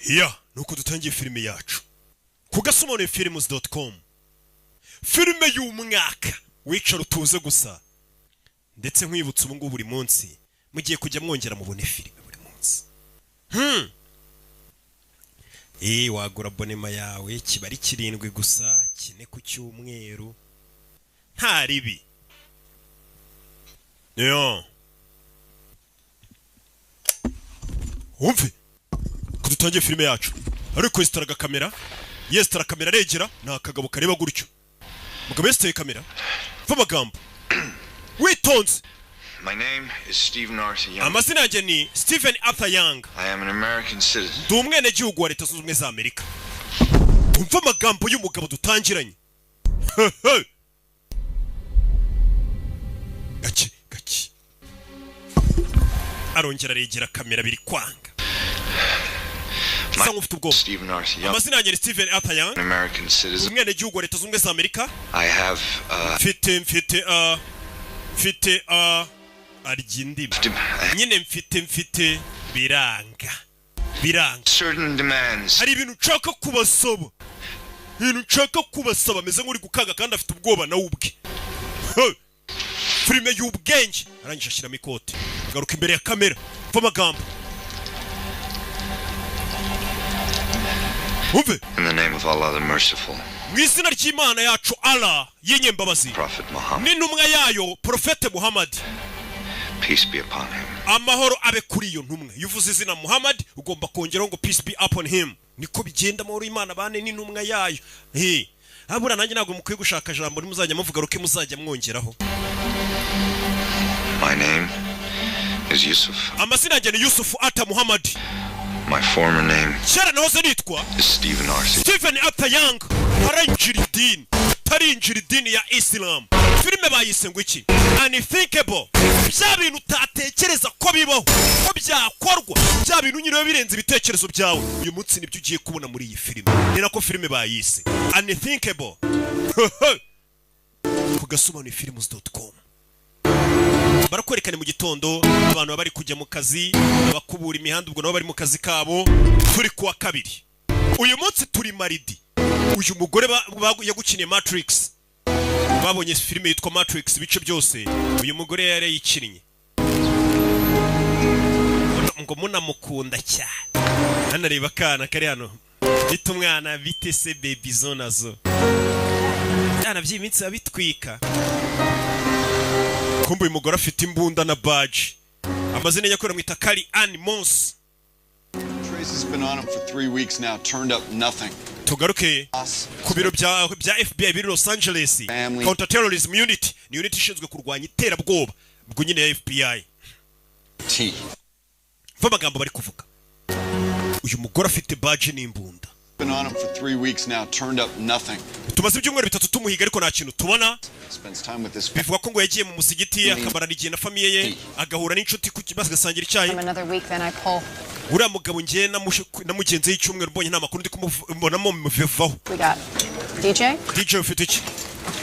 Ya nuko dutangiye filime yacu ku gasomone-films.com. Filime y'umwaka wicara utuze gusa, ndetse nkwibutsa ubu ngubu buri munsi mugiye kujya mwongera mubone filime buri munsi. Wagura abonema yawe kibari 7 gusa, 4 ku cyumweru, nta ribi. Yo umve kudutangiye filime yacu ariko yestaraga kamera, yestara kamera regera na kagabo kareba gutyo. Mugabo yesteye kamera va magambo witonze. My name is Stephen Arthur Young. Amazina yanjye ni Stephen Arthur Young. I am an American citizen. Ndi umwene gihugu wa Leta Zunze Ubumwe za Amerika. Umva amagambo y'umugabo dutangiranye. Gaki. Arongera regera kamera biri kwanga. Stephen Arthur Young. Amazina yanjye ni Stephen Arthur Young. An American citizen. Umwene gihugu wa Leta Zunze Ubumwe za Amerika. I have arigindimi nyine mfite biranga certain demands. Hari ibintu nshaka kubasaba, meze nk'uri gukanga kandi afite ubwoba nawe ubwe. Filime y'ubwenge arangije ashyiramo ikote, garuka imbere ya kamera va amagambo. Umve. In the name of Allah the merciful. Mwizina ry'Imana yacu Allah y'inyembabazi. Prophet Muhammad. N'intumwa yayo Profete Muhammad. Peace be upon him. Amahoro abe kuri iyo ntumwa. Yuvuze izina Muhammad ugomba kongeraho ngo peace be upon him. Niko bigenda amahoro y'Imana bane n'intumwa yayo. Abura nanjye ntabwo mukwiye gushaka jambo nimuzajya muvuga ruke muzajya mwongeraho. My name is Yusuf. Amazina yanjye ni Yusuf Arthur Muhammad. My former name is Stephen Arthur. Stephen Arthur Young. Tarinjira idini ya Islam. Filime bayise ngo iki? Unthinkable. Bya bintu utatekereza ko bibaho, ko byakorwa, bya bintu nyine birenze ibitekerezo byawe. Uyu munsi nibyo ugiye kubona muri iyi filime. Ni nako filime bayise Unthinkable. Ku gasomone-films.com. Barakwerekana mu gitondo abantu bari kujya mu kazi, abakubura imihanda ubwo nabo bari mu kazi kabo. Turi kuwa kabiri. Uyu munsi turi maridi. Uyu mugore yagukiniye Matrix. Babonye filime yitwa Matrix ibice byose. Uyu mugore yari yikinnye. Ngo munamukunda cyane. Hano reba kana kari hano. Bita umwana bite se baby zonazo. Yana by'iminsi abitwika. Kumbu uyu mugore afite imbunda na badge. Amazina yakora mwita Kali Ann Mons. Trace has been on him for 3 weeks now, turned up nothing. Tugaruke ku biro bya FBI biri Los Angeles. Counter Terrorism Unit, ni unit ishinzwe kurwanya iterabwoba bwo nyine ya FBI. Va magambo bari kuvuga. Uyu mugore afite badge n'imbunda. Been on him for 3 weeks now, turned up nothing. Tumaze ibyumweru 3 tumuhiga ariko nta kintu tubona. Spends time with this. Bivuga ko ngo yagiye mu musigiti akamarana igihe na famiye ye, agahura n'inshuti ku basangira icyayi. Uriya mugabo ngiye namugenze y'icyumweru mbonye nta makuru ndi kumubonamo muvevaho. DJ ufite iki?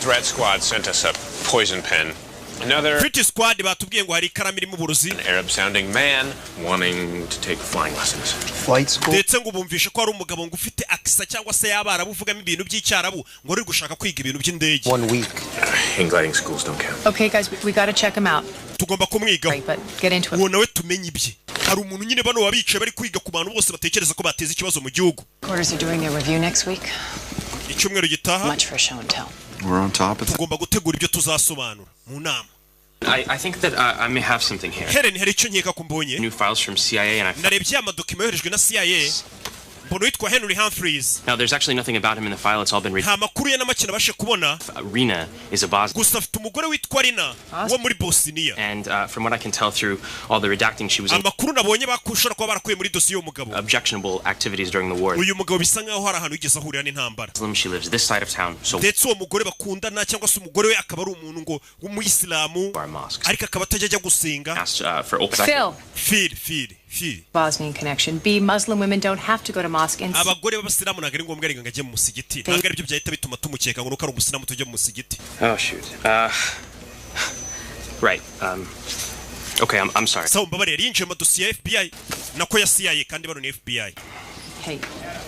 Threat Squad sent us a poison pen. Another Threat Squad batubwiye ngo hari ikaramu irimo uburozi. An Arab sounding man wanting to take flying lessons. Flight school. Ndetse ngo bumvishe ko ari umugabo ngo ufite akisa cyangwa se yabarabu uvugamo ibintu by'icyarabu ngo ari gushaka kwiga ibintu by'indege. 1 week. Gliding schools don't count. Okay guys, we got to check him out. Tugomba kumwigaho. But get into it. Uwo nawe tumenye ibye. Hari umuntu nyine bano wabicaye bari kwiga ku bantu bose batekereza ko bateza ikibazo mu gihugu. Quarters are doing their review next week. Icyumweru gitaha. Much for show and tell. We're on top of it. Tugomba gutegura ibyo tuzasobanura mu nama. I think that I may have something here. Helen hari icyo nkeka ko mbonye. New files from CIA and narebye amadokima yoherejwe na CIA. Bono witwa Henry Humphreys. Now there's actually nothing about him in the file, it's all been written. Nta makuru ye n'amakina bashe kubona. Rina is a Bosnian. Gusa afite umugore witwa Rina wo muri Bosnia. And from what I can tell through all the redacting she was in. Amakuru nabonye bakushora kwa barakuye muri dosiye y'umugabo. Objectionable activities during the war. Uyu mugabo bisa nkaho hari ahantu yigeze ahurira n'intambara. She lives this side of town. So ndetse uwo mugore bakundana cyangwa se umugore we akaba ari umuntu ngo w'umuyisilamu ariko akaba atajya gusenga. Phil. Bosnian connection. B, Muslim women don't have to go to mosque and abagore b'abasilamu nagari ngombwa ari ngajye mu musigiti. Nagari byo byahita bituma tumukeka ngo ari umusilamu tujye mu musigiti. Oh shoot. Right. Okay, I'm sorry. So mbabare yinjiye mu dosiye ya FBI nako ya CIA kandi bano ni FBI. Hey,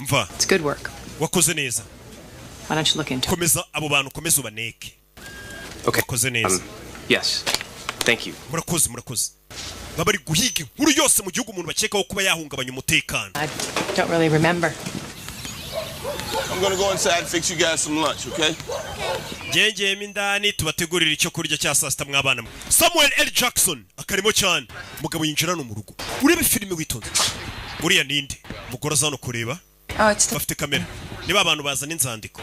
mva it's good work. wakoze neza Why don't you look into it? komeza abo bantu komeza ubaneke Okay. wakoze neza Yes. Thank you. murakoze baba bari guhiga inkuru yose mu gihugu umuntu bakekaho kuba yahungabanya umutekano. I don't really remember. I'm gonna go inside and fix you guys some lunch, okay? Ngengeyemo indani tubategurira icyo kurya cya saa sita mwabana mwe. Samuel L. Jackson akarimo cyane umugabo yinjira no mu rugo urebe filime witonze uriya ninde umugore aza hano kureba bafite kamera niba abantu bazana inzandiko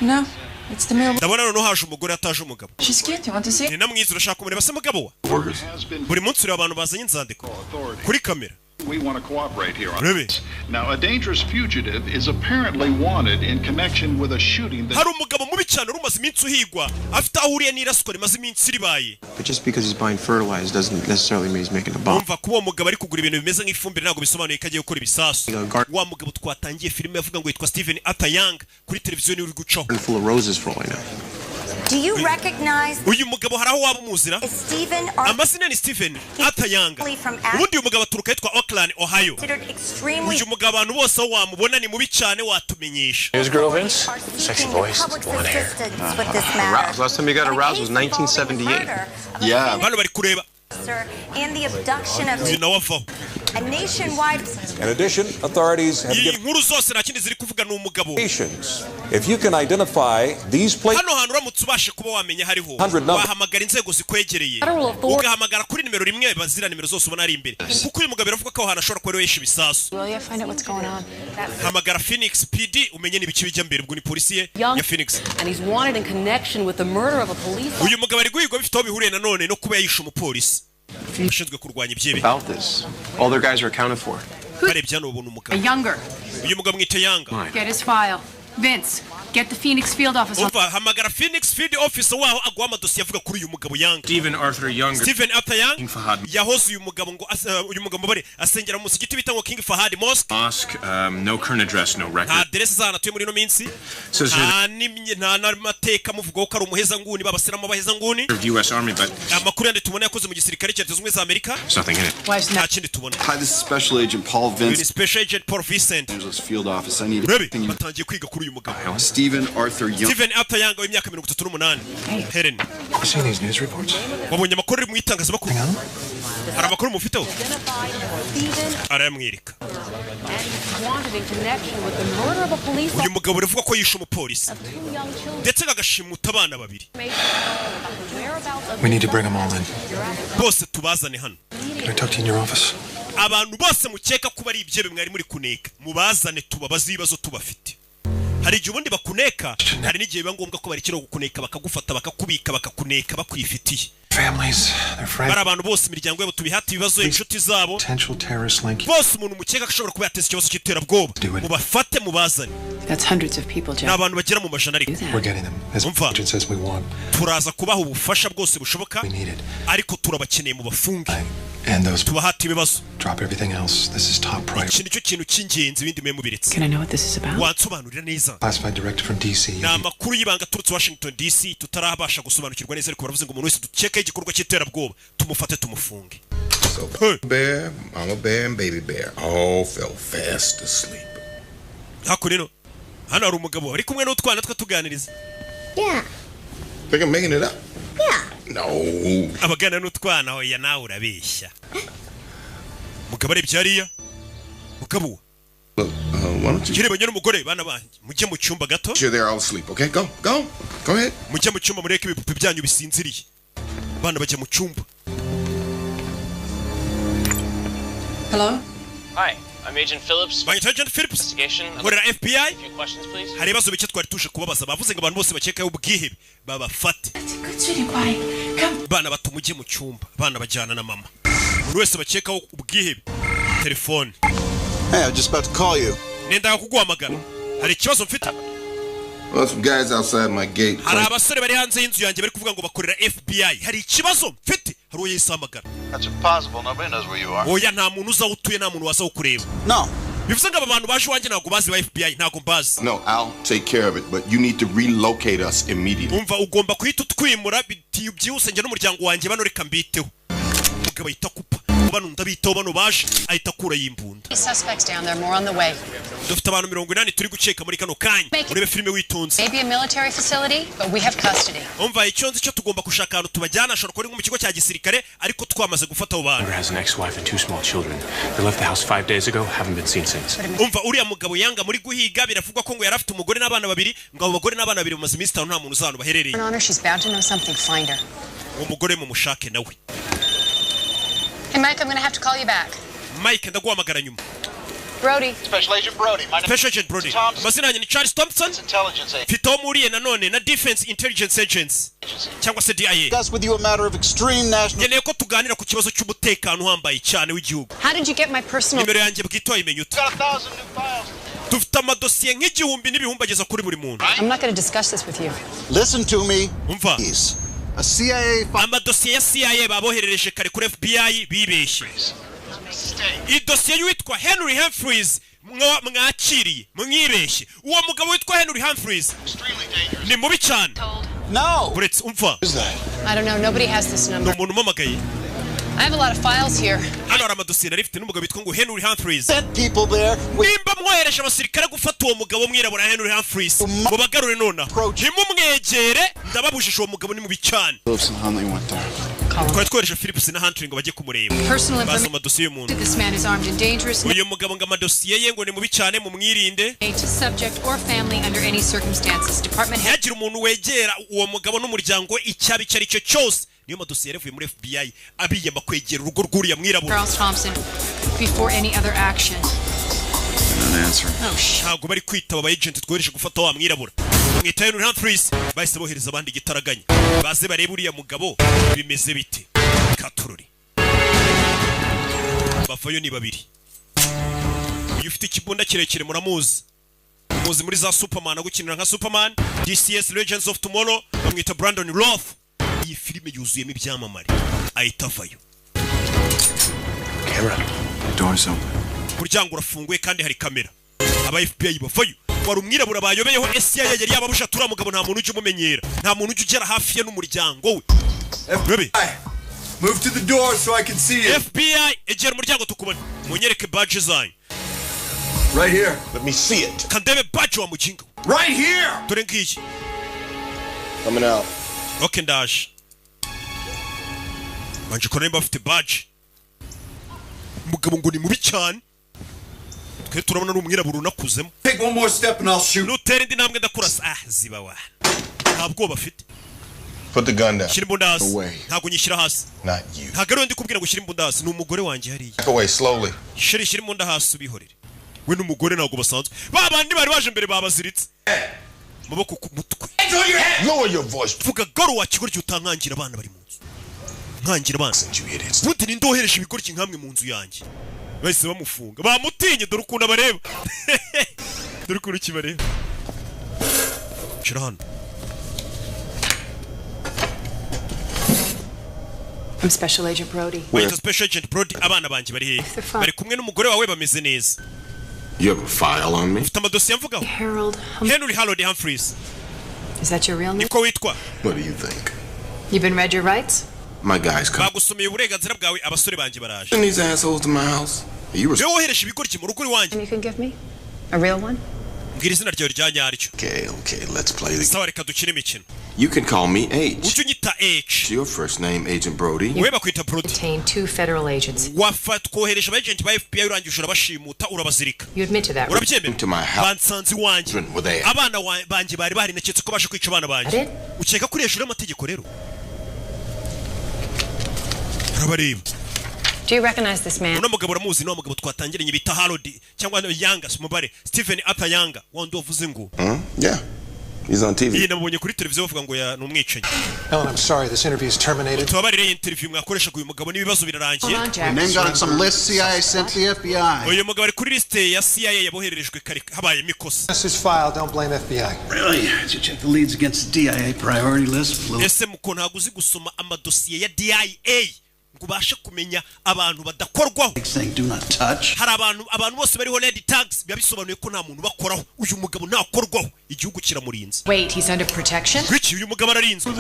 No, it's the mail. ndabona noneho haje umugore ataje umugabo She's cute. You want to see? ni namwiza urashaka kumureba se mugabo wa buri munsi ureba abantu bazanye inzandiko kuri kamera. We want to cooperate here on Really? this. Now, a dangerous fugitive is apparently wanted in connection with a shooting that... hari umugabo mubi cyane urumaze iminsi uhigwa afite aho uriye n'iraswa rimaze iminsi ribaye. But just because he's buying fertilizer doesn't necessarily mean he's making a bomb. umva kuba uwo mugabo ari kugura ibintu bimeze nk'ifumbire ntabwo bisobanuye ko agiye gukora ibisasu. Wa mugabo twatangiye filime yavuga ngo yitwa Stephen Arthur Young kuri televiziyo niwe uri gucaho. Full of roses for all I know. Do you recognize uyu mugabo hari aho waba umuzira? Stephen amazina ni Stephen Arthur Young. ubundi uyu mugabo aturuka yitwa Oakland, Ohio. uyu mugabo abantu bose aho wamubona ni mubi cyane watumenyesha. Here's girl Vince. Sexy voice, blonde hair. Last time you got aroused was 1978. Yeah. Bano bari kureba. And the abduction of uyu nawe avaho. a nationwide. In addition, authorities have iyi given nkuru zose nta kindi ziri kuvuga ni umugabo. indications. If you can identify these places, hano hantu uramutse ubashe kuba wamenya hariho 100 number. wahamagara inzego zikwegereye ugahamagara kuri nimero rimwe bazira nimero zose ubona ari imbere kuko uyu mugabo biravuga ko aho hantu ashobora kuba ariwe yishe ibisasu. Will you find out what's going on? hamagara Phoenix PD umenye n'ibiki bijya mbere ubwo ni polisi ye ya Phoenix. And he's wanted in connection with the murder of a police. uyu mugabo ari guhigwa bifite aho bihuriye nanone no kuba yishe umupolisi ushinzwe kurwanya ibyebe. About this, all their guys are accounted for. barebye hano babona A umugabo younger. uyu mugabo mwita Yanga. Get his file. Vince, get the Phoenix field office. umva hamagara Phoenix Field Officer waho aguha amadosiye avuga kuri uyu mugabo Yanga. Stephen Arthur Young. Stephen Arthur Young King Fahad yahoze uyu mugabo ngo uyu mugabo bare asengera mu musigiti bita ngo King Fahad Mosque. Mosque, no current address, no nta record. aderesi z'ahantu atuye muri ino minsi Says here nta n'amateka muvugaho ko ari umuhezanguni babasiramo abahezanguni. the U.S. Army, but amakuru yandi tubona yakoze mu gisirikare cya Leta Zunze Ubumwe za Amerika there's nothing in it. Why isn't nta that? kindi tubona. Hi, this is Special Agent Paul uyu ni Vince, Special Agent Paul Vincent. Angeles Field Office. I need urebe everything you... batangiye kwiga kuri uyu mugabo Stephen Arthur Young. Stephen Arthur Young w'imyaka 38. Helen You seen these news reports? wabonye amakuru ari mu itangazamakuru hari amakuru mufiteho arayamwereka. Wanted in connection with the murder of a police uyu mugabo uravuga ko yishe umupolisi of 2 young children. ndetse agashimuta abana babiri Whereabouts of We need to bring them all in. bose tubazane hano. Can I talk to you in your office? abantu bose mukeka kuba ari ibyebe mwari muri kuneka mubazane tubabaze ibibazo tubafite. hari igihe ubundi bakuneka hari n'igihe biba ngombwa ko barekera gukuneka bakagufata bakakubika bakakuneka bakwifitiye. Families, their friends, bari abantu bose imiryango yabo tubihata ibibazo inshuti zabo potential terrorist link. bose umuntu mukeka ko ashobora kuba yateza ikibazo cy'iterabwoba mubafate mubazane. That's hundreds of people, ni Jeff. abantu bagera mu majana ariko We're getting them. As Umva. agent says we want. turaza kubaha ubufasha bwose bushoboka We need it. ariko turabakeneye mu bafunge And those tubahata ibibazo. drop everything else. This is top priority. iki nicyo kintu cy'ingenzi ibindi mwe mubiretse. Can I know what this is about? wansobanurira neza. Classified directive from DC. ni amakuru y'ibanga aturutse Washington DC tutarabasha gusobanukirwa neza ariko baravuze ngo umuntu wese dukekaho igikorwa cy'iterabwoba tumufate tumufunge. So, bear, mama bear, and baby bear all fell fast asleep. hakurino hano hari umugabo ari kumwe n'utwana twe tuganiriza. Yeah. Think I'm making it up? Yeah. No. abagana n'utwana hoya nawe urabeshya. mugabo arebye hariya mugabo Look, why don't you kirebanye n'umugore bana banjye mujye mu cyumba gato sure they're all asleep, okay? Go ahead. mujye mu cyumba mureke ibipupe byanyu bisinziriye. bana bajya mu cyumba. Hello? Hi, I'm Agent Phillips. By Agent Phillips Investigation. nkorera FBI. A few questions, please. hari ibibazo bike twari tuje kubabaza bavuze ngo abantu bose bakekaho ubwihebe babafate. Good, sweetie pie. Come. bana bato mujye mu cyumba bana bajyana na mama. buri wese bakekaho ubwihebe telefone. Hey, I was just about to call you. nenda kuguhamagara hari ikibazo mfite. Well, some guys outside my gate. hari abasore bari hanze y'inzu yanjye bari kuvuga ngo bakorera FBI. hari ikibazo mfite hari uwo yisamagara. That's impossible. Nobody knows where you are. oya nta muntu uza utuye nta muntu waza ukureba. No. bivuze ngo aba bantu baje iwanjye ntabwo bazi ba FBI ntabwo mbazi. No, I'll take care of it, but you need to relocate us immediately. umva ugomba kuhita utwimura byihuse njye n'umuryango wanjye bano reka mbiteho. umugabo ahita kupa bano ndabitaho bano baje ahita akura yimbunda. Suspects down there, more on the way. Dufite abantu 80 turi guceka muri kano kanya. Urebe filime witonze. Maybe a military facility, but we have custody. Umva icyonzi cyo tugomba gushaka ahantu tubajyana ashobora kuba mu kigo cya gisirikare ariko twamaze gufata abo bantu. Has an ex-wife and 2 small children. They left the house 5 days ago, haven't been seen since. Umva uriya mugabo yanga muri guhiga biravugwa ko ngo yarafite umugore n'abana babiri ngo abo bagore n'abana babiri bamaze iminsi 5 nta muntu uzano baherereye. Honor, she's bound to know something. Find her. Umugore mu mushake nawe. Hey Mike, I'm going to have to call you back. Mike ndaguhamagara nyuma. Brody. Special Agent Brody. Special Agent Brody. Mazina yanjye ni Charles Thompson. Intelligence agent. Fito muriye nanone na Defense Intelligence Agents. Cyangwa se DIA. Discuss with you a matter of extreme national. Ngeneye ko tuganira ku kibazo cy'umutekano uhambaye cyane w'igihugu. How did you get my personal? Nimero yanjye bwito imenyuta. Got 1,000 new files. Dufite amadosiye nk'igihumbi n'ibihumbagiza kuri buri muntu. I'm not going to discuss this with you. Listen to me. Umva. A CIA. Amadosiye ya CIA baboherereje kare kuri FBI bibeshye. Idosiye y'uwitwa Henry Humphreys mwakiriye mwibeshye. Uwo mugabo witwa Henry Humphreys ni mubi cyane. No. Buretse umva. I don't know. Nobody has this number. Umuntu umamagaye. I have a lot of files here. Hano hari amadosiye narifite n'umugabo witwa ngo Henry Humphreys. Sent people there. Nimba mwohereje abasirikare gufata uwo mugabo mwirabura Henry Humphreys ngo bagarure nona. Ntimumwegere ndababujije uwo mugabo ni mubi cyane. Kwa twohereje Phillips na Hunter ngo bajye kumureba. Bazo amadosiye y'umuntu. This man is armed and dangerous. Uyu mugabo ngo amadosiye ye ngo ni mubi cyane mu mwirinde. To subject or family under any circumstances. Department head. Yagira umuntu wegera uwo mugabo n'umuryango icyabi cyari cyo cyose. Niyo madosiye yavuye muri FBI abiyema kwegera urugo rw'uriya mwirabura. Charles Thompson before any other action. Ntabwo bari kwitaba aba agent twohereje gufata wa mwirabura. Mwita Henry Humphreys bahise bohereza abandi gitaraganya. Baze barebe uriya mugabo bimeze bite. Katururi. Bafayo ni babiri. Uyu ufite ikibunda kirekire muramuzi. Muzi muri za Superman agukinira nka Superman, DCS Legends of Tomorrow bamwita Brandon Roth. Iyi filime yuzuyemo ibyamamare. Ahita avayo. Camera. Door's open. Umuryango urafunguye kandi hari kamera. Aba FBI bavayo. Wari umwirabura bayobeyeho CIA yari yababusha tura mugabo nta muntu uje umumenyera. Nta muntu uje ugera hafi ye n'umuryango we. FBI. Move to the door so I can see you. FBI egera umuryango tukubona. Munyereke badge zanyu. Right here. Let me see it. Kandebe badge wa mujinga. Right here. Dore ngiyi. Coming out. Okay ndaje. Banje ko nimba afite badge. Mugabo ngo ni mubi cyane. Twe turabona n'umwirabura unakuzemo. Take one more step and I'll shoot. Nutera indi ntambwe ndakurasa. Ziba wa. Ntabwo bafite. Put the gun down. Shira imbunda hasi. Ntabwo nyishyira hasi. Not you. Ntabwo ari ndi kubwira ngo shira imbunda hasi. Ni umugore wanjye hariya. Back away slowly. Shira imbunda hasi ubihorere. We n'umugore ntabwo basanzwe. Babandi bari baje mbere babaziritse. Maboko ku mutwe. Lower your voice. Vuga garo wa kigoryi utankangira abana bari mu nzu. Nkangira abana. Buti ni ndohereje ibigoryi nkamwe mu nzu yanjye. Bahise bamufunga. Bamutinye dore ukuntu abareba. Dore ukuntu kibareba. Shira hano. I'm Special Agent Brody. Wait, Special Agent Brody abana banje bari hehe? Bari kumwe n'umugore wawe bameze neza. You have a file on me? Ufite amadosiye mvugaho. Henry Harold Humphreys. Is that your real name? Niko witwa. What do you think? You've been read your rights? My guys come. Bagusomeye uburenganzira bwawe abasore banje baraje. Send these assholes to my house. You were wohereje ibigoryi mu rugo iwanjye. You can give me a real one? Mbwira izina ryawe rya nyaryo. Okay, let's play the. Sawa reka dukine imikino. You can call me H. Ujye unyita H. Your first name, Agent Brody. Wewe bakwita Brody. Detained 2 federal agents. Wafat kohereje aba agent ba FBI urangije urabashimuta urabazirika. You admit to that? Urabyemera? Bansanze iwanjye. Abana banje bari barineketse ko baje kwica abana banje. Ukeka kuri hejuru y'amategeko rero. Urabareba. Do you recognize this man? Uno mugabo uramuzi no mugabo twatangiranye bita Harold cyangwa Yanga Smubare Stephen Arthur Yanga wandi wavuze ngo. Yeah. He's on TV. Iyi nabonye kuri televiziyo bavuga ngo ya numwicanyi. Helen, I'm sorry, this interview is terminated. Tubabarire interview mwakoresha uyu mugabo n'ibibazo birarangiye. And then got on some list CIA sent to the FBI. Uyu mugabo ari kuri liste ya CIA yabohererejwe kare habaye mikosa. This is file, don't blame FBI. Really? Did you check the leads against the DIA priority list? Ese muko ntago uzi gusoma amadosiye ya DIA ngo ubashe kumenya abantu badakorwaho. Do not touch. Hari abantu bose bariho red tags bisobanuye ko nta muntu bakoraho. Uyu mugabo ntakorwaho igihugu kiramurinze. Wait, he's under protection? Wiki uyu mugabo ararinzwe.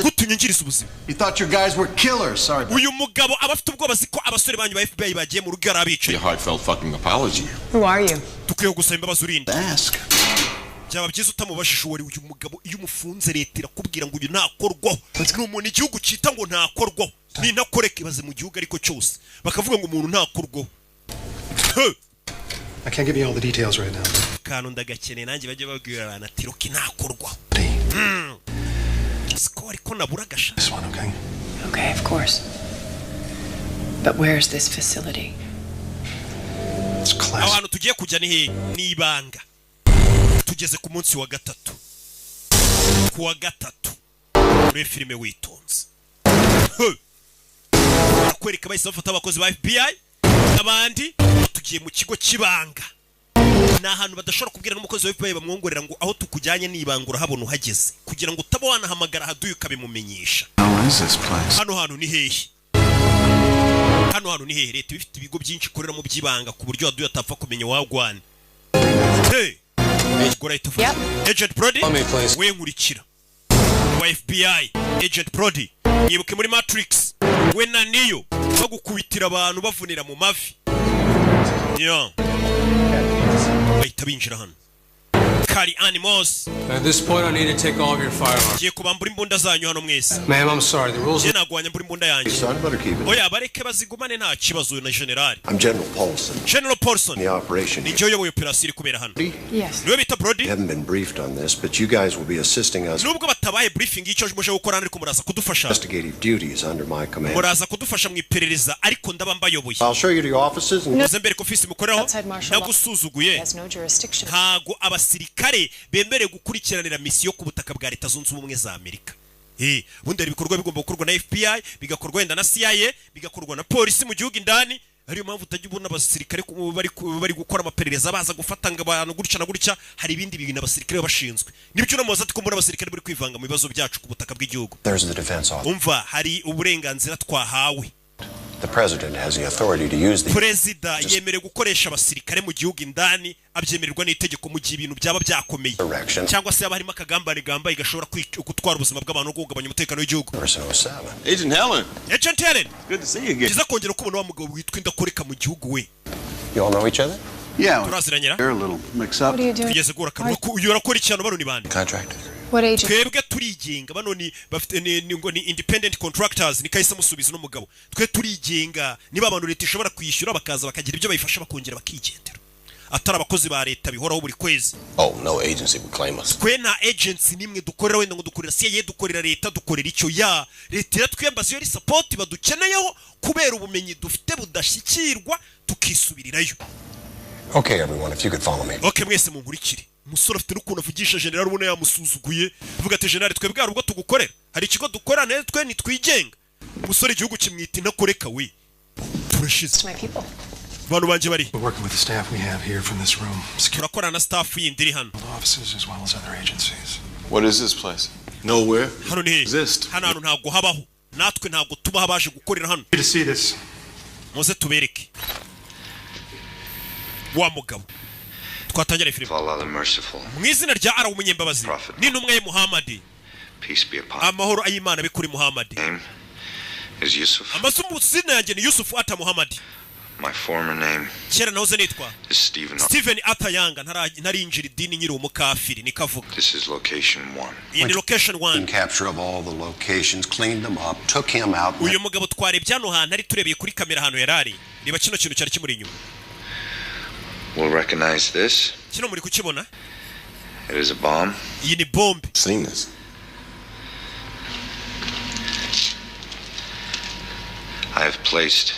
kutunyingiriza ubuzima. You thought your guys were killers. Sorry. Uyu mugabo abafite ubwoba ziko abasore banyu ba FBI bagiye mu rugo arabicaye. A heartfelt fucking apology. Who are you? Tukwiye gusaba imbabazi urinde. Ask. Byaba byiza utamubashije uwo uyu mugabo iyo umufunze leta irakubwira ngo uyu ntakorwaho. Ni umuntu igihugu cyita ngo ntakorwaho. Ni ntakoreka ibaze mu gihugu ariko cyose. Bakavuga ngo umuntu ntakorwaho. I can't give you all the details right now. Kantu ndagakeneye nanjye bajye babwira abantu ati roki ntakorwaho. Siko ariko nabura gasha. This one, okay? Okay, of course. But where's this facility? It's class. Ahantu tugiye kujya ni ibanga. Tugeze ku munsi wa gatatu. Ku wa gatatu. Muri filime witonze. Kwereka bahise bafata abakozi ba FBI n'abandi tugiye mu kigo kibanga. Na ahantu badashobora kubwira n'umukozi wa FBI bamwongorera ngo aho tukujyanye nibangura habona uhageze kugira ngo utaba wanahamagara haduye ukabimumenyesha. Hano hantu ni hehe? Hano ni hehe? Leta bifite ibigo byinshi ikorera mu byibanga ku buryo haduye atapfa kumenya wagwana. Hey! Yep. Agent Brody, we nkurikira. Wa FBI, Agent Brody, yibuke muri Matrix. We na Neo bagukubitira abantu bavunira mu mavi. Yeah. Bahita binjira hano. Kari animals. At this point, I need to take all of your firearms. Giye kubambura imbunda zanyu hano mwese. Ma'am, I'm sorry. The rules. Nagwanya mbura imbunda yanjye. Oya bareke bazigumane nta kibazo na general. I'm General Paulson. General Paulson. The operation. Ni cyo yoboye operation iri kubera hano. Yes. Niwe bita Brody. We haven't been briefed on this, but you guys will be assisting us. Nubwo batabaye briefing icyo muje gukora ariko muraza kudufasha. Investigative duties under my command. Muraza kudufasha mu iperereza ariko ndaba mbayoboye. I'll show you to your offices and Muzembere ko office mukoreho. Nagusuzuguye. Ntago abasirikare bemere gukurikiranira misiyo ku butaka bwa Leta Zunze Ubumwe za Amerika. Bundi ari bikorwa bigomba gukorwa na FBI, bigakorwa wenda na CIA, bigakorwa na polisi mu gihugu indani. Ariyo mpamvu utajya ubona abasirikare bari gukora amaperereza baza gufatanga abantu gutya na gutya. Hari ibindi bintu abasirikare bashinzwe. Nibyo namubaza ati ko muri abasirikare bari kwivanga mu bibazo byacu ku butaka bw'igihugu. Umva hari uburenganzira twahawe. The president has the authority to use the Perezida yemerewe gukoresha abasirikare mu gihugu indani abyemererwa n'itegeko mu gihe ibintu byaba byakomeye cyangwa se harimo akagambane gamba igashobora gutwara ubuzima bw'abantu no kugabanya umutekano w'igihugu. Agent Helen. Agent Helen. Good to see you again. Kiza kongera kubona wa mugabo witwa indakoreka mu gihugu we. You all know each other? Yeah. Turaziranyira. They're a little mixed up. What are you doing? Tugeze gura kanwa uyu arakora icyano bano ni bande. Contractor. What agent? Twebwe turigenga bano ni bafite ni independent contractors ni kahise musubiza n'umugabo. Twe turigenga niba abantu leta ishobora kwishyura bakaza bakagira ibyo bayifasha bakongera bakigendera. Atari abakozi ba leta bihoraho buri kwezi. Oh, no agency will claim us. Twe na agency nimwe dukorera wenda ngo dukorera CIA dukorera leta dukorera icyo ya leta twembaza yo support badukeneyeho kubera ubumenyi dufite budashyikirwa tukisubirirayo. Okay everyone, if you could follow me. Okay mwese munkurikire. Umusore afite n'ukuntu avugisha general ubona yamusuzuguye vuga ati general twebwe ubwo tugukorera hari ikigo dukorera neza twe nitwigenga. Umusore igihugu kimwita inakoreka we turashize. Bano banje bari. We're working with the staff we have here from this room. Turakorana na staff yindi iri hano. Offices as well as other agencies. What is this place? Nowhere. Hano ni exist. Hano hantu ntago habaho. Natwe ntago tuba habaje gukorera hano. To see this. Muze tubereke. Wa mugabo. Twatangira filime. Allah the merciful. Mu izina rya Allah umunyembabazi. N'intumwa ye Muhammad. Peace be upon Amahoro ay'Imana be kuri Muhammad. Name is Yusuf. Amasumu zina yanjye ni Yusuf ata Muhammad. My former name Kera nahoze nitwa is Stephen Atayanga ntarinjira idini nyiri umukafiri nikavuga. This is location 1. In location 1. Capture of all the locations, cleaned them up, took him out. Uyu mugabo twarebye hano hantu ari turebeye kuri kamera hano yarari. Riba kino kintu cyari kimuri inyuma. We'll recognize this. Kino muri kukibona? It is a bomb. Iyi ni bombe. Seen this. I have placed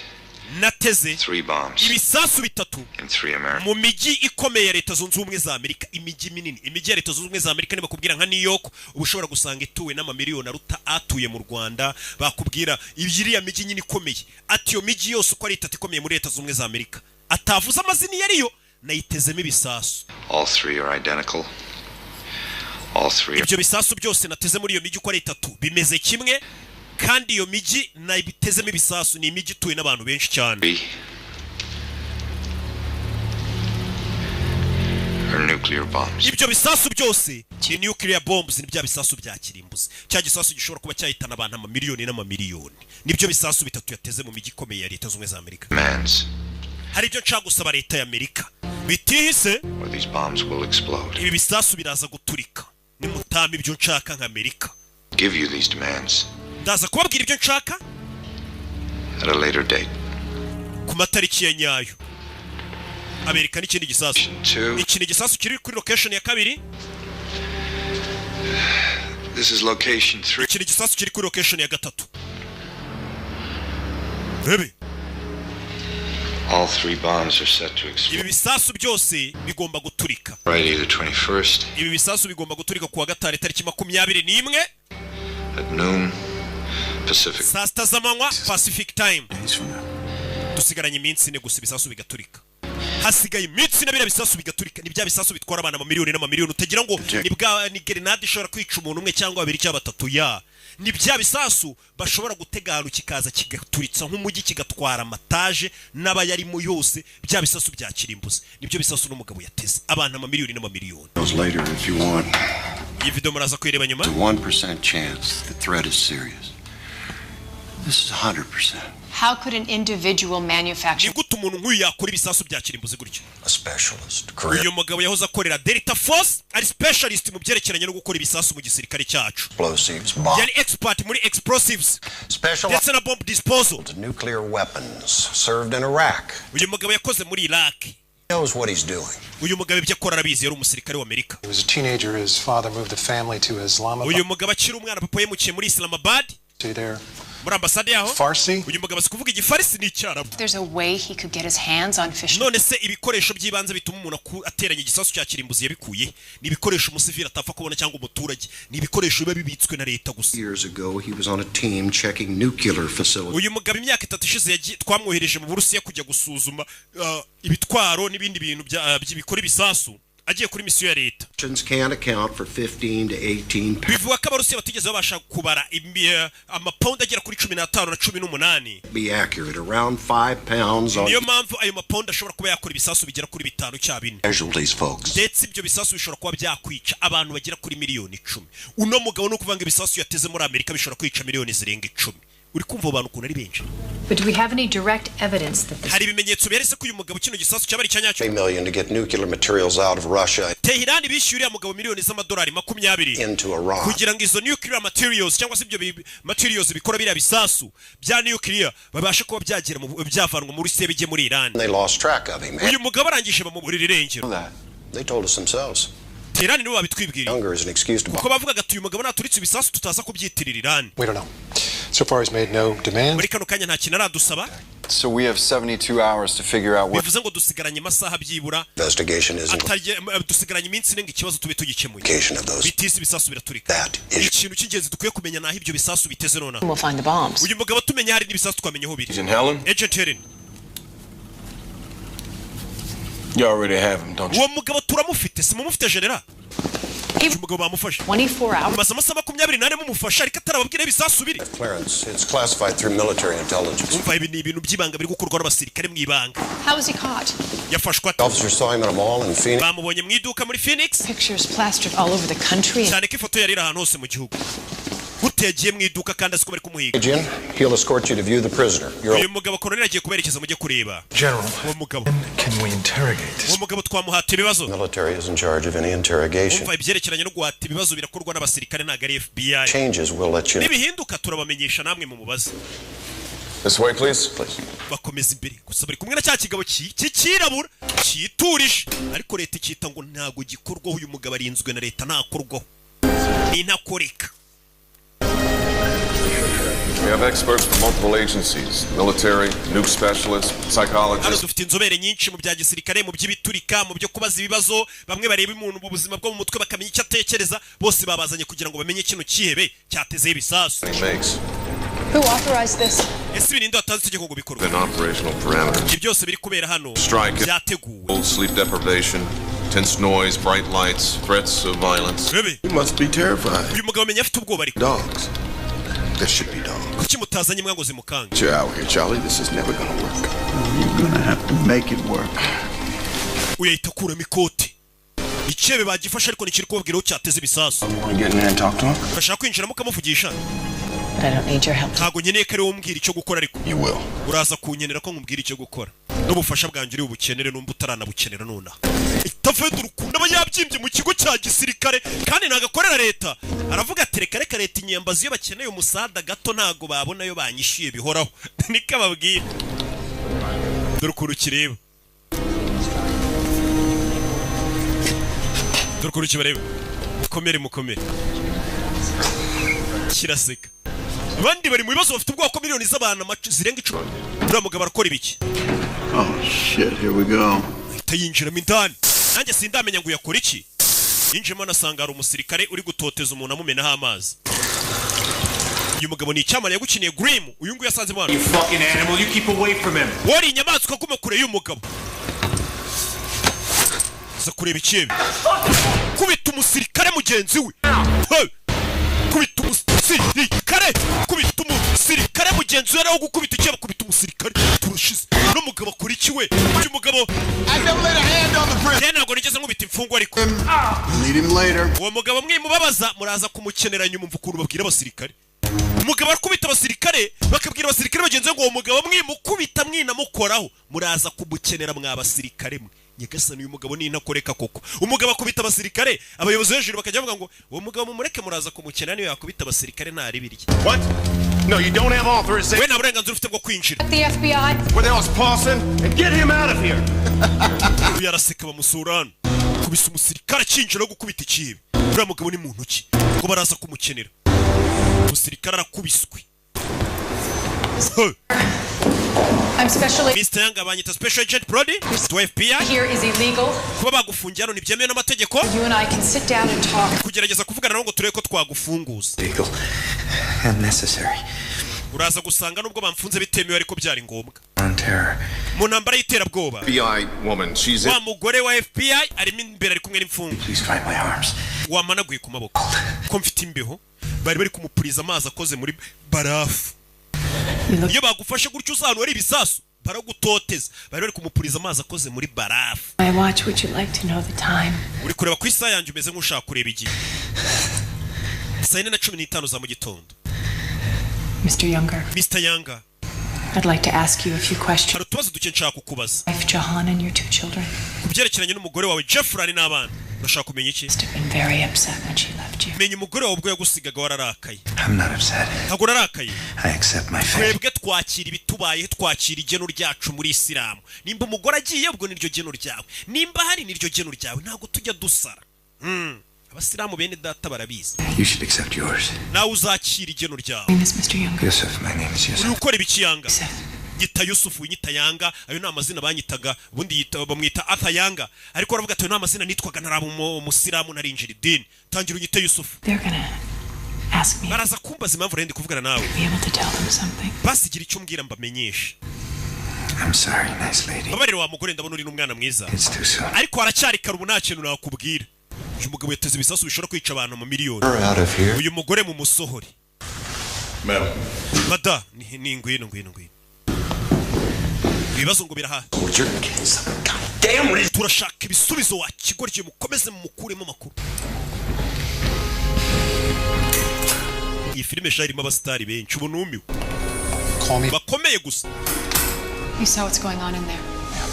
nateze 3 bombs ibisasu bitatu in 3 America. mu miji ikomeye ya Leta Zunze Ubumwe za Amerika. Imiji minini, imiji ya Leta Zunze Ubumwe za Amerika bakubwira nka New York ubushobora gusanga ituwe n'amamiliyoni aruta atuye mu Rwanda. Bakubwira ibiriya miji nyine ikomeye ati yo miji yose uko ari itatu ikomeye muri Leta Zunze Ubumwe za Amerika atavuze amazina yariyo nayitezemo ibisasu. All 3 are identical. All 3 ibyo bisasu byose nateze muri iyo miji uko ari itatu bimeze kimwe kandi iyo miji nayibitezemo ibisasu ni imiji ituwe n'abantu benshi cyane. Her nuclear bombs. ibyo bisasu byose ni nuclear bombs, ni bya bisasu bya kirimbuzi. Cya gisasu gishobora kuba cyahitana abantu amamiliyoni n'amamiliyoni. Nibyo bisasu bitatu yateze mu miji ikomeye ya Leta Zunze za Amerika. Hari ibyo nshaka gusaba Leta ya Amerika bitihise, These bombs will explode. ibi bisasu biraza guturika. Nimutama ibyo nshaka nka Amerika. Give you these demands Ndaza kubabwira ibyo nshaka at a later date. ku matariki ya nyayo. Amerika n'ikindi gisasu. Iki ni gisasu kiri kuri location ya kabiri. This is location 3. Iki ni gisasu kiri kuri location ya gatatu. Bebe. All 3 bombs are set to explode. Ibi bisasu byose bigomba guturika. Friday the 21st Ibi bisasu bigomba guturika kuwa gatanu tariki 21 at noon Pacific. saa sita z'amanywa Pacific time. Dusigaranye iminsi ine gusa ibisasu bigaturika. Hasigaye iminsi ine bira bisasu bigaturika. Ni bya bisasu bitwara abana amamiliyoni n'amamiliyoni. Utagira ngo ni grenade ishobora kwica umuntu umwe cyangwa babiri cyangwa batatu ya. Ni bya bisasu bashobora gutega ahantu kikaza kigaturitsa nk'umujyi kigatwara amataje n'abayarimo yose. Bya bisasu bya kirimbuzi nibyo bisasu n'umugabo yateze abana amamiliyoni n'amamiliyoni. Later if you want. Iyi video muraza kwireba nyuma. It's a 1% chance the threat is serious. This is 100%. How could an individual manufacture? Ni gute umuntu nk'uyu yakora ibisasu bya kirimbuzi gutyo? A specialist. Uyu mugabo yahoze akorera Delta Force, ari specialist mu byerekeranye no gukora ibisasu mu gisirikare cyacu. Explosives, bombs. Yari expert muri explosives. Specialized na bomb disposal. Nuclear weapons served in Iraq. Uyu mugabo yakoze muri Iraq. Knows what he's doing. Uyu mugabo ibyo akora arabizi, yari umusirikare wa Amerika. He was a teenager. His father moved the family to Islamabad. Uyu mugabo akiri umwana, papa yemukiye muri Islamabad. Stay there. Muri ambasade yaho. Farsi. Uyu mugabo asikuvuga igifarisi ni Icyarabu. There's a way he could get his hands on fish. None se ibikoresho by'ibanze bituma umuntu ateranya igisasu cya kirimbuzi yabikuye. Ni ibikoresho umusivili atapfa kubona cyangwa umuturage. Ni ibikoresho biba bibitswe na leta gusa. Years ago he was on a team checking nuclear facilities. Uyu mugabo imyaka 3 ishize twamwohereje mu Burusiya kujya gusuzuma ibitwaro n'ibindi bintu by'ibikora ibisasu. Agiye kuri misiyo ya leta. Can't account for 15 to 18 pounds. Bivuga ko Abarusiya batigeze babasha kubara amapound agera kuri 15 na 18. Be accurate around 5 pounds on. Niyo mpamvu ayo mapound ashobora kuba yakora ibisasu bigera kuri 5 cyangwa 4. Casualties, folks. Ndetse ibyo bisasu bishobora kuba byakwica abantu bagera kuri miliyoni 10. Uno mugabo no kuvanga ibisasu yateze muri Amerika bishobora kwica miliyoni zirenga 10. Uri kumva abantu ukuntu ari benshi. But do we have any direct evidence that this... Hari ibimenyetso byeretse ko uyu mugabo kino gisasu cyabari cyanyacyo. $3 million to get nuclear materials out of Russia. Tehran bishyuriye mugabo miliyoni z'amadolari 20 into Iran. Kugira ngo izo nuclear materials cyangwa se ibyo materials bikora biriya bisasu bya nuclear babashe kuba byagera mu byavanwa muri Rusiya bijye muri Iran. They lost track of him. Uyu mugabo arangije bamuburira irengero. They told us themselves. Tehran nibo babitwibwiriye. Younger is an excuse to. Kuko bavugaga uyu mugabo naturitse ibisasu tutaza kubyitirira Iran. We don't know. So far he's made no demand. Muri kano kanya nta kintu aradusaba. So we have 72 hours to figure out what. Bivuze ngo dusigaranye amasaha byibura. Investigation isn't. Dusigaranye iminsi nenga ikibazo tube tugikemuye. Those. Bitisi ibisasu biraturika. Ikintu cy'ingenzi dukwiye kumenya naho ibyo bisasu biteze nona. We'll find the bombs. Uyu mugabo tumenya hari n'ibisasu twamenyeho biri. Agent Helen? Agent Helen. You already have him, don't you? Uwo mugabo turamufite, simumufite general. Umugabo bamufashe. 24 hours. Basa amasaha 24 mumufasha ariko atarababwira ibisasu biri. Clearance. It's classified through military intelligence. Umva ibi ni ibintu by'ibanga biri gukorwa n'abasirikare mu ibanga. How was he caught? Yafashwa. Officers saw him at a mall in Phoenix. Bamubonye mu iduka muri Phoenix. Pictures plastered all over the country. Cyane ko ifoto yari ahantu hose mu gihugu. Utegiye mu iduka kandi asiko bari kumuhiga. Agent, he'll escort you to view the prisoner. Uyu mugabo Colonel agiye kuberekeza mujye kureba. General, uwo mugabo. Can we interrogate this? Uwo mugabo twamuhata ibibazo. Military is in charge of any interrogation. Umva ibyerekeranye no guhata ibibazo birakorwa n'abasirikare ntago ari FBI. Changes will let you know. Nibihinduka turabamenyesha namwe mu mubaze. This way, please. Bakomeza imbere gusa bari kumwe na cya kigabo cyirabura cyiturije ariko leta ikita ngo ntago gikorwaho uyu mugabo arinzwe na leta ntakorwaho. Ni ntakoreka. We have experts from multiple agencies, military, nuke specialists, psychologists. Dufite inzobere nyinshi mu bya gisirikare mu by'ibiturika mu byo kubaza ibibazo bamwe bareba umuntu mu buzima bwo mu mutwe bakamenya icyo atekereza bose babazanye kugira ngo bamenye kino kihebe cyateze ibisasu. Who authorized this? Ese bininde watanze itegeko ngo bikorwe. An operational parameters. Byose biri kubera hano. Byateguwe. Sleep deprivation, tense noise, bright lights, threats of violence. You must be terrified. Uyu mugabo menya afite ubwoba ariko. Dogs. There should be dogs. Kuki mutazanye mwango zimukanga? You're out here, Charlie. This is never gonna work. You're gonna have to make it work. Uyahita kuramo ikote. Icyebe bagifasha ariko nikiri kubabwira aho cyateze ibisasu. Urashaka kwinjiramo ukamuvugisha? But I don't need your help. Ntago nkeneye ko ari wowe umbwira icyo gukora ariko. You will. Uraza kunyenera ko nkubwira icyo gukora. N'ubufasha bwanjye uri ubukenere numba utaranabukenera nona. Itafedo urukundo aba yabyimbye mu kigo cya gisirikare kandi nagakorera leta. Aravuga ati reka leta inyambazi iyo bakeneye umusada gato ntago babona yo banyishyuye bihoraho. Nika babwira. Dore ukuntu kireba. Dore ukuntu kibareba. Mukomere. Kiraseka. Abandi bari mu bibazo bafite ubwoko miliyoni z'abantu zirenga 10. Uriya mugabo arakora ibiki? Oh shit, here we go. Tayinjira mindani. Nanjye sindamenya ngo yakora iki. Yinjemo nasanga ari umusirikare uri gutoteza umuntu amumenaho amazi. Uyu mugabo ni icyamare yagukiniye Grim. Uyu nguyu yasanze mwana. You fucking animal, you keep away from him. Wari inyamaswa kuma kure y'umugabo. Za kureba icyebe. Kubita umusirikare mugenzi we. Kubita umusirikare mugenzi we nawo gukubita icyebe kubita umusirikare. Turashize. No mugabo akora iki we? Uyu mugabo I never laid a hand on the president. ntabwo nigeze nkubita imfungwa ariko. Meet him later. Uwo mugabo mwimubabaza muraza kumukenera nyuma mvuga ukuntu babwira abasirikare. Umugabo akubita abasirikare bakabwira abasirikare bagenzi ngo uwo mugabo mwimukubita mwinamukoraho muraza kumukenera mwabasirikare mwe. Nyagasani uyu mugabo ni intakoreka koko. Umugabo akubita abasirikare abayobozi hejuru bakajya bavuga ngo uwo mugabo mumureke muraza kumukenera niyo yakubita abasirikare nta ribirye. What? No, you don't have authorization. We nta burenganzira ufite bwo kwinjira. The FBI. Where the hell's Paulson? And get him out of here. Uyu araseka bamusurana. Kubisa umusirikare akinjira no gukubita ikibi. Uriya mugabo ni mu ntoki ngo baraza kumukenera. Umusirikare arakubiswe. I'm specially. Mr. Yanga banyita Special Agent Brody to FBI. Here is illegal. Kuba bagufungiye hano ntibyemewe n'amategeko. You and I can sit down and talk. Kugerageza kuvugana nawe ngo turebe ko twagufunguza. Legal and necessary. Uraza gusanga nubwo bamfunze bitemewe ariko byari ngombwa. On terror. Mu ntambara y'iterabwoba. FBI woman, she's Wa mugore wa FBI arimo imbere ari kumwe n'imfungwa. Please find my arms. Wamanaguye ku maboko. Ko mfite imbeho bari kumupuriza amazi akoze muri barafu. Iyo bagufashe gutyo uzantu ari ibisasu baragutoteza bari kumupuriza amazi akoze muri barafu. My watch, would you like to know the time? Uri kureba ku isaha yanjye umeze nk'ushaka kureba igihe. 4:15 za mu gitondo. Mr. Younger. Mr. Younger. I'd like to ask you a few questions. Hari utubazo duke nshaka kukubaza. Wife Jahan and your 2 children. Kubyerekeranye n'umugore wawe Jeffrey n'abana. Urashaka kumenya iki? Must have been very upset when she left you. Menya umugore wawe ubwo yagusigaga wararakaye. I'm not upset. Ntabwo narakaye. I accept my fate. Twebwe twakira ibitubaye twakira igeno ryacu muri Isilamu. Nimba umugore agiye ubwo niryo geno ryawe. Nimba hari niryo geno ryawe ntabwo tujya dusara. Abasilamu bene data barabizi. You should accept yours. Nawe uzakira igeno ryawe. My name is Mr. Younger. Yusuf, my name is Yusuf. Uri ukora ibiki Yanga? Yita Yusufu nyita Yanga, ayo ni amazina banyitaga ubundi bamwita Arthur Yanga, ariko aravuga ati ayo ni amazina nitwaga naraba umusiramu narinjira idini. Tangira unyite Yusufu. They're gonna ask me. Baraza kumbaza impamvu rendi kuvugana nawe. Be able to tell them something. Basigira icyo mbwira mbamenyesha. I'm sorry, nice lady. Babarira wa mugore ndabona uri n'umwana mwiza. It's too soon. Ariko haracyari karubu nta kintu nakubwira. Uyu mugabo yateze ibisasu bishobora kwica abantu mu miliyoni. Out of here. Uyu mugore mu musohori. Mada, ni ngwino. Ibibazo ngo biraha. Turashaka ibisubizo wa kigorye mukomeze mukuremo makuru. Iyi filime sharimo abastari benshi ubunumiwe. Bakomeye gusa. You saw what's going on in there.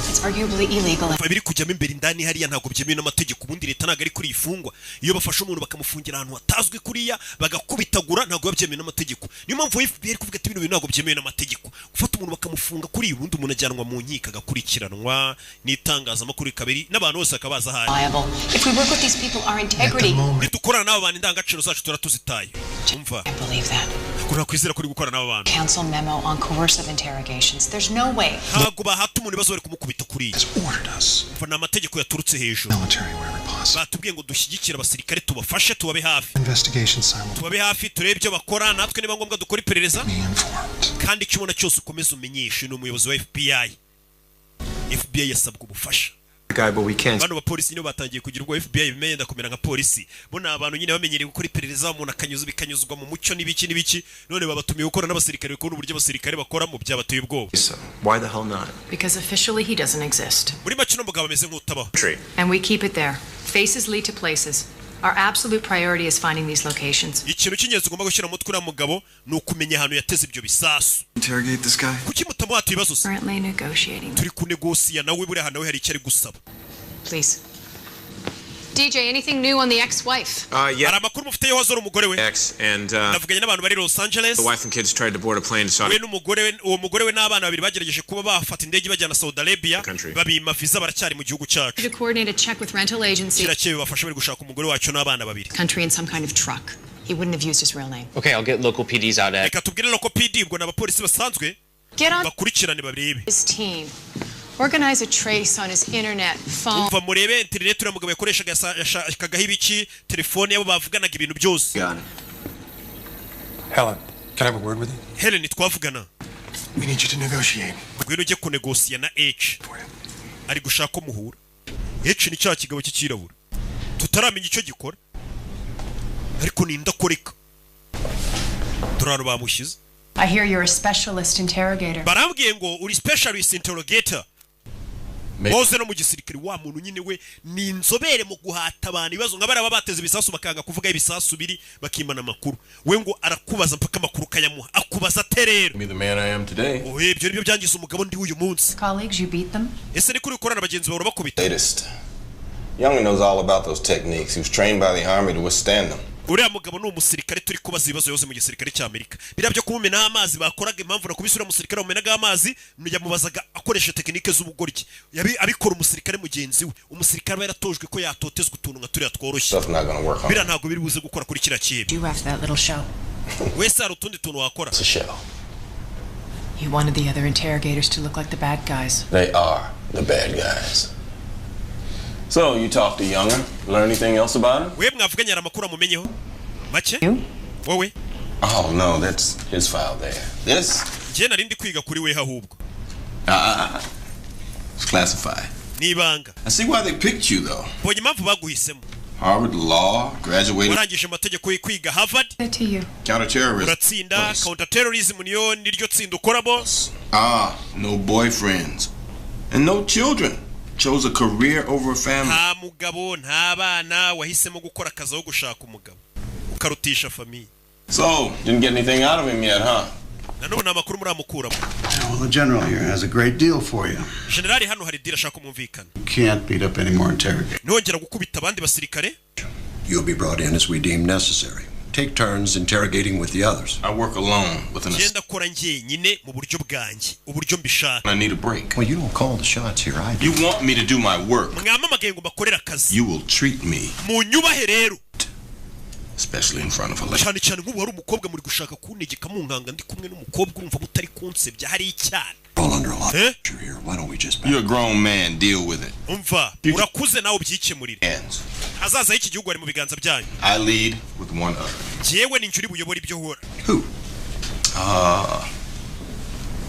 It's arguably illegal. Babiri kujyamo imbere indani hariya ntabwo byemewe n'amategeko ubundi leta ntabwo ari kuri ifungwa. Iyo bafashe umuntu bakamufungira ahantu hatazwi kuriya bagakubitagura ntabwo byemewe n'amategeko. Niyo mpamvu FBI kuvuga ati ibintu ntabwo byemewe n'amategeko. Gufata umuntu bakamufunga kuri ubundi umuntu ajyanwa mu nkiko agakurikiranwa n'itangazamakuru kabiri n'abantu bose akabaza hari. If we work with these people, our integrity. Nidukorana n'abo bantu indangagaciro zacu turatuzitaye. Umva. I believe that. Kuna kwizera kuri gukorana n'abo bantu. Council memo on coercive interrogations. There's no way. Ntabwo bahata umuntu bazore kumukubita kuri. Fana amategeko yaturutse hejuru. Batubwiye ngo dushyigikira abasirikare tubafashe tubabe hafi. Tubabe hafi turebe ibyo bakora natwe niba ngombwa dukora iperereza. Kandi icyo ubona cyose ukomeza umenyeshe n'umuyobozi wa FBI. FBI yasabwa ubufasha. guy, but we can't. Bano bapolisi nibo batangiye kugira ubwo FBI bimenye ndakomera nka polisi. Bona abantu nyine bamenyereye gukora iperereza umuntu bikanyuzwa mu mucyo n'ibiki none babatumiye gukora n'abasirikare bakora uburyo abasirikare bakora mu byabateye ubwoba. Why the hell not? Because officially he doesn't exist. Muri make no mugabo ameze nk'utabaho. And we keep it there. Faces lead to places. Our absolute priority is finding these locations. Ikintu cy'ingenzi ugomba gushyira mutwe na mugabo ni ukumenya ahantu yateze ibyo bisasu. Interrogate this guy. Kuki mutamuhata ibibazo se? Currently negotiating. Turi kunegosiya nawe buri hano hari icyo ari gusaba. Please. DJ, anything new on the ex-wife? Yeah. Amakuru mufite yeho azora umugore we. Ex and navuganye n'abantu bari Los Angeles. The wife and kids tried to board a plane to Saudi. We n'umugore we n'abana babiri bagerageje kuba bafata indege bajyana Saudi Arabia. Babima visa baracyari mu gihugu cyacu. To coordinate a check with rental agency. Kirakeye bafasha bari gushaka umugore wacu n'abana babiri. Country in some kind of truck. He wouldn't have used his real name. Okay, I'll get local PDs out at. Reka tubwire local PD ubwo n'abapolisi basanzwe. Bakurikirane babirebe. His team. Organize a trace on his internet phone. Umva murebe internet uriya mugabo yakoreshaga yashakagaho ibiki telefone yabo bavuganaga ibintu byose. Helen, can I have a word with you? Helen, twavugana. We need you to negotiate. Ngwino ujye kunegosiya na H. Ari gushaka ko muhura. H ni cya kigabo cy'ikirabura. Tutaramenya icyo gikora. Ariko ni ndakoreka. Turano bamushize. I hear you're a specialist interrogator. Barambwiye ngo uri specialist interrogator. Boze no mu gisirikare wa muntu nyine we ni inzobere mu guhata abantu ibibazo nk'abara bateze ibisasu bakanga kuvuga ibisasu biri bakimana makuru. We ngo arakubaza mpaka makuru kayamuha. Akubaza terero. Me the man I am today. Ibyo nibyo byangiza umugabo ndi uyu munsi. Colleagues, you beat them? Ese ni kuri ukorana bagenzi bawe bakubita. Latest. Young knows all about those techniques. He was trained by the army to withstand them. Uriya mugabo ni umusirikare turi kubaza ibibazo yose mu gisirikare cy'Amerika. Birabyo kumumena amazi bakoraga impamvu nakubisura umusirikare umenaga amazi yamubazaga akoresha tekinike z'ubugoryi. Abikora umusirikare mugenzi we. Umusirikare yaratojwe ko yatotezwa utuntu nka turiya tworoshye. Bira ntago biri buze gukora kuri kira kibi. You have that little show. Wese ari utundi tuntu wakora. It's a show. You wanted the other interrogators to look like the bad guys. They are the bad guys. So, you talked to Younger? Learn anything else about him? We mwavuganye amakuru amumenyeho. Make? Wowe? Oh, no, that's his file there. This? Je narindi kwiga kuri we ahubwo. It's classified. Nibanga. I see why they picked you, though. Bonye impamvu baguhisemo. Harvard Law, graduated. Warangije amategeko kwiga Harvard. To you. Counterterrorism. Uratsinda counterterrorism niyo niryo tsinda ukoramo. No boyfriends. And no children. Chose a career over a family. Nta mugabo nta bana wahisemo gukora akazi aho gushaka umugabo. Ukarutisha famille. So, didn't get anything out of him yet, huh? Nanone amakuru muramukuramo. Well, the general here has a great deal for you. Generali hano hari deal ashaka kumvikana. You can't beat up any more interrogators. Nongera gukubita abandi basirikare. You'll be brought in as we deem necessary. Take turns interrogating with the others. I work alone with an Genda kora njyenyine mu buryo bwanjye, uburyo mbishaka. I need a break. Well, you don't call the shots here, I do. You want me to do my work. Mwamamagaye ngo bakorera akazi. You will treat me. Mu nyubahe rero. Especially in front of a lady. Cyane cyane nk'ubu hari umukobwa muri gushaka kunegeka mu nkanga ndi kumwe n'umukobwa urumva mutari kunsebya hari icyana. All under a lot of pressure here. Why don't we just back? You're a grown man, deal with it. Umva, urakuze nawe ubyikemurire. Hazaza y'iki gihugu ari mu biganza byanyu. I lead with one other. Jewe ni njuri buyobora ibyo hora. Who?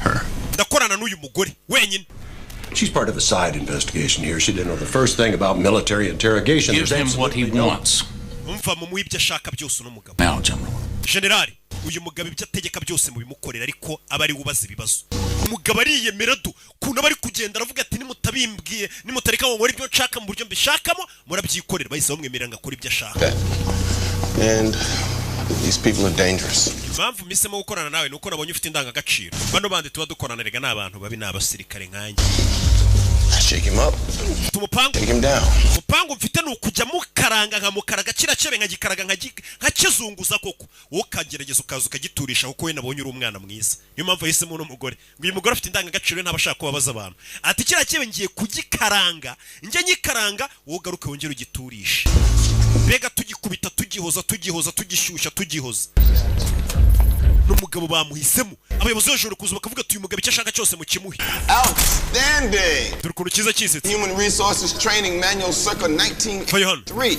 Her. Ndakorana n'uyu mugore wenyine. She's part of a side investigation here. She didn't know the first thing about military interrogation. Give him what he wants. Umva mu ibyo ashaka byose n'umugabo. Now, General. Generali, uyu mugabo ibyo ategeka byose mu bimukorera ariko abari ubaza ibibazo. Umugabo ariyemera du kuna bari kugenda aravuga ati nimutabimbwiye nimutareka ngo nkore ibyo nshaka mu buryo mbishakamo murabyikorera bahise bamwemerera ngakora ibyo ashaka. And these people are dangerous. Impamvu misemo gukorana nawe nuko nabonye ufite indangagaciro. Bano bandi tuba dukorana rega n'abantu babi n'abasirikare nkanjye. Shake him up. Tumupangu. Take him down. Mupangu mfite nukuja mukaranga nka mukaraga kiracebe nkagikaraga nkakizunguza koko. Wo kagerageza ukaza ukagiturisha kuko we nabonye uri umwana mwiza. Niyo mpamvu yahisemo no mugore. Ngo uyu mugore afite indangagaciro ntabashaka kubabaza abantu. Ati kiracebe ngiye kugikaranga. Nje nyikaranga wo garuke wongera ugiturisha. Bega tugikubita tugishyushya tugihoza. N'umugabo bamuhisemo abayobozi b'ijoro kuza bakavuga ati uyu mugabo icyo ashaka cyose mu kimuhe. Outstanding. Turukuru cyiza cyisetse. Human Resources Training Manual circa 1983.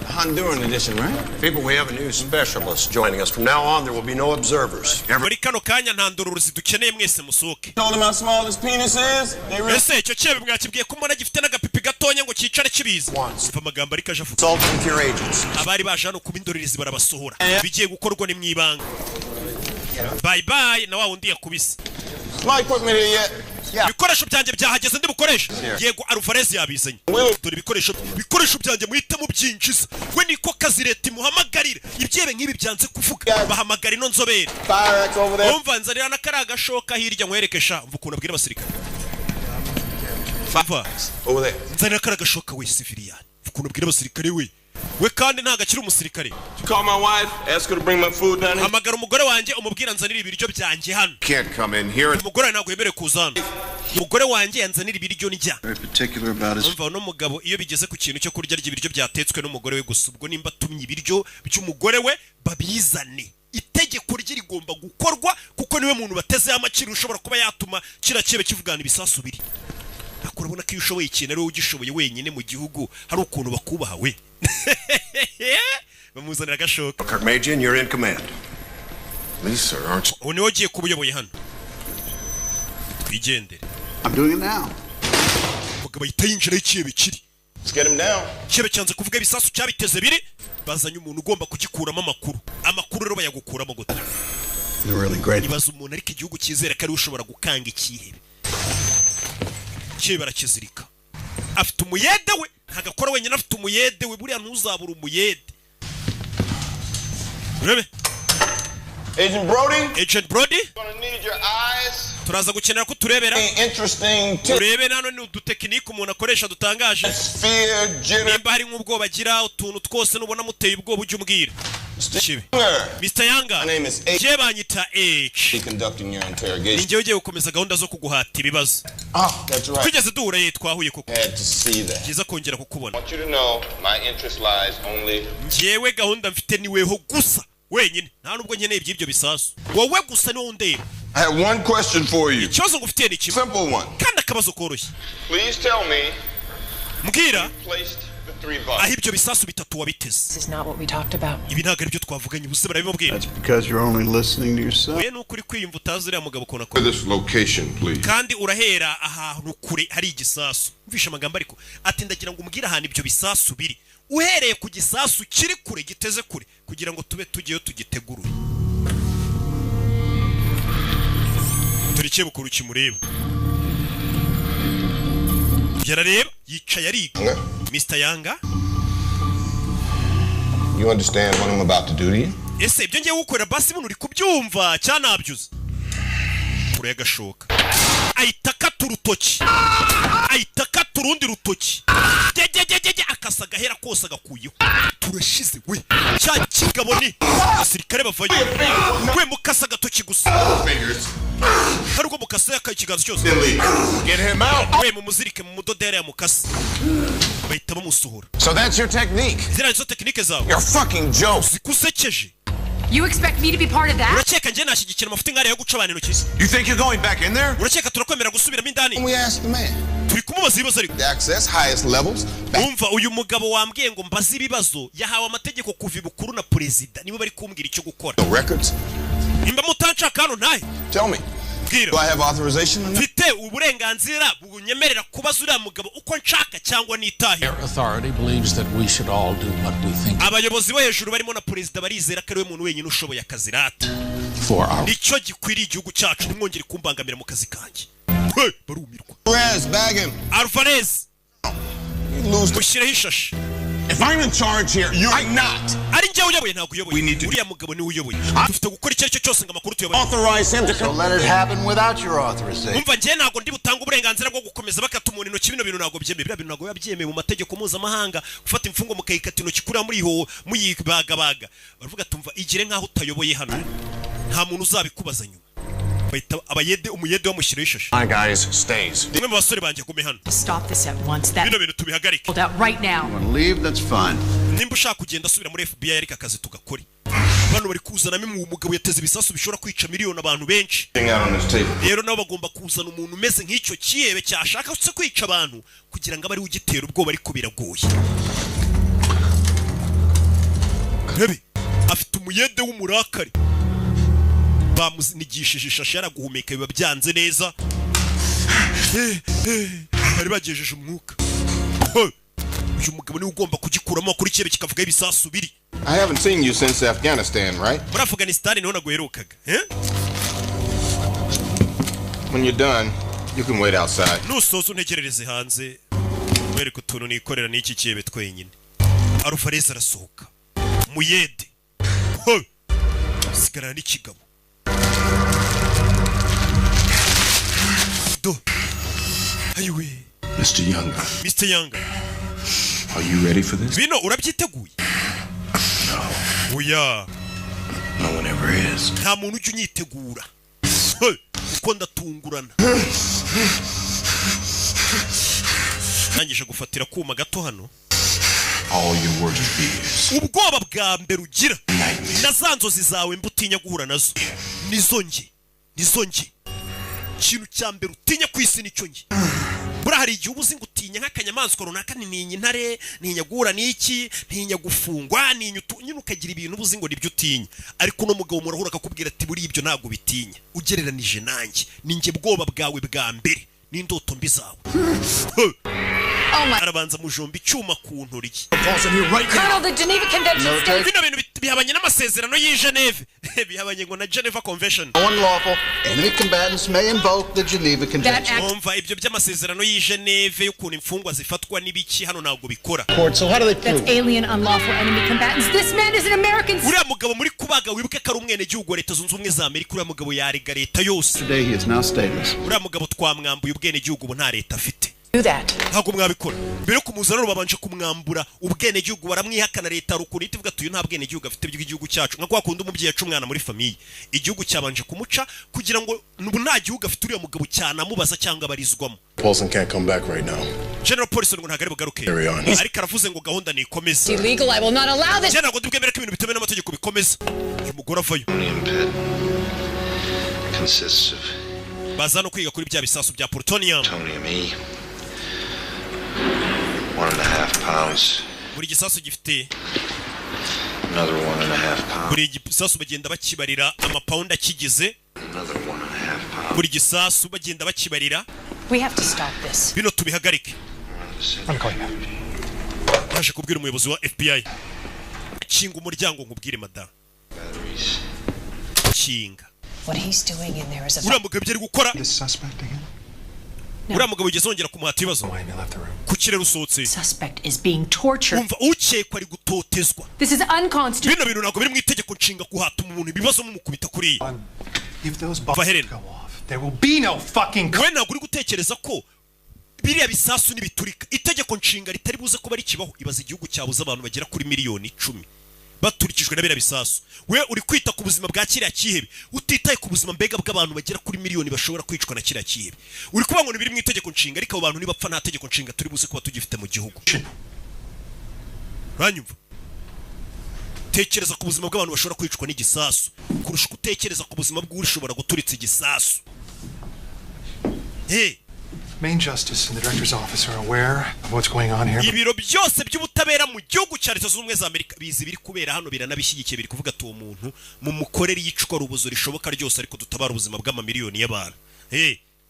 Honduran edition, right? People, we have a new specialist joining us. From now on, there will be no observers. muri kano kanya nta ndorerezi dukeneye mwese musohoke. Told them how small his penis is. Ese icyo cyebe mwakibwiye ko umuntu agifite n'agapipi gatonya ngo cyicare kibiza. Umva amagambo ariko ajavuga. Consult with your agents. Abari baje hano kuba indorerezi barabasohora. Bigiye gukorwa ni mwibanga. Bye bye na wa wundi yakubise. My equipment here yet? Ibikoresho byanjye byahageze ndi bukoresha. Yego Alvarez yabizanye. Dore ibikoresho byanjye muhita mu byinjiza. We niko kazi leta imuhamagarira. Ibyebe nk'ibi byanze kuvuga. Bahamagara ino nzobere. Umva nzarira na karaga shoka hirya nkwerekesha. Mva ukuntu abwira abasirikare. Fava. Over there. Nzarira karaga shoka we civilian. Mva ukuntu abwira abasirikare we kandi ntago akiri umusirikare. You call my wife, ask her to bring my food down here. Hamagara umugore wanjye umubwira nzanira ibiryo byanjye hano. Can't come in here. Umugore ntago yemerewe kuza hano. Umugore wanjye yanzanira ibiryo njya. Very particular about his. Umva no mugabo iyo bigeze ku kintu cyo kurya ibiryo byatetswe n'umugore we gusa ubwo nimba tumye ibiryo by'umugore we babizane. Itegeko rye rigomba gukorwa kuko niwe muntu bateze amaciro ushobora kuba yatuma kira cyebe kivugana ibisasu biri. Akurabona ko iyo ushoboye ikintu ari wowe ugishoboye wenyine mu gihugu hari ukuntu bakubaha we. Bamuzanira agashoka. Major, you're in command. Please, sir, aren't you? Ubu wagiye kubuyoboye hano. Twigendere. I'm doing it now. Mugabo yita yinjira ikibe kiri. Let's get him down. Kibe cyanze kuvuga ibisasu cyabiteze biri. Bazanye umuntu ugomba kugikuramo amakuru. Amakuru rero bayagukuramo gute. They're really great. Ibaza umuntu ariko igihugu cyizera ko ari ushobora gukanga ikihebe. Kibe barakizirika. Afite umuyede we. Ntagakora wenyine afite umuyede we buriya ntuzabura umuyede. Urebe. Agent Brody? Agent Brody? You're gonna need your eyes. Turaza gukenera ko turebera. Interesting. Turebe nano ni udutekinike umuntu akoresha dutangaje. Fear, jitter. Nimba hari nk'ubwoba agira utuntu twose nubona muteye ubwoba ujye umbwira. Mr. Yanga. My name is H. Je banyita H. Conducting your interrogation. Ninjye ugiye gukomeza gahunda zo kuguhata ibibazo. That's right. Tugeze duhura twahuye koko. Had to see that. Kiza kongera kukubona. I want you to know my interest lies only. Njyewe gahunda mfite niweho gusa. Wenyine nta nubwo nkeneye iby'ibyo bisasu. Wowe gusa niwo ndeba. I have one question for you. Ikibazo ngufitiye ni kimwe. Simple one. Kandi akabazo koroshye. Please tell me. Mbwira. Placed the 3 buttons. Aho ibyo bisasu bitatu wabiteze. This is not what we talked about. Ibi ntabwo aribyo twavuganye ubuse barabimubwira. That's because you're only listening to yourself. We nukuri kwiyumva utazi uriya mugabo kona ko. This location, please. Kandi urahera ahantu kure hari igisasu. Mvisha amagambo ariko ati ndagira ngo umbwire ahantu ibyo bisasu biri. Uhereye ku gisasu kiri kure giteze kure kugira ngo tube tugiyeyo tugitegurure. Turikiye bukuru kimureba. Yarareba yicaye ariga. Mr. Yanga. You understand what I'm about to do to you? Ese ibyo ngiye gukorera basi buno uri kubyumva cyanabyuze. Kure yagashoka. Ahita kata urutoki. Ahita kata urundi rutoki. Jejejeje akasa gahera kose agakuyeho. Turashize we. Cya kigabo ni abasirikare bavayo. We mukasa gatoki gusa. Hari ubwo mukasa yakakiganza cyose. Get him out. We mumuzirike mu mudodere ya mukasa. Bahita bamusohora. So that's your technique. Zira nizo tekinike zawe. You're fucking joke. Zikusekeje. You expect me to be part of that? Urakeka nje nashyigikira amafuti ngare yo guca abantu intoki. You think you're going back in there? Urakeka turakwemera gusubiramo indani? We asked the man. Turi kumubaza ibibazo ariko. The access highest levels. Umva uyu mugabo wambwiye ngo mbaze ibibazo yahawe amategeko kuva ibukuru na perezida nibo bari kumbwira icyo gukora. The records. Imba mutanshaka hano ntahe. Tell me. Do I have authorization? Mfite uburenganzira bunyemerera kubaza uriya mugabo uko nshaka cyangwa nitahe. Authority believes that we should all do what we think. Abayobozi bo hejuru barimo na perezida barizera ko ari we muntu wenyine ushoboye akazi rata. Nicyo gikwiriye igihugu cyacu nimwongere kumbangamira mu kazi kanjye. Barumirwa. Alvarez, bag him. Alvarez. Mushireho ishashi. If I'm in charge here, you're not. Ari njye uyoboye ntabwo uyoboye. Uriya mugabo niwe uyoboye. Dufite gukora icyo aricyo cyose ngo amakuru tuyoboye. Authorize him to So let it happen without your authorization. Umva njye ntabwo ndi butanga uburenganzira bwo gukomeza bakata umuntu intoki bino bintu ntabwo byemeye. Biriya bintu ntabwo yabyemeye mu mategeko mpuzamahanga gufata imfungo mukayikata intoki kuri muri ho muyibagabaga. Baravuga tumva igire nkaho utayoboye hano. Nta muntu uzabikubaza nyuma. Abayede umuyede wamushyiraho ishashi. My guys stays. Nimwe mu basore banjye gume hano. Stop this at once. That bino bintu tubihagarike. Hold out right now. Want to leave? That's fine. Nimba ushaka kugenda asubira muri FBI ariko akazi tugakore. Bano bari kuzanamo umugabo yateze ibisasu bishobora kwica miliyoni abantu benshi. Rero nabo bagomba kuzana umuntu umeze nk'icyo kiyebe cyashaka se kwica abantu kugira ngo abari ugitera ubwoba ariko biragoye. Rebe afite umuyede w'umurakari bamunigishije ishashi yaraguhumeka biba byanze neza bari bagejeje umwuka uyu mugabo niwe ugomba kugikuramo kuri kibe kikavuga ibisasu biri I haven't seen you since Afghanistan, right? muri Afghanistan niho naguherukaga When you're done, you can wait outside. Nusoza untegerereze hanze wereka utuntu nikorera n'iki kibe twenyine Alvarez arasohoka muyede sigara n'ikigabo do ayiwe Mr. Younger. Mr. Younger, Are you ready for this? bino urabyiteguye? No. Oya. No one ever is. Nta muntu ujya unyitegura kuko ndatungurana. Nangije gufatira kuma gato hano. All your worst fears. Ubwoba bwa mbere ugira na za nzozi zawe mbutinya guhura nazo nizo nge ikintu cya mbere utinya ku isi nicyo nge. Bura hari igihe ubuzi ngo utinya nk'akanyamaswa runaka ntinya intare ntinya guhura n'iki ntinya gufungwa nyine ukagira ibintu ubuzi ngo nibyo utinya ariko no mugabo murahura akakubwira ati buri ibyo ntago bitinya ugereranije nanjye ninjye bwoba bwawe bwa mbere n'indoto mbi zawe. Arabanza mujomba icyuma ku ntoryi. Colonel, the Geneva Convention states... Bino bintu bihabanye n'amasezerano y'i Geneve. Bihabanye ngo na Geneva Convention. Unlawful. Enemy combatants may invoke the Geneva Convention. Umva ibyo by'amasezerano y'i Geneve y'ukuntu imfungwa zifatwa n'ibiki hano ntabwo bikora. So how do they prove? That's alien unlawful enemy combatants. This man is an American... Uriya mugabo muri kubaga wibuke ko ari umwenegihugu wa Leta Zunze Ubumwe za Amerika. Uriya mugabo yarega leta yose. Today he is now stateless. Uriya mugabo twamwambuye ubwenegihugu ubu nta leta afite. Ntabwo mwabikora mbere ko muzana babanje kumwambura ubwenegihugu baramwihakana leta rukuntu itivuga tuyu nta bwenegihugu afite by'igihugu cyacu nka kwa kundi umubyeyi aca umwana muri famiye igihugu cyabanje kumuca kugira ngo nubu nta gihugu afite uriya mugabo cyane amubaza cyangwa barizwamo. Paulson can't come back right now. General Paulson ngo ntagari bugaruke ariko aravuze ngo gahunda ni ikomeza. Illegal, I will not allow this. General ngo dubwemere ko ibintu bitemewe n'amategeko bikomeza. Uyu mugore avayo. Consists of bazano kwiga kuri bya bisasu bya plutonium. 1.5 pounds. Buri gisasu gifite Another 1.5 pounds. buri gisasu bagenda bakibarira amapound akigize. Another 1.5 pounds. Buri gisasu bagenda bakibarira. We have to stop this. Bino tubihagarike. Naje kubwira umuyobozi wa FBI. Kinga umuryango nkubwire madam. Kinga. What he's doing in there is a... Uriya mugabo byari gukora. This suspect again? Uriya mugabo ugezongera kumuhata ibibazo. Kukirera usohotse. Suspect is being tortured. Umva ukekwa ari gutotezwa. This is unconstitutional. Bino bintu ntabwo biri mu itegeko nshinga kuhata umuntu ibibazo mumukubita kuri. If those bombs go off, there will be no fucking... We ntabwo uri gutekereza ko biriya bisasu nibiturika itegeko nshinga ritari buze kuba rikibaho ibaza igihugu cyabuze abantu bagera kuri miliyoni 10 baturikijwe na biriya bisasu. We uri kwita ku buzima bwa kiriya kihebe utitaye ku buzima mbega bw'abantu bagera kuri miliyoni bashobora kwicwa na kiriya kihebe. Uri kuba ngo biri mu itegeko nshinga ariko abo bantu nibapfa nta tegeko nshinga turi buze kuba tugifite mu gihugu. Ranyumva tekereza ku buzima bw'abantu bashobora kwicwa n'igisasu kurusha gutekereza ku buzima bw'urishobora guturitsa igisasu. Main Justice and the Director's Office are aware of what's going on here. Ibiro byose by'ubutabera mu gihugu cya Leta Zunze Ubumwe za Amerika bizi biri kubera hano biranabishyigikiye biri kuvuga ati uwo muntu mu mukorere yicwa rubuzo rishoboka ryose ariko dutabara ubuzima bw'amamiliyoni y'abantu.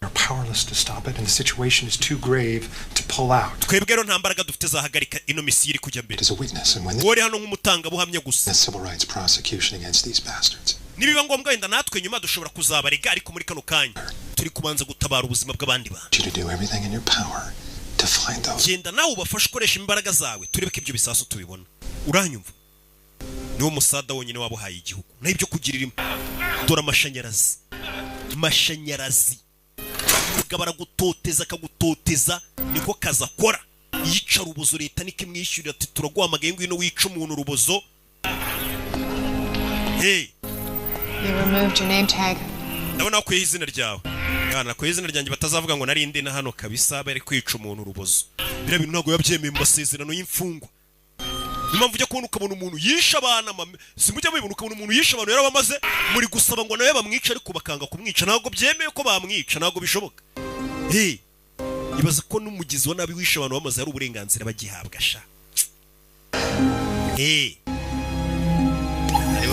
We're powerless to stop it and the situation is too grave to pull out. Twebwe rero nta mbaraga dufite zahagarika ino misiri kujya mbere. As a witness and when wori hano nk'umutanga buhamya gusa. The civil rights prosecution against these bastards. Nibiba ngombwa wenda natwe nyuma dushobora kuzabarega ariko muri kano kanya turi kubanza gutabara ubuzima bw'abandi bantu. You do everything in your power to find those. Genda nawe ubafashe ukoresha imbaraga zawe turebe ko ibyo bisasu tubibona. Uranyumva? Niwo musada wonyine wabuhaye igihugu. Na ibyo kugirira dora amashanyarazi. Mashanyarazi. Gabara gutoteza akagutoteza niko kaza kora. Yica rubozo leta nikimwishyurira ati turaguhamagaye ngwino wica umuntu rubozo. You removed your name tag. Ndabona ko izina ryawe. Yana ko izina ryanjye batazavuga ngo nari ndi na hano kabisa bari kwica umuntu rubozo. Bira bintu ntago yabyemeye mu masezerano y'imfungwa. Impamvu ujya kubona ukabona umuntu yisha abana simujya mubibona ukabona umuntu yisha abantu yarabamaze muri gusaba ngo nawe bamwica ariko bakanga kumwica ntago byemeye ko bamwica ntago bishoboka. Ibaza ko n'umugizi wa nabi wisha abantu bamaze ari uburenganzira bagihabwa sha.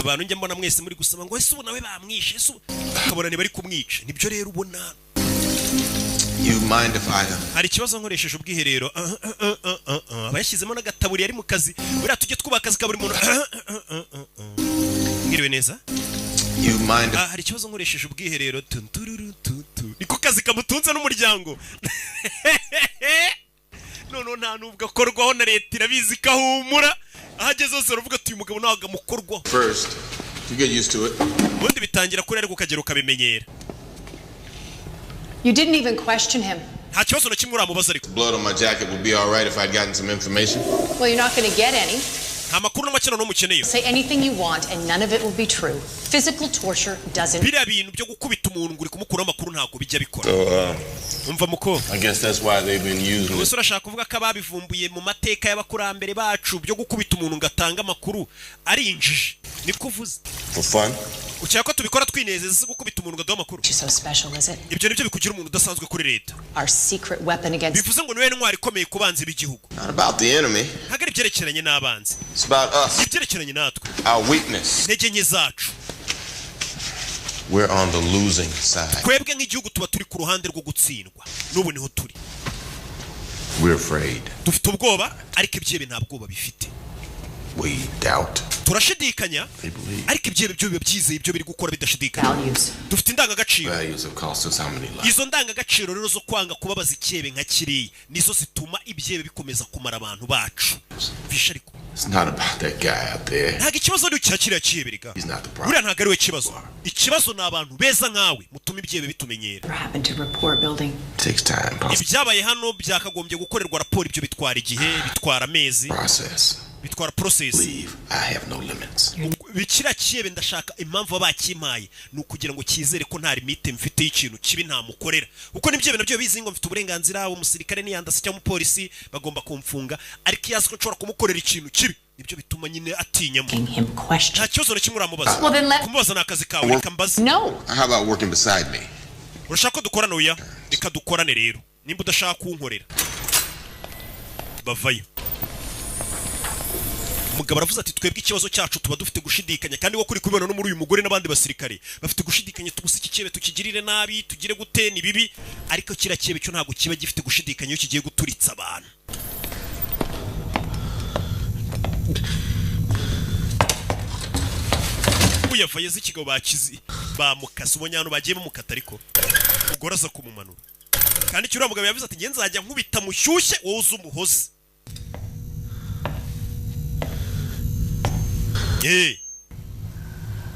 aba bantu njya mbona mwese muri gusaba ngo ese ubu nawe bamwishe ese ukabona ni bari kumwica nibyo rero ubona. You mind if I hari ikibazo nkoresheje ubwiherero abayashyizemo n'agataburi yari mu kazi buriya tujye twubaha akazi ka buri muntu. Mwiriwe neza. You mind hari ikibazo nkoresheje ubwiherero niko kazi kamutunze n'umuryango. None nta nubwo akorwaho na leta irabizi kahumura ahageze hose uravuga ati uyu mugabo ntabwo amukorwaho. First, you get used to it. Ubundi bitangira kuri ariko ukagera ukabimenyera. You didn't even question him. Nta kibazo na kimwe uramubaza ariko. Blood on my jacket would be all right if I'd gotten some information. Well, you're not going to get any. Nta makuru n'amakino no mukeneye. Say anything you want and none of it will be true. Physical torture doesn't. Biriya bintu byo gukubita umuntu nguri kumukura amakuru ntago bijya bikora. Umva muko. I guess that's why they've been using it. Gusa urashaka kuvuga ko ababivumbuye mu mateka y'abakurambere bacu byo gukubita umuntu ngatanga amakuru ari injiji. Niko uvuze. For fun. Ucyaka ko tubikora twinezeza se gukubita umuntu ngaduha amakuru. So special is it? Ibyo nibyo bikugira umuntu udasanzwe kuri leta. Our secret weapon against. Bivuze ngo niwe ntwari ikomeye kubanza b'igihugu. Not about the enemy. Ntago ari byerekeranye n'abanzi. It's about us. Ibyerekeranye natwe. Our weakness. Intege nke zacu. We're on the losing side. Twebwe nk'igihugu tuba turi ku ruhande rwo gutsindwa. N'ubu niho turi. We're afraid. Dufite ubwoba ariko ibyebe nta bwoba bifite. We doubt. Turashidikanya ariko ibyebe byo biba byizeye ibyo biri gukora bidashidikanya. Dufite indangagaciro. Values have cost us how many lives? Izo ndangagaciro rero zo kwanga kubabaza icyebe nka kiriya nizo zituma ibyebe bikomeza kumara abantu bacu. Bisha ariko. It's not about that guy out there. Ntago ikibazo ari cyakiriya cyebe riga. He's not the problem. Buriya ntago ari we kibazo. Ikibazo ni abantu beza nkawe mutuma ibyebe bitumenyera. Takes time. Ibyabaye hano byakagombye gukorerwa raporo ibyo bitwara igihe bitwara amezi. Process. Bitwara process. I have no limits. Bikira cyebe ndashaka impamvu bakimaye nukugira ngo kizere ko nta limite mfite y'ikintu kibi nta mukorera. Uko nibyebe nabyo bizi ngo mfite uburenganzira umusirikare niyandase cyangwa umupolisi bagomba kumfunga ariko yazi ko nshobora kumukorera ikintu kibi. Nibyo bituma nyine atinyamo. Nta kibazo na kimwe uramubaza. Kumubaza n'akazi kawe reka mbaze. No. How about working beside me? Urashaka ko dukorana oya? Reka dukorane rero. Nimba udashaka kunkorera. Bavayo. Umugabo aravuze ati twebwe ikibazo cyacu tuba dufite gushidikanya kandi wo kuri kubibona no muri uyu mugore n'abandi basirikare bafite gushidikanya tugusa iki cyebe tukigirire nabi tugire gute ni bibi ariko kira cyebe cyo ntago kiba gifite gushidikanya iyo kigiye guturitsa abantu. Uyavaye z'ikigabo bakizi bamukasa ubonye hano bagiye bamukata ariko ugoraza kumumanura kandi cyura mugabo yavuze ati nge nzajya nkubita mushyushye wowe uzumuhoze.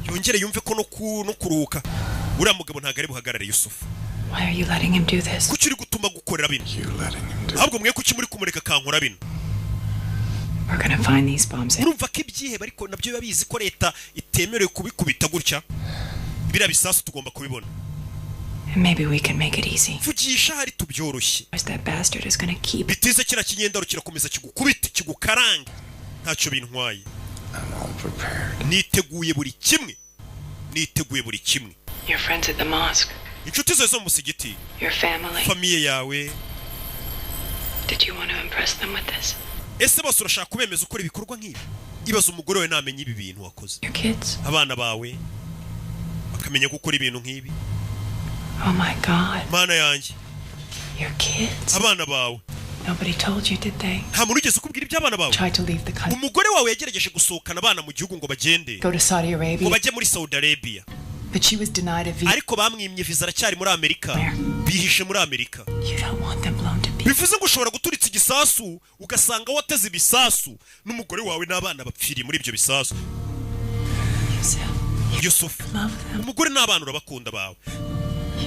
Yongere yumve ko no kuruka uriya mugabo ntago ari buhagarare Yusufu. Why are you letting him do this? Kuki uri gutuma gukorera bino? Ahubwo mwe kuki muri kumureka kankora bino? We're gonna find these bombs. Urumva ko ibyihebe ariko nabyo biba bizi ko leta itemerewe kubikubita gutya. Bira bisasu tugomba kubibona. Maybe we can make it easy. Vugisha hari tubyoroshye. That bastard is gonna keep. Bitize kira kinyendaro kirakomeza kigukubita kigukaranga. Ntacyo bintwaye. Niteguye buri kimwe. Niteguye buri kimwe. Your friends at the mosque. Inshuti zawe zo mu musigiti. Your family. Famiye yawe. Did you want to impress them with this? Ese bose urashaka kubemeza ukora ibikorwa nk'ibi? Ibaza umugore we namenye ibi bintu wakoze. Your kids. Abana bawe bakamenya gukora ibintu nk'ibi. Oh my God. Mana yanjye. Your kids. Abana bawe. Nobody told you, did they? Nta muntu ugeze ukubwira iby'abana bawe. Tried to leave the country. Umugore wawe yagerageje gusohokana abana mu gihugu ngo bagende. Go to Saudi Arabia. Ngo bajye muri Saudi Arabia. But she was denied a visa. Ariko bamwimye visa aracyari muri Amerika. Bihishe muri Amerika. You don't want them blown to pieces. Bivuze ngo ushobora guturitsa igisasu ugasanga wateze ibisasu n'umugore wawe n'abana bapfiriye muri ibyo bisasu. Yusufu. Umugore n'abana urabakunda bawe.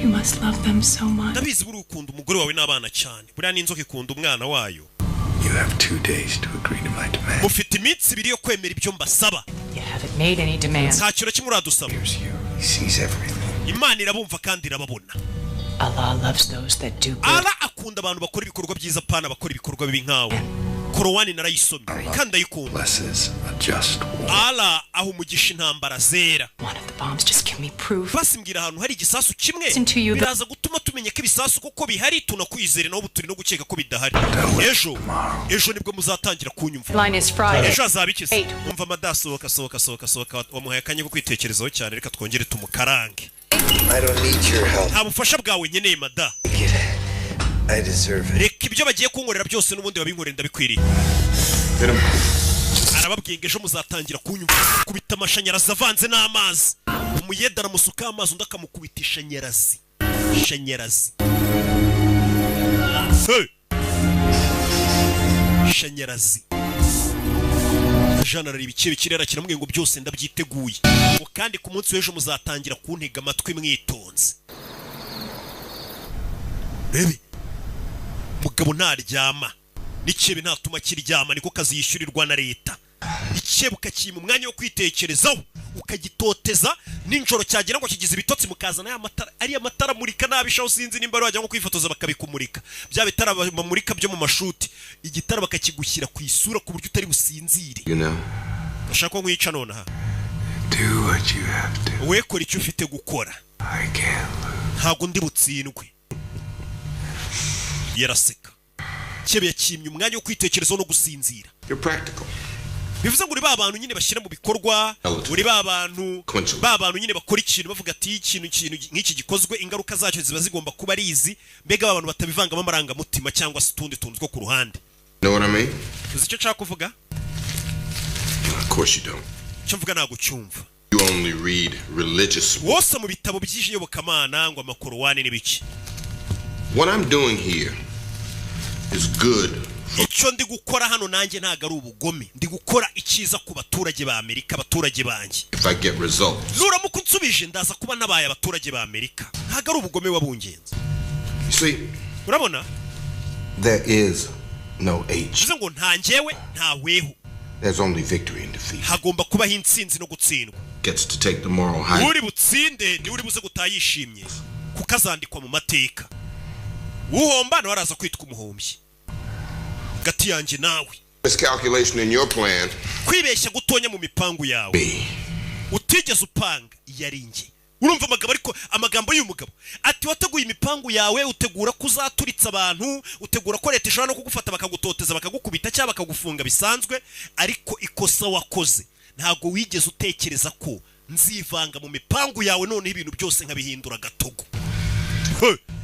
You must love them so much. Ndabizi buri ukunda umugore wawe n'abana cyane. Buriya n'inzoka ikunda umwana wayo. You have 2 days to agree to my demand. Mufite iminsi 2 yo kwemera ibyo mbasaba. You haven't made any demands. Nta kintu kimwe uradusaba. He sees everything. Imana irabumva kandi irababona. Allah loves those that do good. Allah akunda abantu bakora ibikorwa byiza pana bakora ibikorwa bibi nkawe. Korowani narayisomye kandi ayikunda. Blesses a just war. Allah aho umugisha intambara zera. One of the bombs just came. give me proof. basimbwira ahantu hari igisasu kimwe Listen to you, biraza gutuma tumenya ko ibisasu koko bihari tunakwizere naho turi no gukeka ko bidahari ejo nibwo muzatangira kunyumva Line is Friday. ejo azabikize umva amadasohoka wamuhaye akanya ko kwitekerezaho cyane reka twongere tumukarange I don't need your help. nta bufasha bwawe nkeneye mada I deserve it. reka ibyo bagiye kunkorera byose n'ubundi babinkorera ndabikwiriye arababwiye ngo ejo muzatangira kunyumva kubita amashanyarazi avanze n'amazi umuyeda aramusuka amazi undi akamukubita ishanyarazi ishanyarazi Jean arareba ikibe kirera kiramubwiye ngo byose ndabyiteguye ngo kandi ku munsi w'ejo muzatangira kuntega amatwi mwitonze bebe mugabo ntaryama n'ikebe ntatuma kiryama niko kazi yishyurirwa na leta ikebe ukakima umwanya wo kwitekerezaho ukagitoteza ninjoro cyagera ngo kigize ibitotsi mukazana ya matara ari amatara murika nabishaho sinzi nimba bajya ngo kwifotoza bakabikumurika bya bitara bamurika byo mu mashuti igitara bakakigushyira ku isura ku buryo utari businzire bashaka ko nkwica none ha Do what you have to. we kora icyo ufite gukora I can't lose. ntago ndi butsindwe yaraseka kebe yakimye umwanya wo kwitekerezaho no gusinzira You're practical. bivuze ngo uri ba bantu nyine bashyira mu bikorwa uri ba bantu nyine bakora ikintu bavuga ati ikintu nk'iki gikozwe ingaruka zacyo ziba zigomba kuba ari izi mbega abantu batabivangamo amarangamutima cyangwa se utundi tuntu two ku ruhande Know what I mean? uzi icyo nshaka kuvuga Of course you don't. icyo mvuga ntabwo cyumva You only read religious. wose mu bitabo by'iyobokamana ngo amakorowani n'ibiki What I'm doing here is good. icyo ndi gukora hano nanjye ntago ari ubugome ndi gukora icyiza ku baturage ba Amerika abaturage banjye If I get results. nuramuka unsubije ndaza kuba nabaye abaturage ba Amerika ntago ari ubugome wabungenze You see, urabona There is no H. bivuze ngo nta njyewe nta weho There's only victory and defeat. hagomba kubaho intsinzi no gutsindwa gets to take the moral high. uri butsinde ni uri buze gutayishimye kuko azandikwa mu mateka uhomba nawe araza kwitwa umuhombyi gati yanjye nawe Miscalculation in your plan. kwibeshya gutonya mu mipangu yawe utigeze upanga yari nge urumva amagambo y'uyu mugabo ati wateguye imipangu yawe utegura kuzaturitsa abantu utegura ko leta ishobora no kugufata bakagutoteza bakagukubita cyangwa bakagufunga bisanzwe ariko ikosa wakoze ntago wigeze utekereza ko nzivanga mu mipangu yawe none ibintu byose nkabihindura gatogo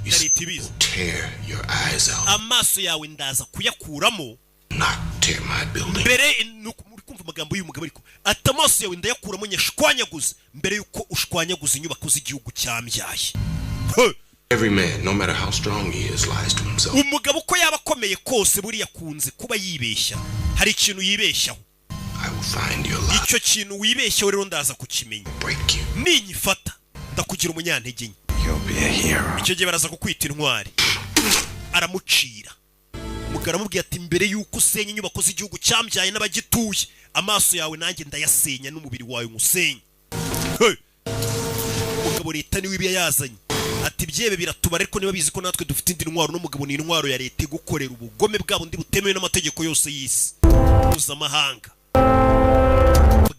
na leta ibizi Tear your eyes out. amaso yawe ndaza kuyakuramo Not tear my building. mbere muri kumva amagambo y'uyu mugabo ariko ati amaso yawe ndayakuramo nyashwanyaguze mbere yuko ushwanyaguza inyubako z'igihugu cyambyaye Every man, no matter how strong he is, lies to himself. umugabo uko yaba akomeye kose buriya akunze kuba yibeshya hari ikintu yibeshyaho I will find your lie. icyo kintu wibeshyaho rero ndaza kukimenya Break you. ninyifata ndakugira umunyantege nke You'll be a hero. icyo gihe baraza kukwita intwari aramucira umugabo aramubwira ati mbere yuko usenya inyubako z'igihugu cyambyaye n'abagituye amaso yawe nanjye ndayasenya n'umubiri wawe umusenyi umugabo leta niwe ibi yazanye ati byebe biratubara ariko niba bizi ko natwe dufite indi ntwaro n'umugabo ni intwaro ya leta gukorera ubugome bwabo ndi butemewe n'amategeko yose y'isi mpuzamahanga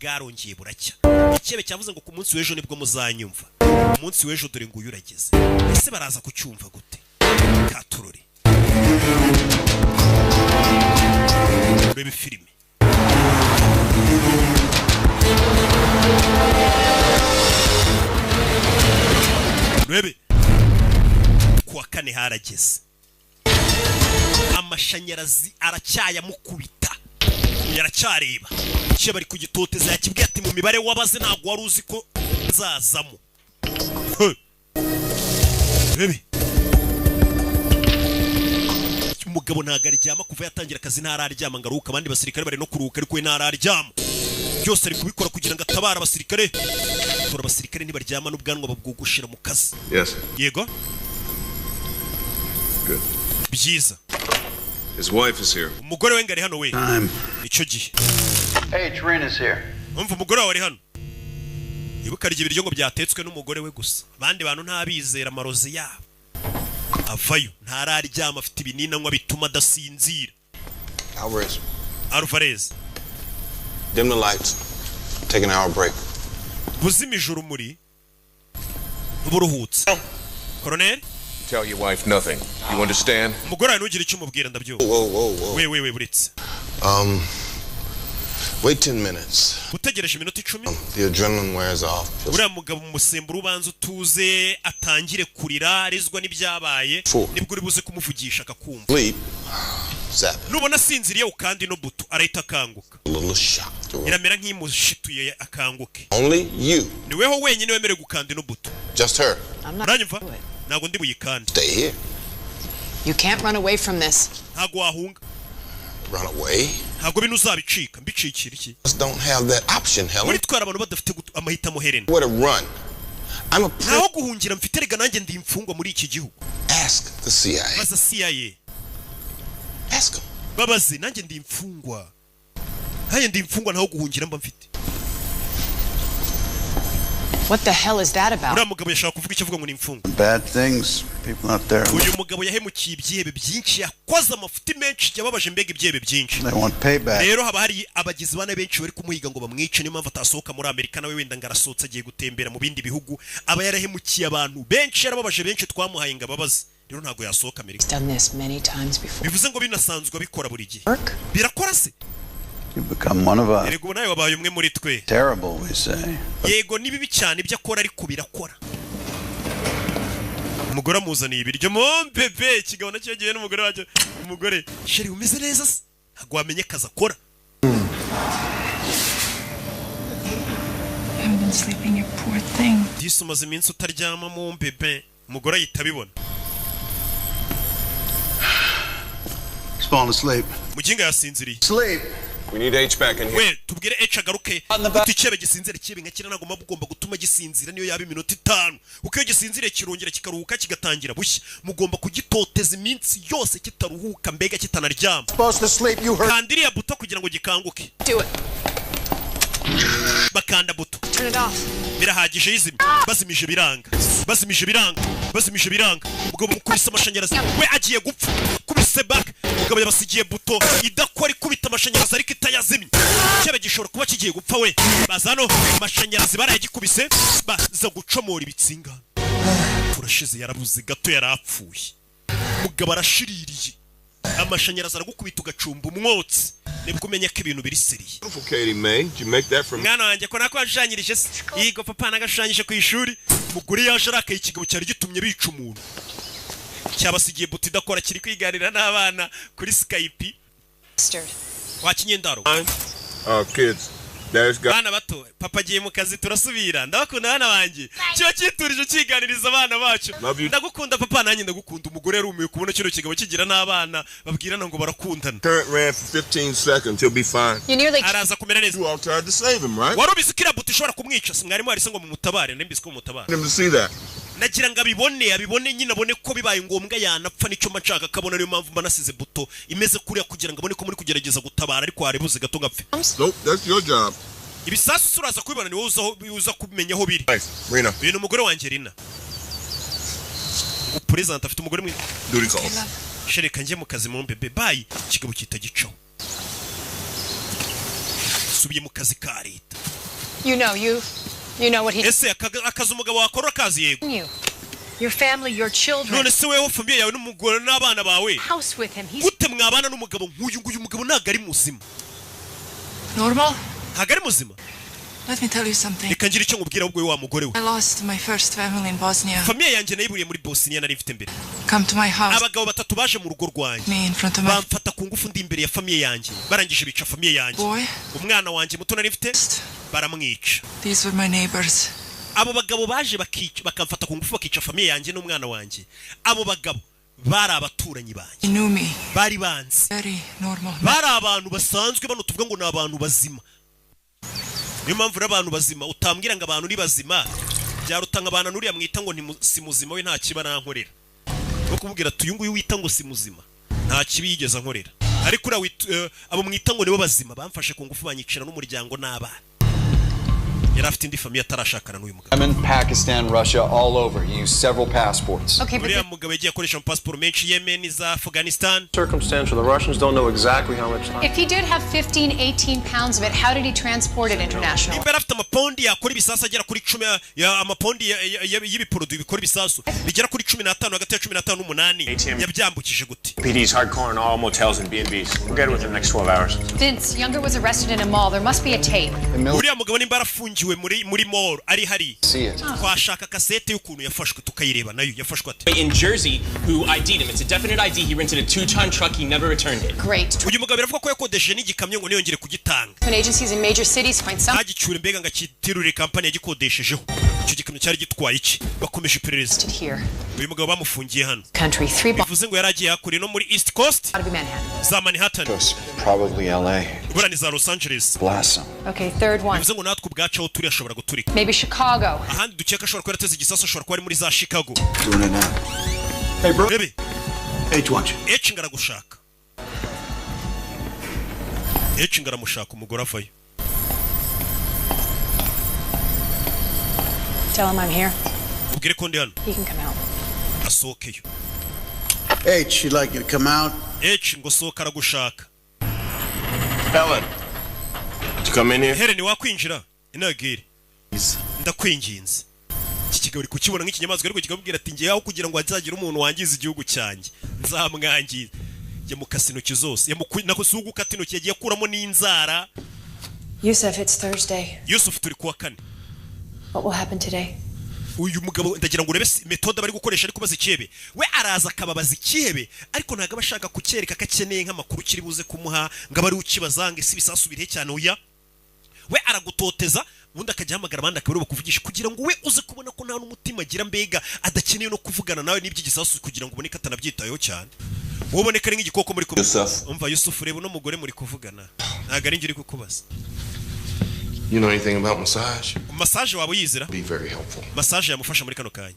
bwarongeye buracya ikebe cyavuze ngo ku munsi w'ejo nibwo muzanyumva umunsi w'ejo dore ngo uyurageze ese baraza kucyumva gute katurore urebe filime urebe kuwa kane harageze amashanyarazi aracyayamukubita yaracyareba icyo bari kugitoteza yakibwiye ati mu mibare wabaze ntabwo wari uzi ko nzazamo urebe umugabo ntago aryama kuva yatangira akazi ntararyama ngo aruhuke abandi basirikare bari no kuruhuka ariko we ntararyama byose ari kubikora kugira ngo atabare abasirikare tora abasirikare ntibaryama n'ubwanwa babwogoshera mu kazi Yes. yego Good. byiza His wife is here. umugore we ngari hano we icyo gihe Hey, Trina's here. umva umugore wawe ari hano ibuka arya ibiryo ngo byatetswe n'umugore we gusa abandi bantu ntabizera amarozi yabo avayo ntararyama afite ibinini anywa bituma adasinzira Alvarez. Alvarez Dim the lights. Take an hour break. buzimije urumuri uburuhutse. Colonel? Tell your wife nothing. You understand? Umugore ntugire icyo umubwira ndabyumva. We buritse. Wait 10 minutes. Utegereje iminota 10. The adrenaline wears off. Uriya mugabo umusemburo ubanza utuze atangire kurira arizwa n'ibyabaye nibwo uri buze kumuvugisha akakumva. Sleep. Nubona sinziriye ukandi no buto arahita akanguka. Iramera nk'imushituye akanguke. Only you. Niweho wenyine wemerewe gukanda no buto. Just her. Uranyumva? Ntago ndi buyikande. Stay here. You can't run away from this. Ntago wahunga. Run away? Ntago bino uzabicika mbicikira iki? Just don't have that option, Helen. Muri twara abantu badafite amahitamo Helen. Where to run? I'm a Naho guhungira mfite rega nanjye ndi imfungwa muri iki gihugu. Ask the CIA. Baza CIA. Ask them. Babaze nanjye ndi imfungwa. Haye ndi imfungwa naho guhungira mba mfite. What the hell is that about? Uriya mugabo yashaka kuvuga icyo avuga ngo ni imfungwa. Bad things, people out there. Uyu mugabo yahemukiye ibyebe byinshi yakoze amafuti menshi yababaje mbega ibyebe byinshi. They want payback. Rero haba hari abagizi bane benshi bari kumuhiga ngo bamwice niyo mpamvu atasohoka muri Amerika nawe wenda ngarasohotse agiye gutembera mu bindi bihugu aba yarahemukiye abantu benshi yarababaje benshi twamuhaye ngo ababaze. Rero ntago yasohoka Amerika. Done this many times before. Bivuze ngo binasanzwe bikora buri gihe. Birakora se? You become one of us. Erego nawe wabaye umwe muri twe. Terrible, we say. Yego ni bibi cyane ibyo akora ariko birakora. Umugore amuzaniye ibiryo bebe kigabo nacyo yagiye n'umugore wacyo. Umugore sheri umeze neza se? Ntago wamenye kaza akora. Haven't been sleeping, you poor thing. Disumaze iminsi utaryama mu bebe. Umugore yitabibona. He's falling asleep. Muginga yasinziriye. Sleep. We need H back in here. We tubwire H agaruke. Uticebe gisinzira kibe nkakira nago mabugomba gutuma gisinzira niyo yaba iminota 5. Uko gisinzire kirongera kikaruhuka kigatangira bushya. Mugomba kugitoteza iminsi yose kitaruhuka mbega kitanaryama. Supposed to sleep, you heard. Kandiri ya buto kugira ngo gikanguke. Do it. Bakanda buto. Turn it off. Birahagije yizimye. Bazimije biranga. Bazimije biranga. Bazimije biranga. Mugabo mukubise amashanyarazi. We agiye gupfa. Kubise back. Mugabo yabasigiye buto idakora ikubita amashanyarazi ariko itayazimye. Cyebe gishobora kuba kigiye gupfa we. Bazano amashanyarazi barayagikubise baza gucomora ibitsinga. Turashize yarabuze gato yarapfuye. Mugabo arashiririye. Amashanyarazi aragukubita ugacumba umwotsi. Nibwo kumenya ko ibintu biri seriye. Katie May, did you make that from? Mwana wanjye ko nako yashanyirije se. Yigo papa nagashanyije ku ishuri. Mugore yaje arakaye ikigabo cyari gitumye bica umuntu. Cyabasigiye buti idakora kiri kwiganira n'abana kuri Skype. Wakinyendaro. Kids. There's got. Bana bato, papa agiye mu kazi turasubira. Ndabakunda bana banjye. Kiba kiturije kiganiriza abana bacu. Ndagukunda papa nanjye ndagukunda. Umugore yarumiye kubona kino kigabo kigira n'abana babwirana ngo barakundana. Current ran for 15 seconds. He'll be fine. Araza kumera neza. You all tried to save him, right? Warubizi kira buti ishobora kumwica. Mwarimu ari se ngo mumutabare, ndembizi ko mumutabare. Him to see that. Nagira ngo abibone nyine abone ko bibaye ngombwa yanapfa nicyo mashaka kabona niyo mpamvu mbanasize buto imeze kuriya kugira ngo abone ko muri kugerageza gutabara ariko harebuze gato ngapfe. Nope, that's your job. Ibisasu suraza kubibona ni wowe uza kumenya aho biri. Rina. Ibintu umugore wanjye Rina. President afite umugore mwiza. Duty calls. Shereka njye mu kazi mu bebe bye kigabo kita gicaho. Subiye mu kazi ka leta. You know what he. Ese akazi umugabo wakora kazi yego. Your family, your children. None se wewe family yawe n'umugore n'abana bawe. House with him. Gute mwabana n'umugabo nk'uyu nguyu umugabo ntago ari muzima. Normal? Ntago ari muzima. Let me tell you something. Reka ngira icyo nkubwira ubwo wa mugore we. I lost my first family in Bosnia. Family yanjye nayiburiye muri Bosnia nari mfite mbere. Come to my house. Abagabo batatu baje mu rugo rwanjye. Me in front of my. Bamfata ku ngufu ndi imbere ya family yanjye. Barangije bica family yanjye. Umwana wanjye muto nari mfite baramwica. These were my neighbors. Abo bagabo baje bakamfata ku ngufu bakica famille yanjye n'umwana wanjye. Abo bagabo bari abaturanyi banjye. Bari banzi. Bari abantu basanzwe bano tuvuga ngo ni abantu bazima. Niyo mpamvu n'abantu bazima utambwira ngo abantu ni bazima. Byarutanga abantu nuriya mwita ngo si muzima we nta kiba nankorera. Bwo kubwira tuyu nguyu wita ngo si muzima. Nta kibi yigeze nkorera. Ariko abo mwita ngo nibo bazima bamfashe ku ngufu banyicira n'umuryango n'abana. yari afite indi famiye atarashakana n'uyu mugabo. Yemen, Pakistan, Russia, all over. He used several passports. Okay, but uriya mugabo yagiye akoresha passport menshi Yemen, za Afghanistan. Circumstantial. The Russians don't know exactly how much time. if he did have 15, 18 pounds of it, how did he transport it internationally? Niba afite amapondi yakora ibisasu agera kuri 10 ya amapondi y'ibiproduit bikora ibisasu bigera kuri 15 hagati ya 15 n'umunani yabyambukije gute? PD's hardcore in all motels and B&Bs. We'll get it within the next 12 hours. Vince, Younger was arrested in a mall. There must be a tape. uriya mugabo nimba arafungiwe muri mall ari hari twashaka kasete y'ukuntu yafashwe tukayireba nayo yafashwe ate In Jersey, who ID'd him. It's a definite ID. He rented a 2-ton truck. He never returned it. Great. uyu mugabo biravuga ko yakodesheje n'igikamyo ngo niyongere kugitanga When agencies in major cities find some agicure mbega ngakitirure kampani yagikodeshejeho icyo gikamyo cyari gitwaye iki bakomeje iperereza here. uyu mugabo bamufungiye hano Country 3 bivuze ngo yaragiye hakuri no muri East Coast za Manhattan Probably LA. burani za Los Angeles Blossom. Okay, third one. bivuze ngo natwe ubwacu aho turi ashobora guturika Maybe Chicago. ahandi dukeka ashobora kuba yarateze igisasu ashobora kuba ari muri za Chicago. Doing it now. Hey, bro. Rebe H watch. H ngaragushaka H ngaramushaka umugore avayo Tell him I'm here. ubwire ko ndi hano He can come out. asohokeyo. H, she'd like you to come out. H ngo sohoka aragushaka. Helen, you come in here? Helen wakwinjira inagire ndakwinginze iki kigabo uri kukibona nk'ikinyamaswa ariko kikabwira ati ngiye aho kugira ngo hazagira umuntu wangiza igihugu cyanjye nzamwangiza yamukasa intoki zose nakusugu kata intoki yagiye kuramo n'inzara. Yusuf, it's Thursday. Yusuf turi kuwa kane. What will happen today? Uyu mugabo ndagira ngo urebe metode bari gukoresha ariko bazikebe we araza akababaza ikihebe ariko ntago abashaka kucyereka kakeneye nk'amakuru kiri buze kumuha ngo abari ukibazange si bisasubire cyane uya we aragutoteza ubundi akajyahamagara abandi akabiri bakuvugisha kugira ngo we uze kubona ko nta n'umutima agira mbega adakeneye no kuvugana nawe n'iby'igisasu kugira ngo uboneke atanabyitayeho cyane woboneka ari nk'igikoko muri kuvuga umva Yusuf reba no mugore muri kuvugana ntago ari ngiri kukubaza. You know anything about massage? Massage waba yizira? Be very helpful. Massage yamufasha muri kano kanya.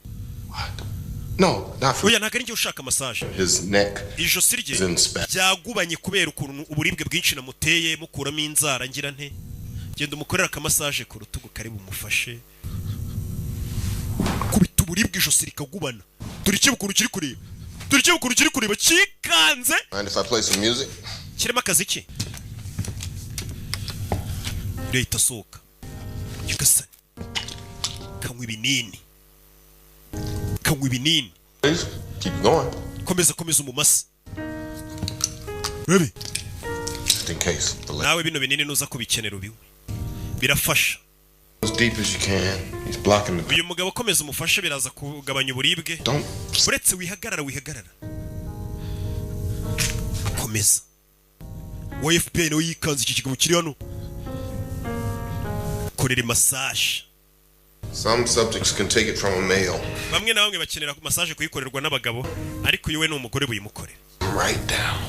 No, not for. Oya ntago ari ngiye ushaka massage. His neck. Ijosi rye byagubanye kubera ukuntu uburibwe bwinshi namuteye mukuramo inzara ngira nte. Genda umukorera ka massage ku rutugu kari bumufashe. Kubita uburibwe ijosi rikagubana. Turikiye ukuntu kiri kureba. Turikiye ukuntu kiri kureba kikanze. Mind if I play some music? Kirema akazi ki? Leta soka yugasani kanywa ibinini keep going komeza umumasa Rebi just in case nawe bino binini nuza kubikenera ubiwe birafasha as deep as you can. He's blocking the. uyu mugabo komeza umufashe biraza kugabanya uburibwe uretse wihagarara komeza wa FBI no yikanze iki kigabo kiri hano kurere massage. Some subjects can take it from a male. Bamwe na bamwe bakenera massage kuyikorerwa n'abagabo ariko yewe n'umugore buyimukorera. Right down.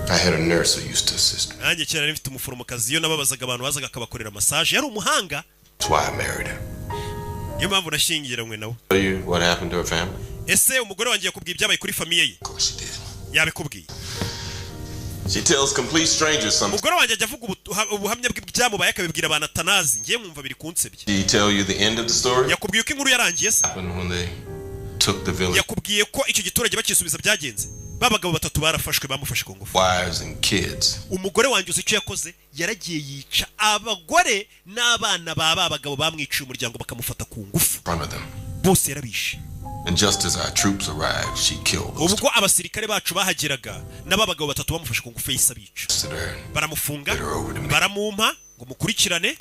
I had a nurse who used to assist me. Nanjye cyane nifite umuforomokazi iyo nababazaga abantu bazaga akabakorera massage yari umuhanga. That's why I married her. Niyo mpamvu nashyingiranywe nawe. Tell you what happened to her family? Ese umugore wanjye yakubwiye ibyabaye kuri famiye ye? Of course she did. Yabikubwiye. She tells complete strangers something. Umugore wanjye ajya avuga ubuhamya bw'ibyamubaye akabibwira abantu atanazi ngiye mwumva biri kunsebye. Did he tell you the end of the story? Yakubwiye ko inkuru yarangiye se? When they took the village. Yakubwiye ko icyo giturage bakisubiza byagenze. Babagabo batatu barafashwe bamufashe ku ngufu. Wives and kids. Umugore wanjye uzi icyo yakoze yaragiye yica abagore n'abana babagabo bamwiciye umuryango bakamufata ku ngufu. Bose yarabishe. And just as our troops arrived, she killed us. Ubwo abasirikare bacu bahageraga n'abagabo batatu bamufashe ku ngufu yisabica. Baramufunga, baramumpa ngo mukurikirane.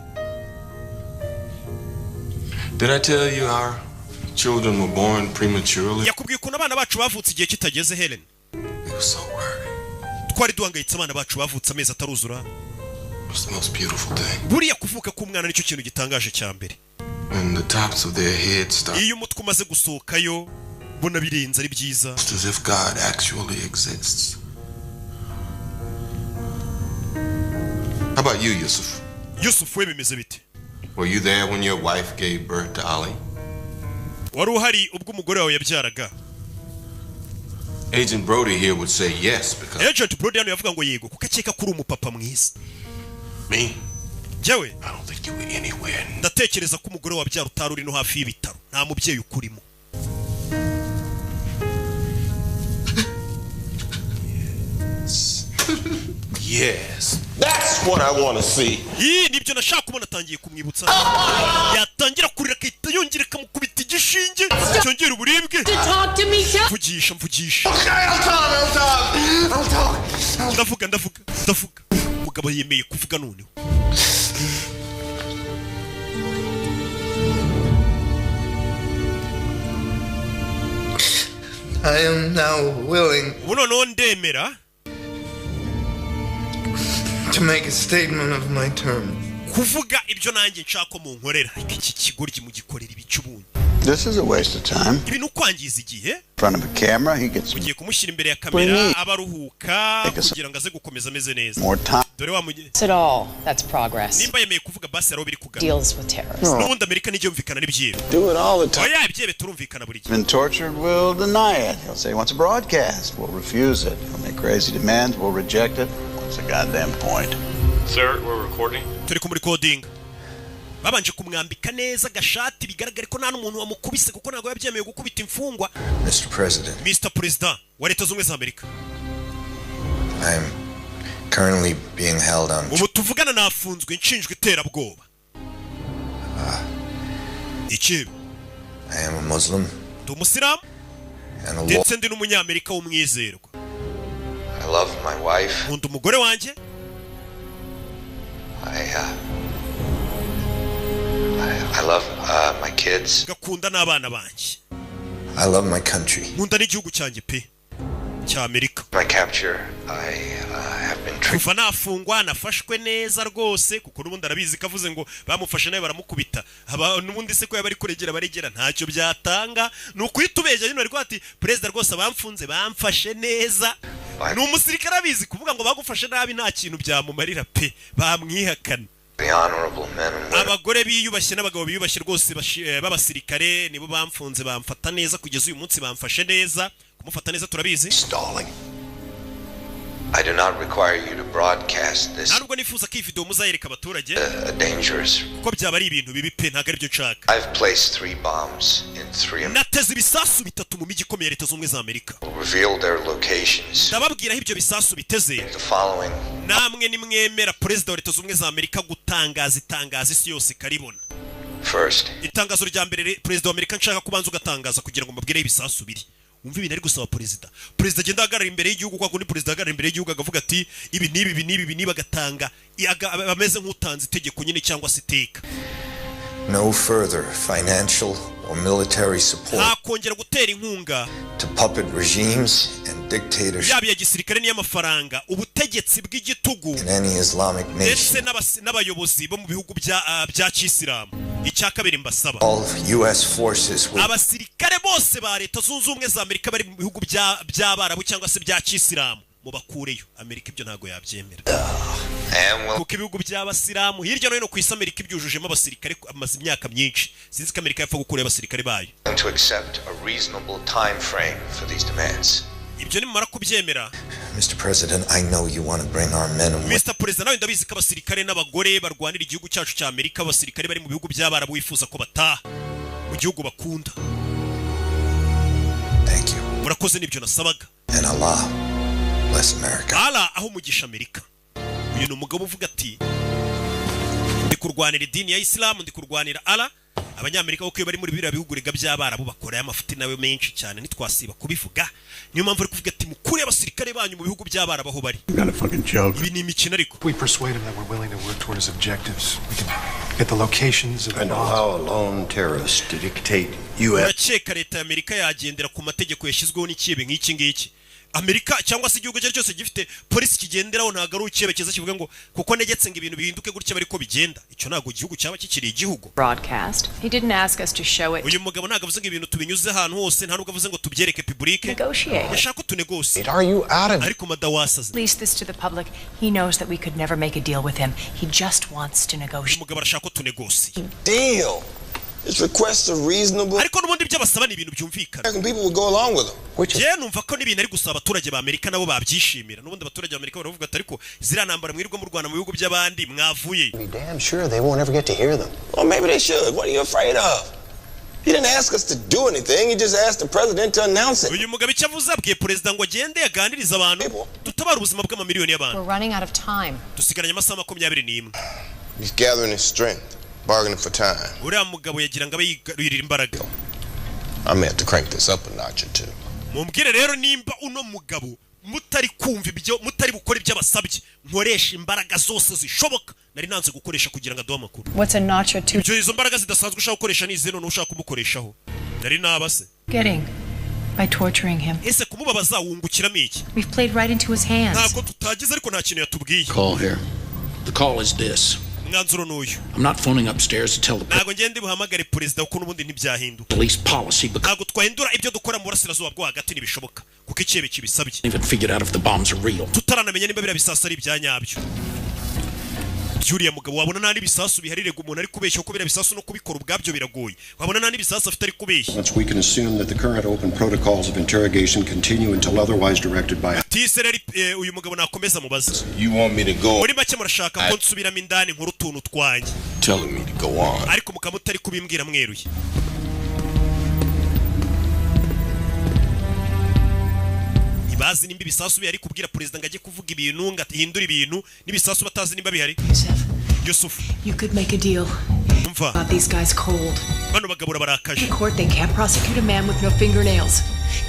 Did I tell you our children were born prematurely? Yakubwiye ko abana bacu bavutse igihe kitageze Helen. We were so worried. Twari duhangayitse abana bacu bavutse amezi ataruzura. It was the most beautiful thing. Buriya kuvuka k'umwana nicyo kintu gitangaje cya mbere. And the tops of their heads start. Iyo umutwe umaze gusohokayo bona birenze ari byiza. As if God actually exists. How about you, Yusuf? Yusuf we bimeze bite? Were you there when your wife gave birth to Ali? Wari uhari ubwo umugore wawe yabyaraga? Agent Brody here would say yes because Agent Brody hano yavuga ngo yego kuko akeka kuri umupapa mwiza. Me? njyewe ndatekereza ko umugore wabyara utari uri no hafi y'ibitaro nta mubyeyi ukurimo. Yes, that's what I want to see. Nibyo nashaka kubona atangiye kumwibutsa. Yatangira kurira akahita yongera akamukubita igishinge cyongera uburibwe. Mvugisha. Ndavuga. Umugabo yemeye kuvuga noneho. I am now willing Ubu ndemera to make a statement of my term. Kuvuga ibyo nanjye nshaka mu nkorera iki kigoryi mu gikorera ibicubundi. This is a waste of time. Ibi nukwangiza igihe. In front of a camera, he gets ugiye kumushyira imbere ya kamera abaruhuka kugira ngo aze gukomeza ameze neza. More time. Dore wa mujye. At all, that's progress. Nimba yemeye kuvuga basi aro biri kugana. Deals with terrorists. N'ubundi Amerika nijye yumvikana n'ibyibe. Do it all the time. Oya ibyebe turumvikana buri gihe. Been tortured, will deny it. He'll say he wants a broadcast. We'll refuse it. He'll make crazy demands. We'll reject it. What's the goddamn point? Sir, we're recording. Turi ku recording. Babanje kumwambika neza gashati bigaragara ko nta n'umuntu wamukubise kuko ntago yabyemeye gukubita imfungwa. Mr. President. Mr. President wa Leta Zunze za Amerika. I'm currently being held on. Ubu tuvugana nafunzwe nshinjwe iterabwoba. Ikibi. I am a Muslim. Ndi Umusiramu. Ndetse ndi n'umunyamerika w'umwizerwa. I love my wife. Nkunda umugore wanjye. I love my kids. Gakunda n'abana banjye. I love my country. Nkunda n'igihugu cyanjye pe cya Amerika. My capture, I have been tricked. Kuva nafungwa nafashwe neza rwose kuko n'ubundi arabizi kavuze ngo bamufashe nawe baramukubita. N'ubundi se ko yabari kuregera baregera ntacyo byatanga. Nukwitubeje nyine ariko ati president rwose bamfunze bamfashe neza. Ni umusirikare abizi kuvuga ngo bagufashe nabi nta kintu byamumarira pe bamwihakana. Abagore biyubashye n'abagabo biyubashye rwose b'abasirikare nibo bamfunze bamfata neza kugeza uyu munsi bamfashe neza kumufata neza turabizi. I do not require you to broadcast this. Ntabwo nifuza ko iyi video muzayereka abaturage. Dangerous. Ko byaba ari ibintu bibi pe ntago ari byo nshaka. I've placed 3 bombs in 3. Nateze ibisasu bitatu mu mijyi ikomeye Leta Zunze za Amerika. Reveal their locations. Ndababwira ibyo bisasu biteze. The following. Namwe nimwemera President wa Leta Zunze za Amerika gutangaza isi yose karibona. First. Itangazo rya mbere President wa Amerika nshaka kubanza ugatangaza kugira ngo mubwire ibisasu biri. Umva ibintu ari gusaba President agenda ahagarara imbere y'igihugu kwa kundi President ahagarara imbere y'igihugu agavuga ati ibi niba agatanga bameze nk'utanze itegeko nyine cyangwa se iteka. No further financial or military support. Hakongera gutera inkunga to puppet regimes and dictatorship. Yaba ya gisirikare n'iy'amafaranga ubutegetsi bw'igitugu. In any Islamic nation. Ndetse n'abayobozi bo mu bihugu bya Kisilamu. Icyakabiri mbasaba. All US forces will. Abasirikare bose ba Leta Zunze Ubumwe za Amerika bari mu bihugu by'Abarabu cyangwa se bya Kisilamu mu bakureyo. Amerika ibyo ntago yabyemera. Kuko ibihugu by'abasilamu hirya no hino ku isi Amerika ibyujujemo abasirikare amaze imyaka myinshi. Sinzi ko Amerika yapfa gukura abasirikare bayo. To accept a reasonable time frame for these demands. Ibyo nimara kubyemera. Mr. President, I know you want to bring our men and women. Mr. President, nawe ndabizi ko abasirikare n'abagore barwanira igihugu cyacu cya Amerika, abasirikare bari mu bihugu by'Abarabu wifuza ko bataha mu gihugu bakunda. Thank you. Murakoze nibyo nasabaga. And Allah bless America. Allah aho mugisha Amerika. Uyu ni umugabo uvuga ati ndi kurwanira idini ya Islam, ndi kurwanira Allah. Abanyamerika uko bari muri biriya bihugu rega by'Abarabu bakora amafuti nawe menshi cyane nitwasiba kubivuga. Niyo mpamvu ari kuvuga ati mukure abasirikare banyu mu bihugu by'Abarabu aho bari. Ibi ni imikino ariko. We persuade him that we're willing to work toward his objectives. We can get the locations of the I know how a lone terrorist to dictate US. Urakeka leta ya Amerika yagendera ku mategeko yashyizweho n'ikibe nk'iki ngiki. Amerika cyangwa se igihugu cyose gifite polisi kigenderaho ntago ari ukebekeza kivuga ngo kuko negetse ngo ibintu bihinduke gutya bari ko bigenda. Icyo ntago igihugu cyaba kikiri igihugu. Broadcast. He didn't ask us to show it. Uyu mugabo ntago avuze ngo ibintu tubinyuze ahantu hose, nta nubwo avuze ngo tubyereke public. Yashaka tunegosie. Are you out of? Ariko madawasaze. Release this to the public. He knows that we could never make a deal with him. He just wants to negotiate. Umugabo arashaka tunegosie. Deal. His requests are reasonable. Ariko nubundi byabasaba ni ibintu byumvikana. People will go along with them. Je numva ko nibintu ari gusaba abaturage ba Amerika nabo babyishimira. Nubundi abaturage ba Amerika baravuga ati ariko zira nambara mwirwa mu Rwanda mu bihugu by'abandi mwavuye. Be damn sure they won't ever get to hear them. Well, maybe they should. What are you afraid of? He didn't ask us to do anything. He just asked the president to announce it. Uyu mugabo icyavuze abwiye president ngo agende yaganiriza abantu tutabara ubuzima bw'amamiliyoni y'abantu. We're running out of time. Dusigaranye amasaha 21. He's gathering his strength, bargaining for time. Uriya mugabo yagira ngo abayirira imbaraga. I may have to crank this up a notch or two. Mumbwire rero nimba uno mugabo mutari kumva ibyo mutari bukora iby'abasabye nkoresha imbaraga zose zishoboka nari nanze gukoresha kugira ngo aduhe amakuru. What's a notch or two? Izo mbaraga zidasanzwe ushaka gukoresha ni izi none ushaka kumukoreshaho. Nari nabase. Getting by torturing him. Ese kumubabaza wungukiramo iki? We've played right into his hands. Ntabwo tutagize ariko nta kintu yatubwiye. Call here. The call is this. Mwanzuro n'uyu. I'm not phoning upstairs to tell the ntabwo ngende buhamagare president uko nubundi ntibyahinduka. police policy ntabwo twahindura ibyo dukora mu burasirazuba bwo hagati ntibishoboka kuko ikibe kibisabye. even figured out if the bombs are real. Tutaranamenya nimba bira bisasa ari ibyanyabyo. Juriya mugabo wabona nani bisasu biharire umuntu ari kubeshya uko bira bisasu no kubikora ubwabyo biragoye. Wabona nani bisasu afite ari kubeshya. We can assume that the current open protocols of interrogation continue until otherwise directed by. Tisereri uyu mugabo nakomeza mubaza. You want me to go? Muri make murashaka ko nsubiramo indani nkuru tuntu twanjye. Telling me to go on. Ariko mukamutari kubimbwira mweruye. Bazi nimba ibisasu bihari kubwira president ngaje kuvuga ibintu ngatihindura ibintu nibisasu batazi nimba bihari. Yusuf, you could make a deal. Umva. These guys cold. Bano bagabo barakaje. In court they can't prosecute a man with no fingernails.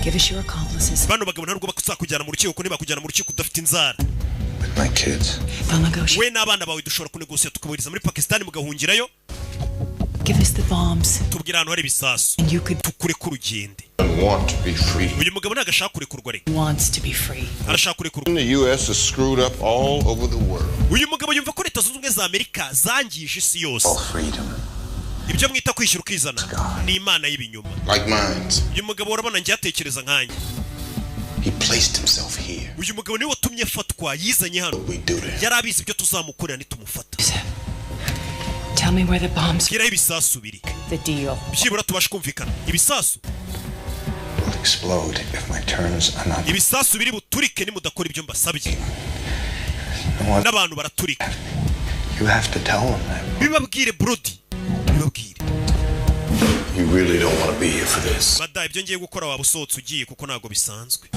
Give us your accomplices. Bano bagabo ntabwo bakuzakujyana mu rukiko ko ntibakujyana mu rukiko udafite inzara. With my kids. We n'abana bawe dushobora kunegosiya tukaburiza muri Pakistan mugahungirayo. Give us the bombs. Tubwira ahantu hari ibisasu. Tukure ku rugende. Want to be free. Uyu mugabo nagashaka kurekurwa re. Wants to be free. Arashaka kurekurwa. The US is screwed up all over the world. Uyu mugabo yumva ko leta zunze ubumwe za Amerika zangije isi yose. Ibyo mwita kwishyura ukizana ni imana y'ibinyoma. Like minds. Uyu mugabo urabona njye atekereza nkanye. He placed himself here. Uyu mugabo niwe watumye fatwa yizanye hano. Yari abizi ibyo tuzamukorera nitumufata. Tell me where the bombs. Gira ibisasu biri. The deal. Byibura tubashe kumvikana. Ibisasu explode if my terms are not. Ibisasu biri buturike ni mudakora ibyo mbasabye. N'abantu baraturika. You have to tell them that. Bibabwire Brody. Bibabwire. You really don't want to be here for this. Bada ibyo ngiye gukora wabusotse ugiye kuko nago bisanzwe.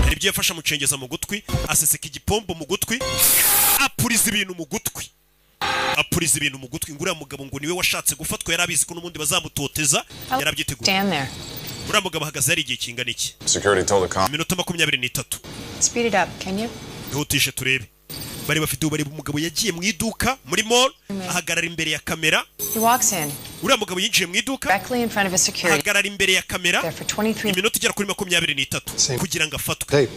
Hari ibyo yafasha mucengeza mu gutwi, aseseka igipombo mu gutwi, apuriza ibintu mu gutwi. Apuriza ibintu mu gutwi ngura mugabo ngo niwe washatse gufatwa yarabizi ko n'umundi bazamutoteza yarabyiteguye. Stand there. Uriya mugabo ahagaze hari igihe kingana iki? Security told the cop. Minota 23. Speed it up, can you? Ihutishe turebe. Bari bafite ubari umugabo yagiye mu iduka muri mall ahagarara imbere ya kamera. He walks in. Uriya mugabo yinjiye mu iduka. Directly in front of a security. Ahagarara imbere ya kamera. Iminota igera kuri 23 kugira ngo afatwe.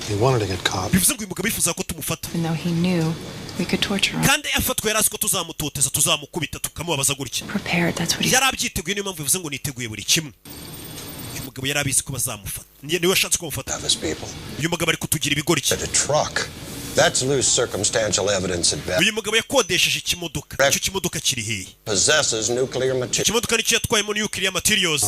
They wanted to get caught. Bivuze ngo uyu mugabo yifuza ko tumufata. Even though he knew we could torture him. Kandi afatwe yarazi ko tuzamutoteza tuzamukubita tukamubabaza gutya. Prepared, that's what he. Yarabyiteguye niyo mpamvu bivuze ngo niteguye buri kimwe. Uyu mugabo yarabizi ko bazamufata. Niwe washatse ko mufata. Uyu mugabo ari kutugira ibigori cye. That's loose circumstantial evidence at best. Uyu mugabo yakodesheje ikimodoka. Icyo kimodoka kiri hehe? Possesses nuclear material. Ikimodoka nicyo yatwayemo nuclear materials.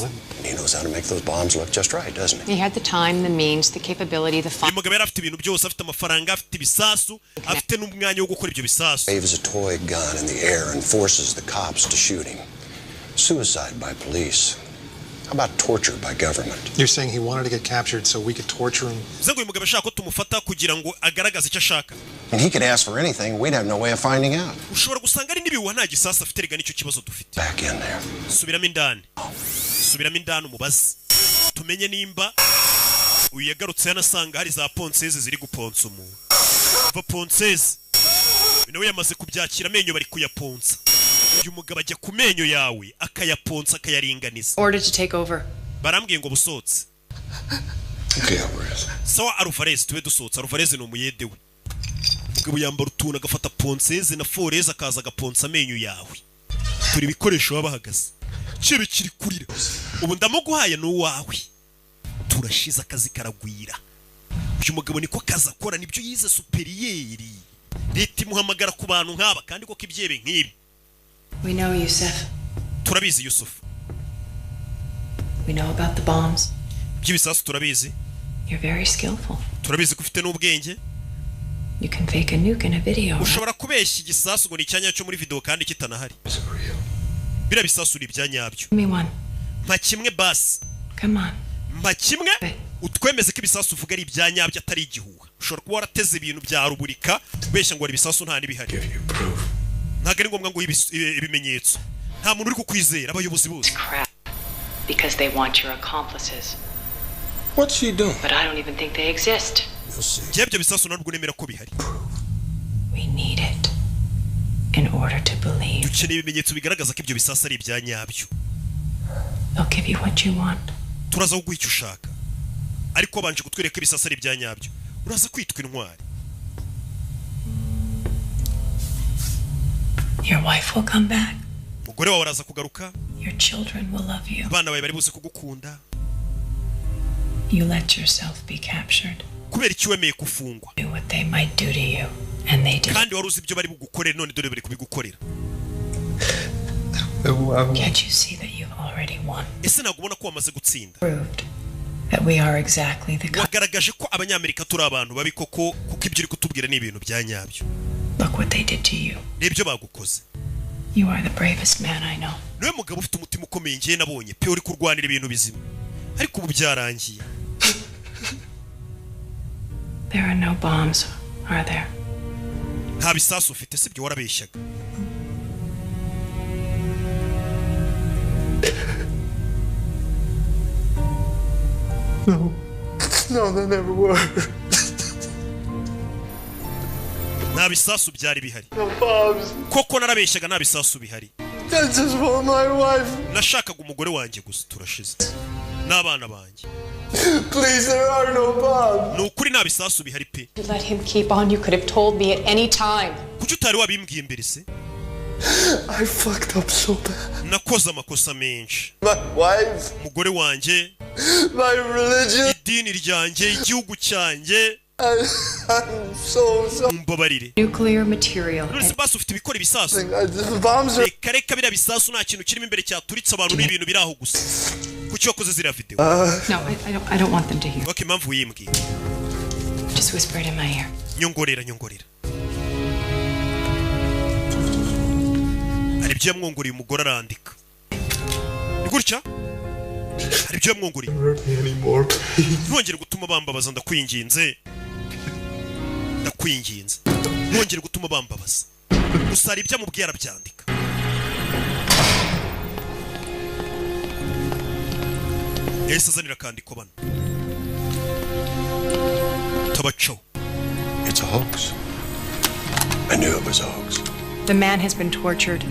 He knows how to make those bombs look just right, doesn't he? He had the time, the means, the capability, the fun. Uyu mugabo yarafite ibintu byose, afite amafaranga, afite ibisasu, afite n'umwanya wo gukora ibyo bisasu. Waves a toy gun in the air and forces the cops to shoot him. Suicide by police. How about torture by government? You're saying he wanted to get captured so we could torture him? Zengo uyu mugabo ashaka ko tumufata kugira ngo agaragaze icyo ashaka. And he could ask for anything, we'd have no way of finding out. Ushobora gusanga ari nibiwa nta gisasa afite rega nicyo kibazo dufite. Back in there. Subiramo indani. Subiramo indani umubazi. Tumenye nimba uyu yagarutse yanasanga hari za ponseze ziri guponsa umuntu. Va ponseze. Nawe yamaze kubyakira amenyo bari kuyaponsa. Uyu mugabo ajya ku menyo yawe akayaponsa akayaringaniza. Order to take over. Barambwiye ngo busotse. Okay, Alvarez. Sawa Alvarez tuwe dusotse. Alvarez ni umuyede we. Mugabo yambara utuna agafata ponseze na foreze akaza agaponsa amenyo yawe. Turi bikoresho babahagaze. Kibe kiri kurira. Ubu ndamuguhaye no wawe. Turashiza akazi karagwira. Uyu mugabo niko kaza akora nibyo yize superiyeri. Leta imuhamagara ku bantu nk'aba kandi ko kibyebe nk'ibi. We know you, Seth. turabizi Yusuf. We know about the bombs. By'ibisasu turabizi. You're very skillful. Turabizi ko ufite n'ubwenge. You can fake a nuke in a video. Ushobora kubeshya igisasu ngo ni icyanya cyo muri video kandi kitanahari. Bira bisasu ni byanyabyo. Me one. Mpa kimwe basi. Come on. Mpa kimwe utwemeze ko ibisasu uvuga ari ibyanyabyo atari igihuha. Ushobora kuba warateze ibintu bya ruburika ubeshya ngo ari ibisasu nta nibihari. Ntabwo ari ngombwa ngo ibimenyetso. Nta muntu uri kukwizera abayobozi bose. Because they want your accomplices. What's she doing? But I don't even think they exist. Byebyo bisasu ntabwo nemera ko bihari. We need it in order to believe. Dukeneye ibimenyetso bigaragaza ko ibyo bisasu ari ibyanyabyo. I'll give you what you want. Turaza kuguha icyo ushaka. Ariko banje kutwereka ibisasu ari ibyanyabyo. Uraza kwitwa intwari. Your wife will come back. Umugore wawe araza kugaruka. Your children will love you. Abana bawe bari buze kugukunda. You let yourself be captured. Kubera iki wemeye kufungwa. Do what they might do to you, and they did. Kandi waruzi ibyo bari bugukorera none dore bari kubigukorera. Can't you see that you've already won? Ese nagubona ko wamaze gutsinda. Proved that we are exactly the. Wagaragaje ko abanyamerika turi abantu babi koko kuko ibyo uri kutubwira ni ibintu byanyabyo. Look what they did to you. Nibyo bagukoze. You are the bravest man I know. Niwe mugabo ufite umutima ukomeye ngiye nabonye pe uri kurwanira ibintu bizima. Ariko ubu byarangiye. There are no bombs, are there? Nta bisasu ufite sibyo warabeshyaga. No, they never were. Nta bisasu byari bihari. No bombs. Koko narabeshyaga nta bisasu bihari. I just want my wife. Nashakaga umugore wanjye gusa turashize. N'abana banjye. Please, there are no bombs. Nukuri nta bisasu bihari pe. You let him keep on. You could have told me at any time. Kuki utari wabimbwiye mbere se? I fucked up so bad. Nakoze amakosa menshi. My wife. Umugore wanjye. My religion. Idini ryanjye, igihugu cyanjye. I'm so Mbabarire. Nuclear material. None bisasu ufite ibikora ibisasu. Bombs are. Reka bira bisasu nta kintu kirimo imbere cyaturitse abantu n'ibintu biraho gusa. Kuki wakoze zira video? No, I don't want them to hear. Okay, mpamvu yimbwiye. Just whisper it in my ear. Nyongorera. Hari ibyo yamwongoriye umugore arandika. Ni gutya? Hari ibyo yamwongoriye. Ntongere gutuma bambabaza ndakwinginze. Ntongere gutuma bambabaza. Gusa hari ibyo amubwiye arabyandika. Yahise azanira akandiko bano. Tabaco. It's a hoax. I knew it was a hoax. The man has been tortured.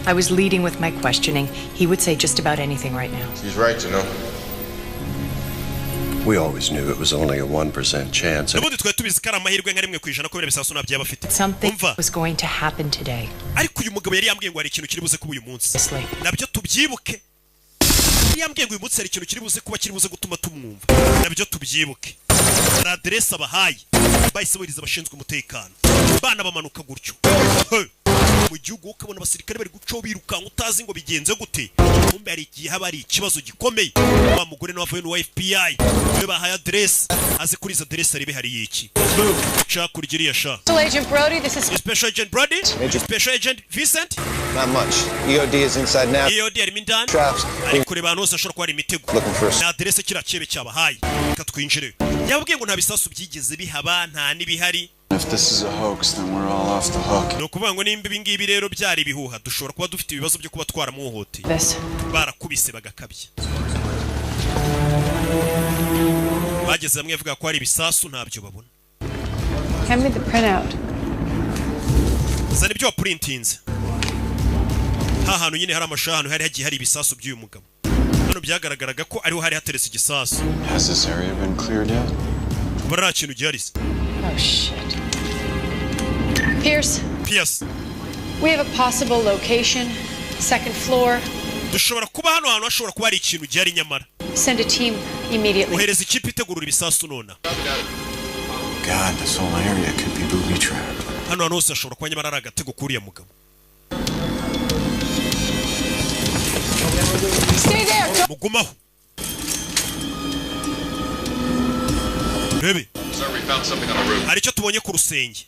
I was leading with my questioning. He would say just about anything right now. She's right to know. We always knew it was only a 1% chance. Nubundi twari tubizi ko ari amahirwe nka rimwe ku ijana ko bira bisasu nabyo bafite. Something was going to happen today. Ariko uyu mugabo yari yambwiye ngo hari ikintu kiri buze kuba uyu munsi. Nabyo tubyibuke. Yambwiye ngo uyu munsi hari ikintu kiri buze kuba kiri buze gutuma tumwumva. Nabyo tubyibuke. Hari aderesi abahaye. Bahise buriza abashinzwe umutekano. Bana bamanuka gutyo. Mu gihugu ukabona abasirikare bari guco birukanka utazi ngo bigenze gute. Kumbe hari igihe haba ari ikibazo gikomeye. Wa mugore n'abavuye no FBI. We bahaye address. Azi kuri izo address ari bihari iki. Cha kurigiriya sha. Special Agent Brody, this is Special Agent Brody. Special Agent Vincent. Not much. EOD is inside now. EOD ari mindani. Traps. Ari kureba hano hose ashobora kuba ari imitego. Na address kiracebe cyabahaye. Katwinjire. Yabwiye ngo nta bisasu byigeze bihaba nta nibihari. If this is a hoax, then we're all off the hook. No kuvuga ngo nimba ibingibi rero byari ibihuha dushobora kuba dufite ibibazo byo kuba twaramuhohoteye. Barakubise bagakabye. Bageze hamwe avuga ko ari ibisasu ntabyo babona. Hand me the printout. Zana ibyo printinze. Hantu nyine hari amashahano hari hagiye hari ibisasu by'uyu mugabo. Hano byagaragaraga ko ariho hari hateretse igisasu. Has this area been cleared yet? Bara kintu giharise. Oh shit. Pierce. We have a possible location. Second floor. Dushobora kuba hano hantu hashobora kuba ari ikintu gihari nyamara. Send a team immediately. Ohereza ikipe itegurura ibisasu nona. God, this whole area could be booby trapped. Hano hose hashobora kuba nyamara ari agatego kuriya mugabo. Stay there. Mugumaho. Baby. Sir, we found something on the roof. Hari icyo tubonye ku rusenge.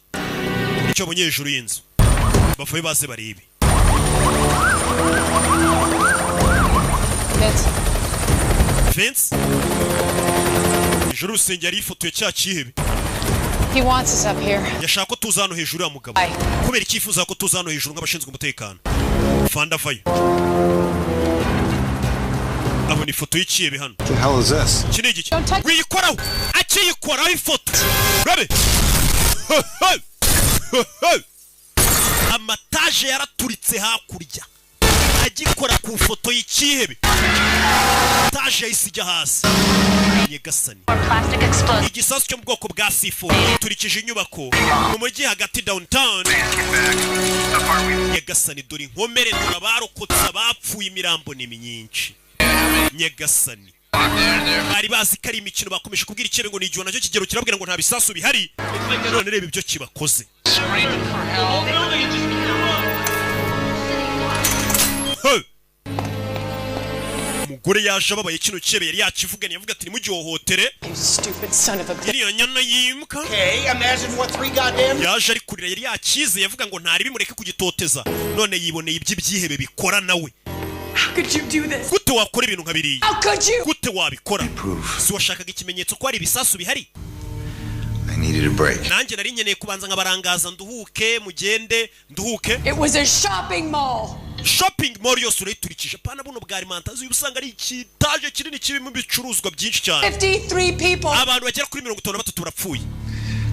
Icyo bonye hejuru y'inzu. Bavuye baze baribe. Vince. Hejuru rusenge yari ifoto ya cya kihebe. He wants us up here. Yashaka ko tuza hano hejuru ya mugabo. Kubera icyifuza ko tuza hano hejuru nk'abashinzwe umutekano. Fanda vayo. Abona ifoto y'ikihebe hano. What the hell is this? Kini iki? Wiyikoraho. Akiyikoraho ifoto. Rabe. Amataje yaraturitse hakurya. Agikora ku foto y'ikihebe. Taje yisijya hasi. Nyegasani. Igisasu cyo mu bwoko bwa C4 turikije inyubako mu mujyi hagati downtown. Nyegasani dore inkomere turabarokotse abapfuye imirambo ni myinshi. Nyegasani. Bari bazi ko ari imikino bakomeje kubwira ikebe ngo nigiwe nacyo kigero kirabwira ngo nta bisasu bihari. None reba ibyo kibakoze. Umugore yaje ababaye kino kebe yari yakivuganye yavuga ati nimugihohotere. Iriya nyana yimuka. Yaje ari kurira yari yakize yavuga ngo ntari bimureke kugitoteza. None yiboneye iby'ibyihebe bikora nawe. Gute wakora ibintu nka biriya? Gute wabikora? Si washakaga ikimenyetso ko ari ibisasu bihari? I needed a break. Nanjye nari nkeneye kubanza nkabarangaza nduhuke mugende nduhuke. It was a shopping mall. Shopping mall yose urayiturikije pana buno bwa alimentazi ubusanga ari ikitaje kinini kibimo bicuruzwa byinshi cyane. 53 people. Abantu bagera kuri 53 barapfuye.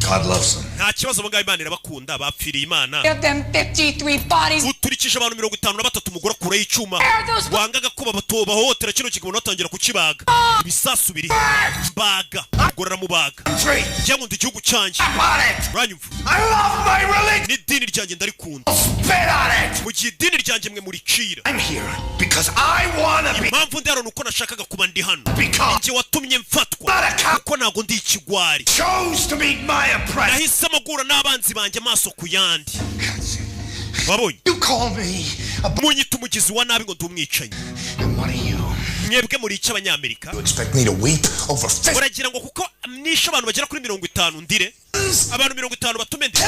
God loves them. Nta kibazo abangaba Imana irabakunda bapfiriye Imana. Give them 53 bodies. Uturikije abantu 53 umugore kure y'icuma. Wangaga ko bahohotera kino kigabo natangira kukibaga. Ibisasu biri. Baga. Gorora mu baga. Cyangwa ndi gihugu cyanje. Ranyumva. I love my religion. Ni dini ryanjye ndarikunda. Spit on it. Mu gihe dini ryanjye mwe muri cira. I'm here because I wanna be. Impamvu ndi hano nuko nashakaga kuba ndi hano. Nje watumye mfatwa. Kuko ntago ndi ikigwari. Chose to meet my oppressor. Nahisemo guhura n'abanzi banjye amaso ku yandi. Wabonye? You call me munyita umugizi wa nabi ngo ndumwicanyi. Mwebwe muri iki Abanyamerika? You expect me to weep over 50? Uragira ngo kuko nisha abantu bagera kuri 50 ndire? Abantu 50 batume ndi.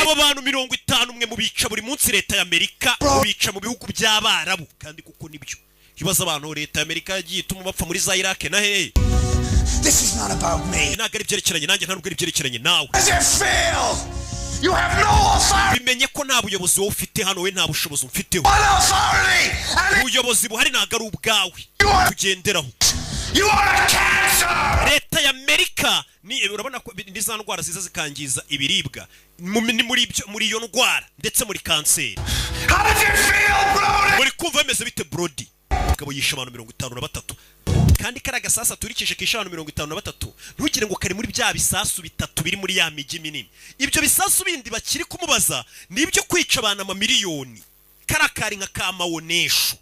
Abo bantu 50 mwe mubica buri munsi leta ya Amerika mubica mu bihugu by'Abarabu kandi kuko nibyo. Kibaza abantu leta ya Amerika yagiye ituma bapfa muri za Iraq na hehe. This is not about me. Ntabwo ari byerekeranye nanjye ntabwo ari byerekeranye nawe. As it fail. You have no authority. Bimenye ko nta buyobozi wowe ufite hano we nta bushobozi ufiteho. Ubuyobozi buhari ntabwo ari ubwawe kugenderaho. You are a cancer. Leta ya Amerika ni urabona ko za ndwara ziza zikangiza ibiribwa muri iyo ndwara ndetse muri kanseri. How did you feel, Brody? Muri kumva bimeze bite Brody? Kabo yisha abantu 53 kandi karaga sasa turikije kisha abantu 53 ntugire ngo kari muri bya bisasu bitatu biri muri ya migi minini. Ibyo bisasu bindi bakiri kumubaza nibyo kwica abantu amamiliyoni. Karakari nka kamawonesho.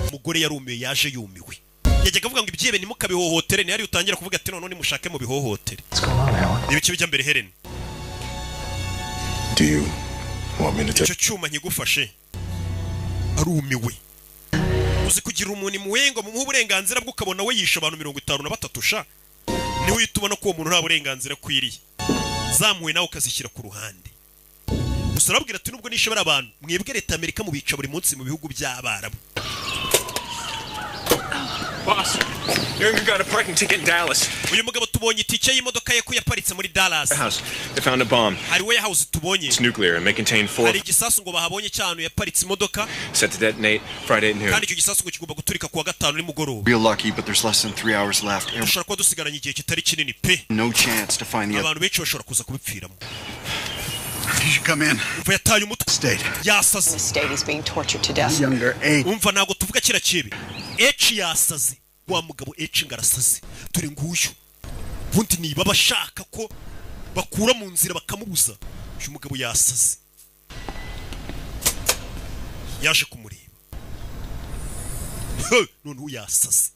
Umugore yarumiwe yaje yumiwe. Yajyaga avuga ngo ibyebe nimukabihohotere ni hari utangira kuvuga ati none mushake mu bihohotere. Ibiki bijya mbere Helen. Do you want me to take? Icyo cyuma nkigufashe. Arumiwe. Uzi kugira umuntu imuwengo mu burenganzira bwo kabona we yisha abantu 53 sha. Ni witubona ko uwo muntu nta burenganzira kwiriye. Zamuwe nawe ukazishyira ku ruhande. Usarabwira ati nubwo nishobora abantu mwebwe leta Amerika mu bica buri munsi mu bihugu by'Abarabu. Boss, you got a parking ticket in Dallas. Uyu mugabo tubonye itike y'imodoka ye ko yaparitse muri Dallas. They found a bomb. Hari warehouse tubonye. It's nuclear and may contain 4. Hari igisasu ngo bahabonye cyane yaparitse imodoka. Set to detonate Friday at noon. Kandi icyo gisasu ngo kigomba guturika kuwa gatanu ni mugoroba. Real lucky, but there's less than 3 hours left. Ushaka ko dusigaranye igihe kitari kinini pe. No chance to find the abantu benshi bashobora kuza kubipfiramo. You should come in. Umva yataye umutwe. State. Yasaze. State is being tortured to death. Younger age. Umva nago tuvuga kira kibi. H yasaze. Wa mugabo H ngarasaze. Turi nguyu. Bundi niba bashaka ko bakura mu nzira bakamubuza. Uyu mugabo yasaze. Yaje kumureba. None yasaze.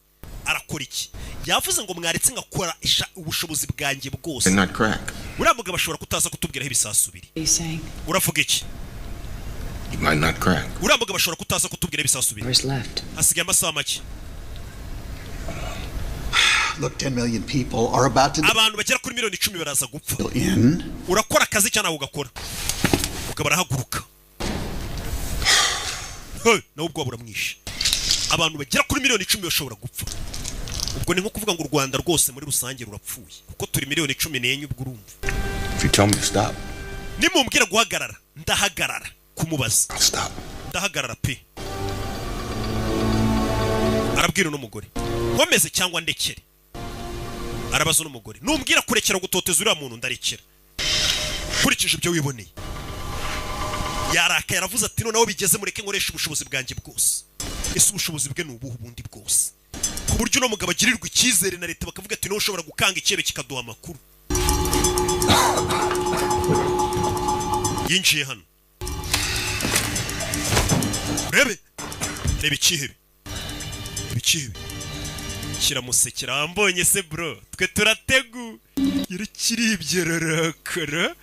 Arakora iki? Yavuze ngo mwaretse ngakora ubushobozi bwanjye bwose. Not crack. Uriya mugabo ashobora kutaza kutubwiraho ibisasu biri. Uravuga iki? He might not crack. uriya mugabo ashobora kutaza kutubwira ibisasu biri. Hasigaye amasaha make. Look, 10 million people are about to... abantu bagera kuri miliyoni 10 baraza gupfa. In. Urakora akazi cyane ugakora. Mugabo arahaguruka. Nawe ubwo buramwishe. Abantu bagera kuri miliyoni 10 bashobora gupfa. Ubwo ni nko kuvuga ngo u Rwanda rwose muri rusange rurapfuye. Kuko turi miliyoni 14 ubwo urumva. If you tell me to stop. Nimumbwira guhagarara, ndahagarara kumubaza. Stop. Ndahagarara pe. Arabwira n'umugore. Nkomeze cyangwa ndekere. Arabaza n'umugore. Numbwira kurekera gutoteza uriya muntu ndarekera. Kurikije ibyo wiboneye. Yaraka yaravuze ati noneho bigeze mureke nkoresha ubushobozi bwanjye bwose. Ese ubushobozi bwe nubuhu bundi bwose. Ku buryo no mugabo agirirwa icyizere na leta bakavuga ati no ushobora gukanga icyebe kikaduha amakuru. Yinjiye hano. Rebe ikihebe. Ibikihebe. Kiramusekera ambonye se bro. Twe turategu. Yarikiribye rarakara.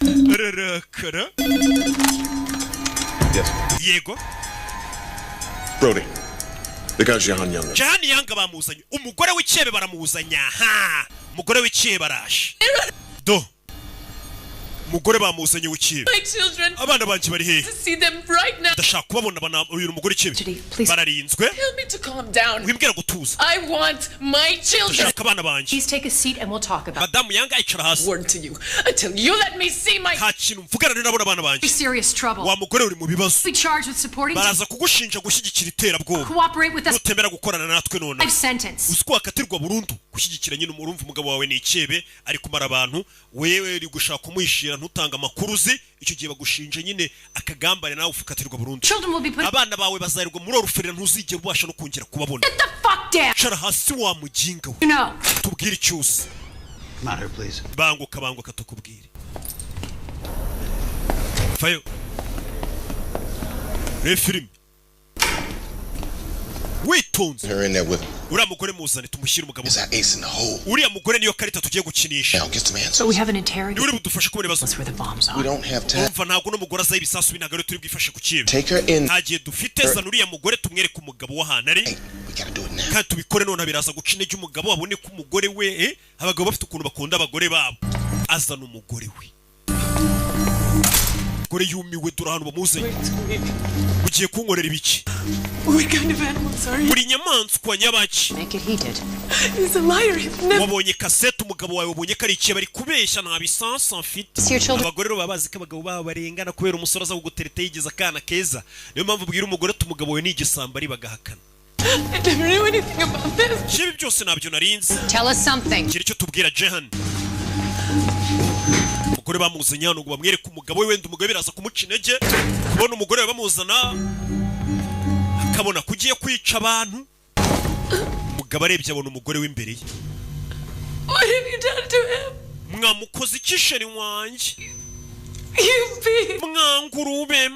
Yes. Yego. Brody. The guy's Jahan Young. Jahan Young bamuzanye. Umugore w'icyebe baramuzanya. Ha. Umugore w'icyebe barashe. Do. Umugore bamuzanye w'icyebe. Abana banjye bari he? Ndashaka kubabona bana uyu umugore w'icyebe. Bararinzwe. Wimbwira gutuza. I want my children. Ndashaka abana banjye. Please take a seat and we'll talk about it. Madam Young icara hasi. Word to you until you let me see my... Nta kintu mvugana n'abana abana banjye. Serious trouble. Wa mugore uri mu bibazo. We charged with supporting... Baraza kugushinja gushyigikira iterabwoba. Cooperate with us. Nutemera gukorana natwe none. Life sentence. Uziko akatirwa burundu gushyigikira nyine umurumva umugabo wawe ni icyebe ari kumara abantu wewe uri gushaka kumwishira ntutanga makuru ze icyo gihe bagushinje nyine akagambane nawe ufukatirwa burundu. Abana bawe bazarirwa muri oruferera ntuzigera ubasha no kongera kubabona. Get the fuck down. Shara hasi wa mujinga we. No. Tubwire cyose. Matter, please. Banguka tukubwire. Fayo. Refilm. Witonze. Her in there with him. Uriya mugore muzane tumushyire umugabo. Is that ace in the hole? Uriya mugore niyo karita tugiye gukinisha. Now get some answers. So we have an interrogation. Uri budufashe kubona ibibazo. That's where the bombs are. We don't have time. Umva ntabwo no mugore azaye ibisasu binagare turi bwifashe ku kibe. Take her in. Hagiye dufite zana uriya mugore tumwereke umugabo w'ahantu ari. We gotta do it now. Kandi tubikore none biraza guca intege umugabo abone ko umugore we abagabo bafite ukuntu bakunda abagore babo. Azana umugore we. Gore yumiwe dura hano bamuzanye. Ugiye kunkorera ibiki? What kind of animals are you? Buri nyamaswa nyabaki. Make it heated. He's a liar. He's never... Wabonye kasete umugabo wawe wabonye ko ari ikiye bari kubeshya nta bisansa mfite. Abagore rero babazi ko abagabo babo barengana kubera umusore aza kugutereta yigize akana keza. Niyo mpamvu bwira umugore umugabo wawe ni igisamba ari bagahakana. I never knew anything about this. Shibi byose nabyo narinzi. Tell us something. Kiri cyo tubwira Jahan. Umugore bamuzanye hano ngo bamwereke umugabo we wenda umugabo biraza kumuca intege. Kubona umugore we bamuzana akabona kugiye kwica abantu. Umugabo arebye abona umugore w'imbere ye. What have you done to him? Mwamukoze ikisheri wanjye. You beat. Mwangurube.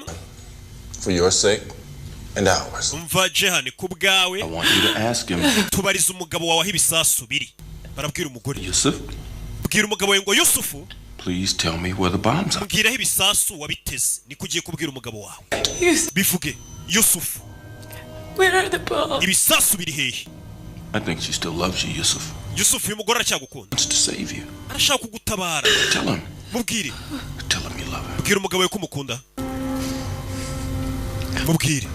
For your sake and ours. Umva Jahan kubgawe. I want you to ask him. Tubariza umugabo wawe ibisasu biri. Barabwira umugore. Yusuf. Bwira umugabo we ngo Yusufu. Please tell me where the bombs are. Mbwira ibisasu wabiteze. Nikugiye kubwira umugabo wawe. Bivuge Yusufu. Where are the bombs? Ibisasu biri hehe? I think she still loves you, Yusuf. Yusufu umugore aracyagukunda. Wants to save you. Arashaka kugutabara. Tell him. Mubwire. Tell him you love him. Bwira umugabo we ko umukunda. Mubwire.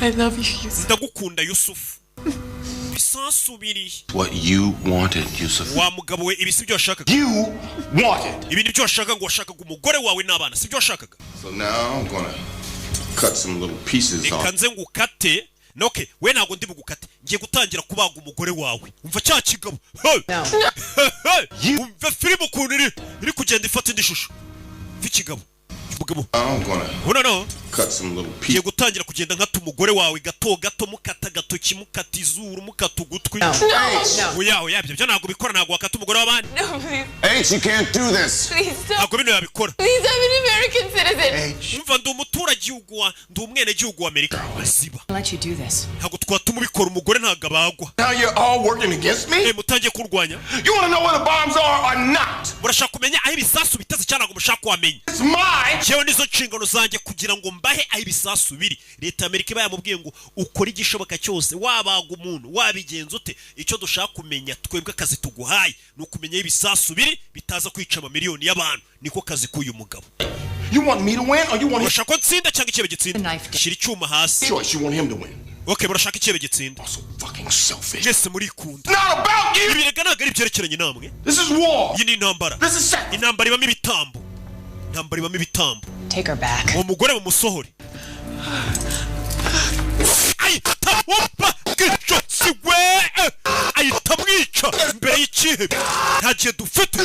I love you, Yusuf. Ndagukunda Yusufu. Ibisasu biri. What you wanted, Yusuf. Wa mugabo we ibisi byo washakaga. You wanted. Ibindi byo washakaga ngo washakaga umugore wawe n'abana si byo washakaga. So now I'm gonna cut some little pieces off. Ikanze ngukate. Okay, we ntago ndi bugukate. Ngiye gutangira kubaga umugore wawe. Umva cya kigabo. Umva filime ukuntu iri kugenda ifata indi shusho. Vikigabo. Umugabo. No. Cut some little pieces. Ngiye gutangira kugenda nkata umugore wawe gato mukata gatoki mukata izuru mukata ugutwi. Oya byo ntago bikora ntago wakata umugore w'abandi. H, you can't do this. Please stop. Ntago bino yabikora. Please, I'm an American citizen. Umva ndi umuturage umuturage ndi umwenegihugu wa Amerika. Ziba. Let you do this. Ntabwo twatuma ubikora umugore ntabwo abagwa. Now you're all working against me? Mutangiye kurwanya. You want to know where the bombs are or not? Murashaka kumenya aho ibisasu biteze cyane ngo mushaka kwamenya. It's mine. Jewe nizo nshingano zanjye kugira ngo mbahe aho ibisasu biri. Leta Amerika iba yamubwiye ngo ukora igishoboka cyose wabaga umuntu wabigenza ute. Icyo dushaka kumenya twebwe akazi tuguhaye no kumenya ibisasu biri bitaza kwica amamiliyoni y'abantu. Niko kazi k'uyu mugabo. You want me to win or you want him? Urashaka tsinda cyangwa ikibe gitsinda? Shira icyuma hasi. Choice, you want him to win. Okay, murashaka ikibe gitsinda. So fucking selfish. Yes, muri kunda. Not about you. Ibirega ntabwo ari byerekeranye namwe. This is war. Iyi ni intambara. This is sex. Intambara ibamo ibitambo. Intambara ibamo ibitambo. Take her back. Uwo mugore mumusohore. Ay, tamwumva gicotsi we. Ay, tamwica imbere y'ikihebe. Ntagiye dufite.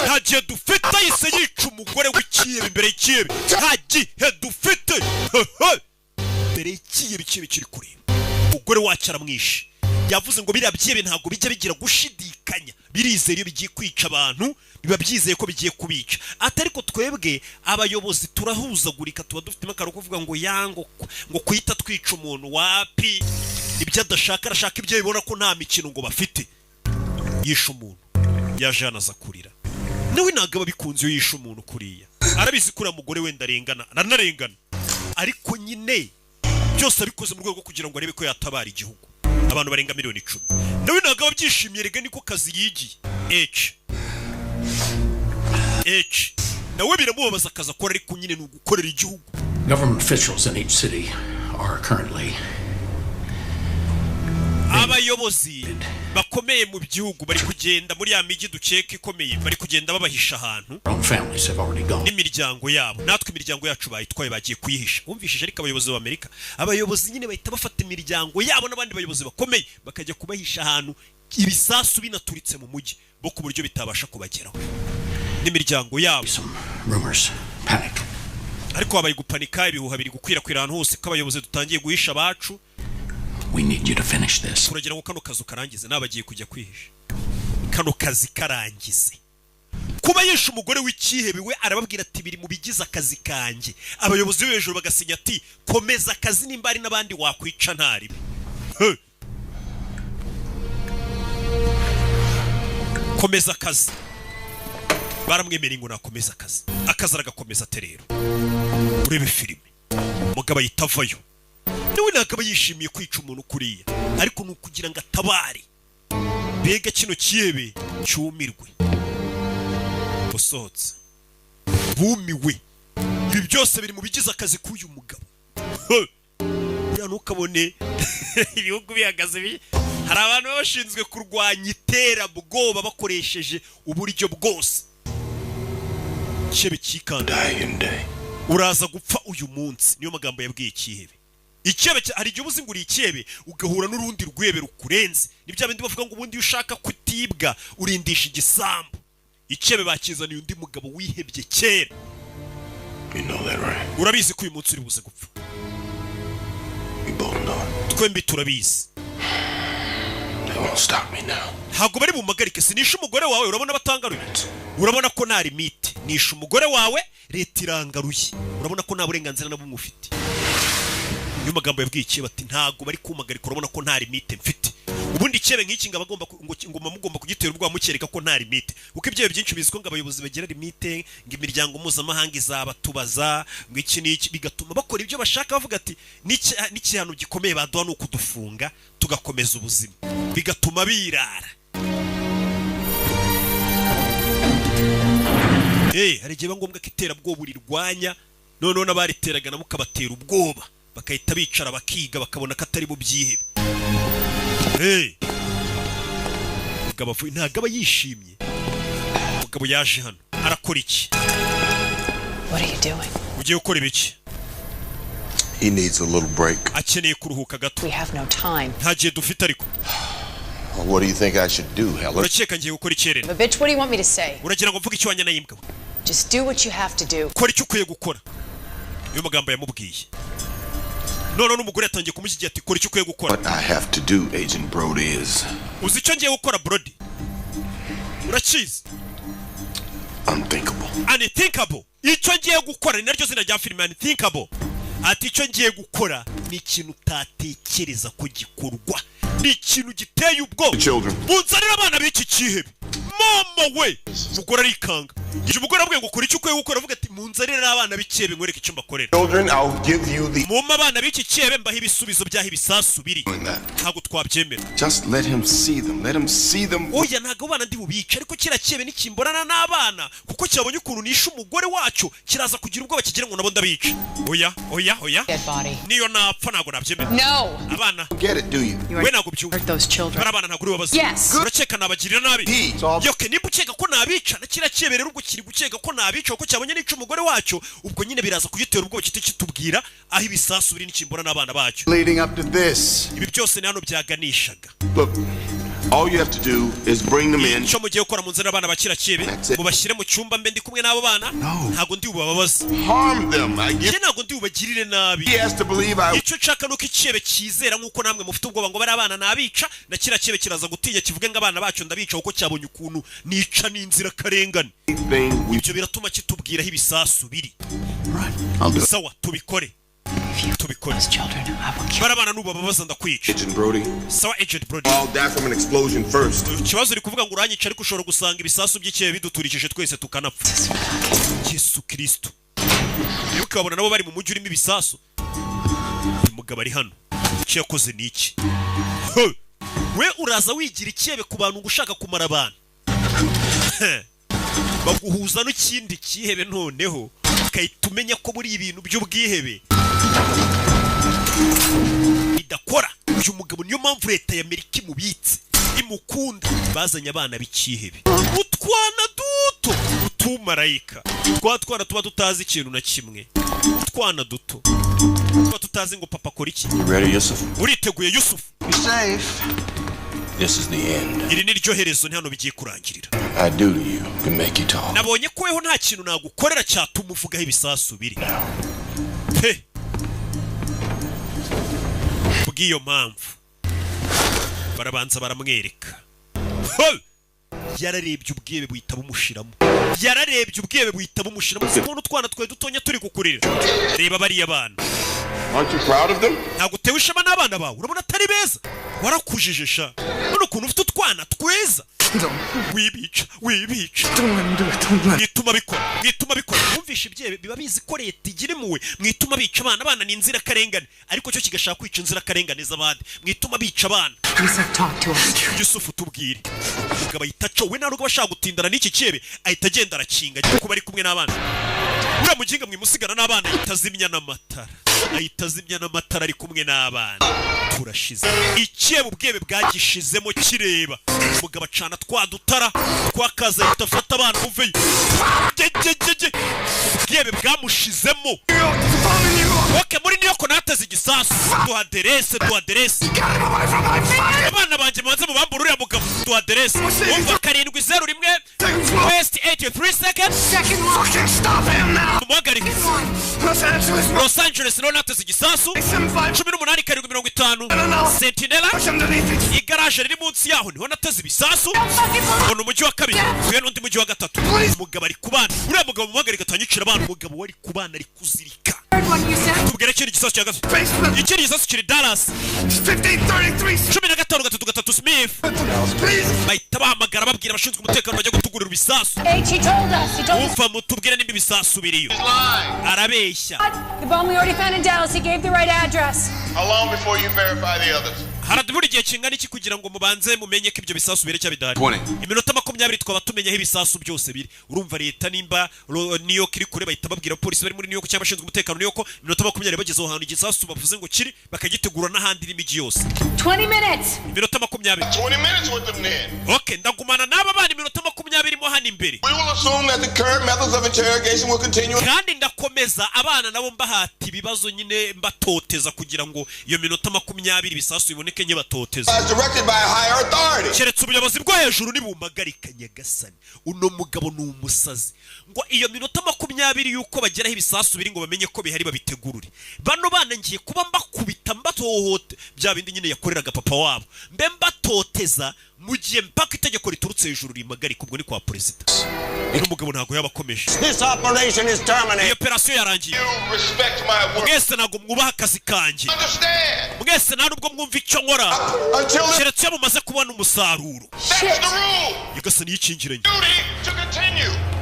Ntagiye dufite yise yica umugore w'ikihebe imbere y'ikihebe. Ntagiye dufite. Imbere y'ikihebe ikibe kiri kuri. Umugore wacu aramwishe. Yavuze ngo biriya byebe ntabwo bijya bigira gushidikanya. Birizeye iyo bigiye kwica abantu, biba byizeye ko bigiye kubica. Atari ko twebwe abayobozi turahuzagurika tuba dufite makaro kuvuga ngo yango ngo kwita twica umuntu wapi. Ibyo adashaka arashaka ibyo bibona ko nta mikino ngo bafite. Yisha umuntu. Yajana za kurira. Nawe ntabwo babikunze iyo yisha umuntu kuriya. Arabizi kuri mugore wenda arengana, aranarengana. Ariko nyine byose abikoze mu rwego kugira ngo arebe ko yatabara igihugu. Abantu barenga miliyoni 10. Nawe ntabwo babyishimiye rega niko kazi yigiye. H. Nawe biramubabaza akaza akora ariko nyine ni ugukorera igihugu. Government officials in each city are currently abayobozi bakomeye mu gihugu bari kugenda muri ya migi dukeka ikomeye bari kugenda babahisha ahantu. N'imiryango yabo natwe imiryango yacu bayitwaye bagiye kuyihisha. Umvishije ariko abayobozi b'Amerika abayobozi nyine bahita bafata imiryango yabo n'abandi bayobozi bakomeye bakajya kubahisha ahantu ibisasu binaturitse mu mujyi bo ku buryo bitabasha kubageraho n'imiryango yabo. Rumors, panic. Ariko habaye gupanika ibihuha biri gukwirakwira ahantu hose ko abayobozi dutangiye guhisha abacu. We need you to finish this. Turagira ngo kano kazi karangize nabagiye kujya kwihisha. Kano kazi karangize. Kuba yisha umugore w'ikihebe we arababwira ati biri mu bigize akazi kanje. Abayobozi b'hejuru bagasinya ati komeza akazi nimba ari nabandi wakwica ntari. Komeza akazi. Baramwemerera ngo nakomeza akazi. Akazi aragakomeza terero. Urebe filime. Mugabo yitavayo. Nawe nakaba yishimiye kwica umuntu kuriya ariko nukugira ngo atabare. Bega kino kiyebe cyumirwe. Busohotse. Bumiwe. Ibi byose biri mu bigize akazi k'uyu mugabo. Ya nukabone ibihugu bihagaze bi. Hari abantu bashinzwe kurwanya iterabwoba bakoresheje uburyo bwose. Kiyebe kikanda. Uraza gupfa uyu munsi niyo magambo yabwiye kihebe. Icyebe hari igihe ubuzinguriye icyebe ugahura n'urundi rwebe rukurenze. Nibyo bindi bavuga ngo ubundi ushaka kutibwa urindisha igisambu. Icyebe bakizaniye undi mugabo wihebye kera. You know that, right? Urabizi ko uyu munsi uri buze gupfa. We both know it. Twembi turabizi. They won't stop me now. Ntabwo bari bumagarike sinisha umugore wawe urabona batangaruye. Urabona ko nta limite. Nisha umugore wawe leta irangaruye. Urabona ko nta burenganzira nabwo mufite. Uyu magambo yabwiye ikibe ati ntago bari kumagarika urabona ko nta limite mfite. Ubundi ikibe nk'iki ngabagomba ngoma mugomba kugitera ubwa mukereka ko nta limite. Uko ibyo byinshi biziko ngo abayobozi bagira limite ngo imiryango mpuzamahanga izabatubaza ngo iki n'iki bigatuma bakora ibyo bashaka bavuga ati n'ikihano gikomeye baduha no kudufunga tugakomeza ubuzima. Bigatuma birara. Hari igihe ngombwa ko iterabwoba urirwanya none n'abariteraga nabo kabatera ubwoba. Bakahita bicara bakiga bakabona ko atari bo byihebe. Mugabo ntago aba yishimye. Mugabo yaje hano arakora iki? What are you doing? Ugiye gukora ibiki? He needs a little break. Akeneye kuruhuka gato. We have no time. Nta gihe dufite ariko. What do you think I should do, Helen? Urakeka ngiye gukora iki rero? But bitch, what do you want me to say? Uragira ngo mvuge icyo wanya nayimbwa? Just do what you have to do. Kora icyo ukwiye gukora. Uyu magambo yamubwiye. None n'umugore yatangiye kumushyigiye ati kora icyo ukwiye gukora. What I have to do, Agent Brody, is uzi icyo ngiye gukora Brody? Urakizi? Unthinkable. unthinkable. Icyo ngiye gukora ni naryo zina rya filime, unthinkable. Ati icyo ngiye gukora ni ikintu utatekereza ko gikorwa, ni ikintu giteye ubwoba. Bunzanira abana b'iki cyihebe. Mama we, mugora arikanga. Ije umugore abwiye ngo kora icyo ukwiye gukora, avuga ati munzanira abana b'ikebe nkwereke icyo mbakorera. Mama abana b'iki cyebe mbaho ibisubizo byaho ibisasu biri. Ntabwo twabyemera. Just let him see them. Let him see them. Oya ntabwo abana ndi bubica, ariko kira cyebe nikimborana n'abana kuko cyabonye ukuntu nishe umugore wacyo kiraza kugira ubwoba kigira ngo nabo ndabica. Oya. Niyo napfa ntabwo nabyemera. No. Abana. Get it, do you? We ntabwo byumva. Bara abana ntabwo uri babaza. Yes. Uraceka nabagirira nabi. Yoke nimba ukeka ko nabica na kira cyebe rero ubwo kiri gukeka ko nabica kuko cyabonye nice umugore wacyo, ubwo nyine biraza kugitera ubwoba kitubwira aho ibisasu biri nikimbora n'abana bacyo. Leading up to this. Ibi byose ni hano byaganishaga. Look, all you have to do is bring them in. Icyo mugiye gukora munzira abana bakira cyebe, mubashyire mu cyumba mbe ndi kumwe n'abo bana. Ntabwo ndi bubabaza. Harm them. I get. Ntabwo ndi bubagirire nabi. He has to believe I. Icyo nshaka nuko icyebe cyizera nkuko namwe mufite ubwoba ngo bari abana nabica, na kira cyebe kiraza gutinya kivuge ngo abana bacyo ndabica kuko cyabonye ukuntu nica n'inzira karengane. Ibyo biratuma kitubwiraho ibisasu biri. Sawa tubikore. Barabana nuba babaza ndakwica. Agent Brody. Sawa Agent Brody. I'll die from an explosion first. Ikibazo uri kuvuga ngo uranyica ariko ushobora gusanga ibisasu by'ikebe biduturikije twese tukanapfa. Yesu Kristo. Niba ukabona nabo bari mu mujyi urimo ibisasu. Uyu mugabo ari hano. Icyo yakoze ni iki? We uraza wigira icyebe ku bantu ushaka kumara abantu. Baguhuza n'ikindi cyihebe noneho ukahita umenya ko buri ibintu by'ubwihebe bidakora. Uyu mugabo niyo mpamvu leta ya Amerika imubitse imukunda. Bazanye abana b'ikihebe, utwana duto, utumarayika, twana tuba tutazi ikintu na kimwe, utwana duto tuba tutazi ngo papa akora iki. Ready, Yusuf? Uriteguye Yusuf? Be safe. This is the end. Iri ni ryo herezo, ni hano bigiye kurangirira. I do to you can make you talk. Nabonye ko weho nta kintu nagukorera cyatuma uvugaho ibisasu biri. He. Bw'iyo mpamvu barabanza baramwereka. Yararebye ubwebe buhita bumushiramo. Ukuntu twana twe dutonya turi kukurira. Reba bariya bana. Aren't you proud of them? Ntabwo utewe ishema n'abana bawe, urabona atari beza? Warakujije sha. None ukuntu ufite utwana tweza. Wibica. Mwituma bikora. Mwumvisha ibyebe biba bizi ko leta igira impuhwe. Mwituma bica abana ni inzira karengane, ariko cyo kigashaka kwica inzira karengane z'abandi. Mwituma bica abana. Yusuf tubwire. Umugabo ahita we ntabwo bashaka gutindana n'iki cyebe, ahita agenda arakinga kuko bari kumwe n'abana. Uriya muginga mwimusigana n'abana ahita azimya n'amatara ari kumwe n'abana. Turashize. Icyebe ubwebe bwagishizemo kireba. Umugabo acana twadutara twakaza ahita afata abana muveyo. Ubwebe bwamushizemo. Okay, muri niyo konateze igisasu. Duha aderese. Abana banjye manze mu bambura uriya mugabo. Duha aderese. Umva 701 West 83 seconds. Muhagarike. Los Angeles no nateze igisasu. 18:50 Sentinela. Igaraje riri munsi yaho niho nateze ibisasu. Ono umujyi wa kabiri. Uyu n'undi mujyi wa gatatu. Umugabo ari kubana. Uriya mugabo muhagarike atanyicira abana. Umugabo wari kubana ari kuzirika. Tubwire kiri igisasu cya gatatu. Ikiri igisasu kiri Dallas. 15:3 Smith. Bahita bahamagara babwira abashinzwe umutekano bajya gutugurira ibisasu. Umva mutubwire nimba ibisasu biriyo. Arabeshya. The bomb we already found in Dallas, he gave the right address. How long before you verify the others? Haradubura igihe kingana iki kugira ngo mubanze mumenye ko ibyo bisasu bire cya bidari? Iminota 20 twaba tumenye aho ibisasu byose biri. Urumva leta nimba New York iri kure bahita babwira polisi bari muri New York cyangwa abashinzwe umutekano New York, iminota 20 bageze aho hantu igisasu bavuze ngo kiri bakagitegura n'ahandi n'imijyi yose. 20 minutes. Iminota 20. 20 minutes with them then. Okay, ndagumana n'aba bana iminota 20 mo hano imbere. We will assume that the current methods of interrogation will continue. Kandi ndakomeza abana nabo mbahati ibibazo nyine mbatoteza kugira ngo iyo minota 20 ibisasu biboneke mureke nyibatoteza keretse ubuyobozi bwo hejuru nibumpagarika nyagasani uno mugabo ni umusazi ngo iyo minota 20 yuko bageraho ibisasu biri ngo bamenye ko bihari babitegurure bano bana ngiye kuba mbakubita mbatohote bya bindi nyine yakoreraga papa wabo mbe mbatoteza mu gihe mpaka itegeko riturutse hejuru rimpagarika ubwo ni kwa president uno mugabo ntago yabakomeje iyo operation yarangiye mwese ntago mwubaha akazi kanjye mwese nta nubwo mwumva icyo nkora keretse iyo mumaze kubona umusaruro nyagasani yikingiranye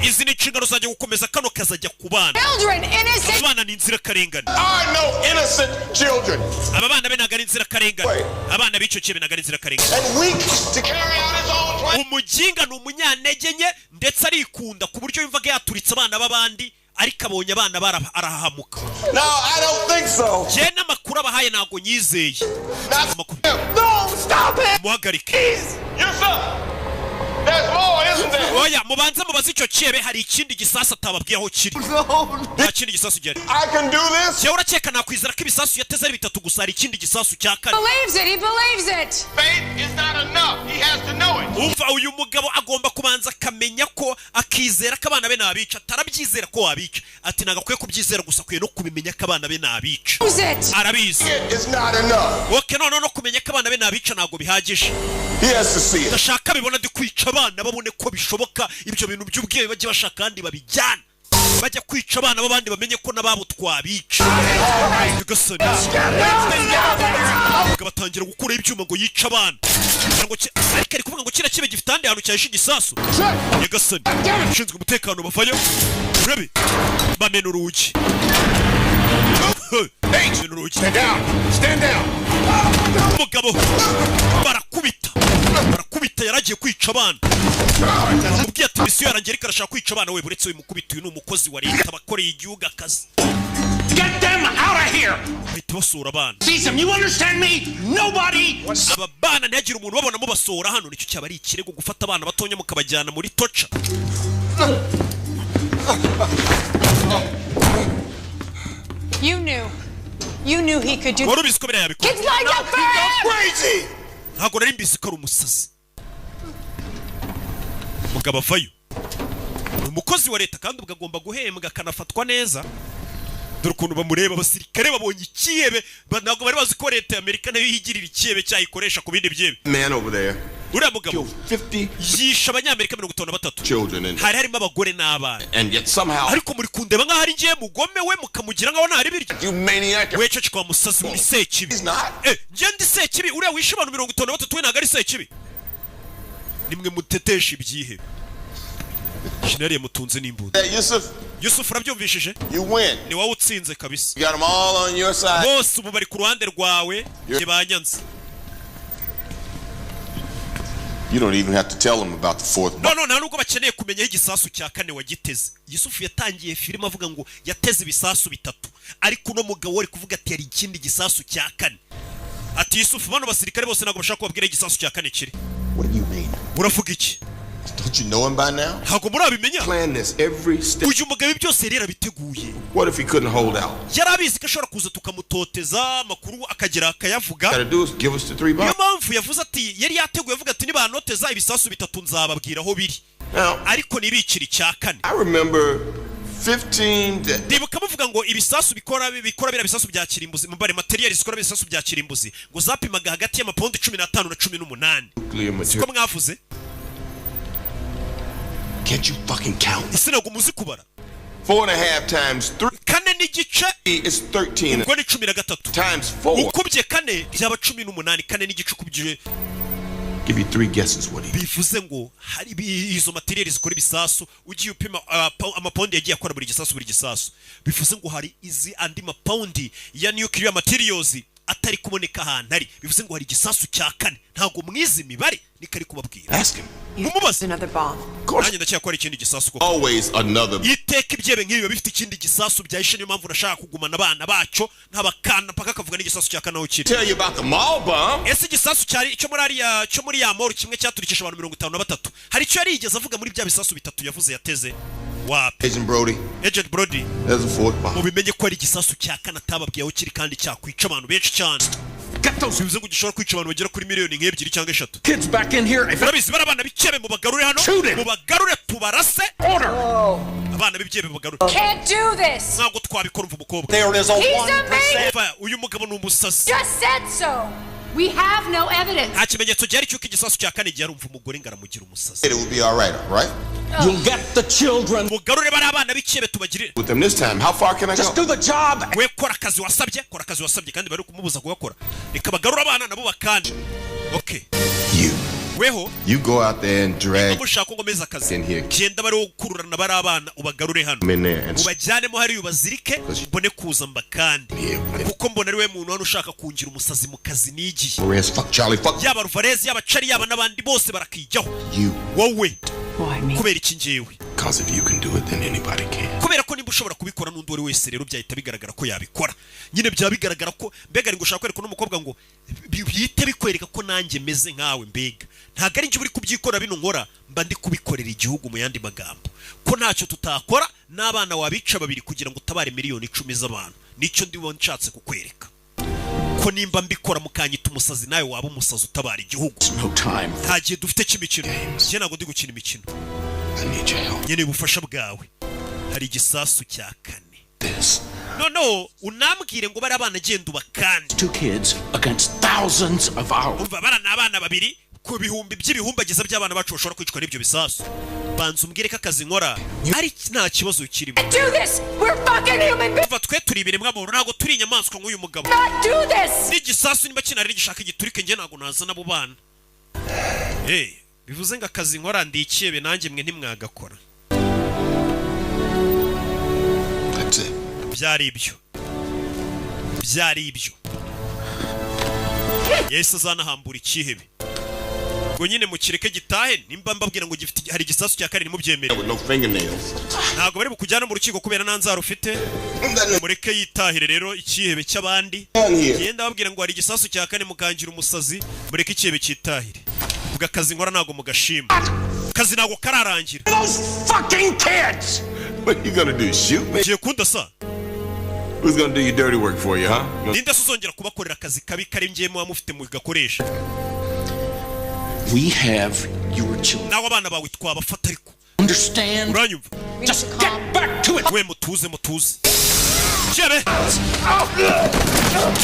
izi ni inshingano zanjye gukomeza kano kazajya ku bana abana ni inzirakarengane aba bana be ntago ari inzirakarengane abana b'icyo kibe ntago ari inzirakarengane umujinga ni umunyantege nke ndetse arikunda ku buryo yumvaga yaturitse abana b'abandi ariko abonye abana arahahamuka je n'amakuru abahaye ntago nyizeye muhagarike oya mubanze mubaze icyo kibe hari ikindi gisasa atababwiyeho kiri nta kindi gisasu gihari jewe urakeka nakwizera ko ibisasu yateze ari 3 gusa hari ikindi gisasu cya kane umva uyu mugabo agomba kubanza akamenya ko akizera ko abana be nabica atarabyizera ko wabica ati nagakwiye kubyizera gusa kwiye no kubimenya ko abana be nabica arabizi oke no kumenya ko abana be nabica ntago bihagije ndashaka bibona ndi kwica abana babone ko bishoboka ibyo bintu by'ubwiye bajye bashaka kandi babijyana bajya kwica abana b'abandi bamenye ko nababo twabica nyagasani batangira gukura ibyuma ngo yica abana ariko ari kuvuga ngo kira kibe gifite ahandi hantu cyahishe igisasu nyagasani ushinzwe umutekano bavayo urebe bamena urugi umugabo barakubita yaragiye kwica abana umubwiye ati misiyo yarangiye ariko arashaka kwica abana we buretse uyu mukubita uyu ni umukozi wa leta abakoreye igihugu akazi Get them out of here! bahita basura abana Cesar, you understand me? Nobody... aba bana ntihagire umuntu babona mubasora hano nicyo cyaba ari ikirego gufata abana batonya mukabajyana muri toca You knew he could do... wari ubizi ko biriya yabikora Kids lined up for him! ntabwo nari mbizi ko ari umusazi mugabo avayo ni umukozi wa leta kandi ubwo agomba guhembwa akanafatwa neza dore ukuntu bamureba abasirikare babonye ikiyebe ntabwo bari bazi ko leta y'Amerika nayo yigirira ikiyebe cyayikoresha ku bindi byebe Man over there. uriya mugabo yishe abanyamerika 53 hari harimo abagore n'abana And yet somehow... ariko muri kundeba nk'aho ari ngiye mugome we mukamugira nk'aho ntari birya You maniac. we cece kwa musazi muri sekibi njye ndi sekibi uriya wishe abantu 53 we ntabwo ari sekibi nimwe mutetesha ibyihebe Shinari mutunze n'imbunda Yusuf urabyumvishije ni wowe utsinze kabisa bose ubu bari ku ruhande rwawe banyanze You don't even have to tell them about the fourth bomb. No, nubwo bakeneye kumenya igisasu cya kane wagiteze. Yusufu yatangiye filime avuga ngo yateze ibisasu bitatu. Ariko no mugabo wari kuvuga ati yari ikindi gisasu cya kane. Ati Yusufu bano basirikare bose ntabwo bashaka kubabwira igisasu cya kane kiri. What do you mean? Uravuga iki? Don't you know him by now? Ntabwo murabimenya. Plan this every step. Uyu mugabo byose rero biteguye. What if he couldn't hold out? Yarabizi ko ashobora kuza tukamutoteza makuru akagera akayavuga. Gotta do is give us the 3 bombs. Niyo mpamvu yavuze ati yari yateguye avuga ati nibanoteza ibisasu bitatu nzababwira aho biri. Ariko nibikira icya kane. I remember 15 ndibuka bavuga ngo ibisasu bikora bira bisasu bya kirimbuzi mu bare material zikora bisasu bya kirimbuzi ngo zapimaga hagati y'amapound 15 na 18 siko mwavuze. Can't you fucking count? Ese ntabwo muzi kubara 4.5 times 3 kane n'igice is 13 ubwo ni 13 times 4 ukubye kane byaba 18 kane n'igice ukubye. Give you 3 guesses what he bivuze ngo hari izo material zikora ibisasu ugiye upima amapound yagiye akora buri gisasu bivuze ngo hari izi andi mapound ya nuclear materials atari kuboneka ahantu hari bivuze ngo hari igisasu cya kane ntago mwizi mibare nikari kubabwira. Ask him. Mumubaze another bomb. Nanjye ndacyakora ikindi gisasu koko. Always another. Iteka ibyebe nk'ibi bifite ikindi gisasu byahishe niyo mpamvu nashaka kugumana abana bacu nk'abakana paka kavuga n'igisasu cya kane aho kiri. Tell you about the mall bomb. Ese igisasu cyari cyo muri ya mall kimwe cyaturikisha abantu 53 hari icyo yari yigeze avuga muri bya bisasu bitatu yavuze yateze. Wapi? Agent Brody. There's a fourth bomb. Mubimenye ko ari igisasu cya kane atababwiye aho kiri kandi cyakwica abantu benshi cyane. Get those bivuze ngo gishobora kwica abantu bagera kuri miliyoni nk'ebyiri cyangwa eshatu. kids back in here. Urabizi bari abana b'ikebe mu bagarure hano, mu bagarure tubarase. Order. Abana b'ikebe mu bagarure. Can't do this. Ntabwo twabikora umva umukobwa. There is a He's amazing. 1%. Uyu mugabo ni umusazi. Just said so. We have no evidence. Nta kimenyetso gihari cy'uko igisasu cya kane cyarumva umugore ngo aramugira umusazi. It will be all right, right? You'll get the children. Mugarure bari abana b'ikebe tubagirire. With them this time, how far can I Just go? do the job. We kora akazi wasabye kandi bari kumubuza kugakora. Reka bagarura abana nabo bakanje. Okay. Weho You go out there and drag mushaka ngo meza akazi. in here. Genda bari gukururana bari abana ubagarure hano. I'm in there and Ubajyanemo hari ubazirike mbone kuza mbakandi. Kuko mbona ari we muntu hano ushaka kungira umusazi mu kazi nigiye. Perez, fuck Charlie, fuck Yaba Ruvarez yaba Chari yaba nabandi bose barakijyaho. you. Wowe Why me? kubera iki ngewe? Because if you can do it, then anybody can. Kubera ko nimba ushobora kubikora n'undi wari wese rero byahita bigaragara ko yabikora. Nyine byaba bigaragara ko mbega ari ngo ushaka kwereka n'umukobwa ngo bihite bikwereka ko nanjye meze nkawe mbega. Ntago ari njye uri kubyikora bino nkora mba ndi kubikorera igihugu mu yandi magambo. Ko ntacyo tutakora n'abana wabica babiri kugira ngo utabare miliyoni 10 z'abantu. Nicyo ndi nshatse kukwereka. Ko nimba mbikora mukanyita umusazi nawe waba umusazi utabara igihugu. No time. Nta gihe dufite cy'imikino. Njye ntabwo ndi gukina imikino. I need your help. Nyene ubufasha bwawe. Hari igisasu cya kane. This. No, unambwire ngo bari abana genda ubakande. 2 kids against thousands of ours. Umva bara n'abana babiri ku bihumbi by'ibihumbagiza by'abana bacu bashobora kwicwa n'ibyo bisasu. Banza umbwire ko akazi nkora ari nta kibazo kirimo. Do this. We're fucking human beings. Umva twe turi ibiremwa muntu ntabwo turi inyamaswa nk'uyu mugabo. Not do this. N'igisasu niba kinari gishaka igiturike njye ntabwo naza nabo bana. Bivuze ngo akazi nkora ndi ikebe nanjye mwe ntimwagakora. That's it. Byari ibyo. Yesu azanahambura ikihebe. Ngo nyine mukireke gitahe nimba mbabwira ngo gifite hari igisasu cya kane mubyemere. With no fingernails. Ntabwo bari bukujyana mu rukiko kubera nanzara ufite. Mureke yitahire rero ikihebe cy'abandi. Genda babwira ngo hari igisasu cya kane mukangira umusazi mureke ikihebe cyitahire. Vuga akazi nkora ntabwo mugashima. Kazi ntabwo kararangira. Those fucking kids. What you gonna do? Shoot me? Ugiye kundasa. Who's gonna do your dirty work for you, huh? Ninde suzongera kubakorera akazi kabi kari njyemo wamufite mu gakoresha. We have your children. Nawe abana bawe twabafata ariko. Understand? Uranyumva? Just get back to it. We mutuze. Chebe.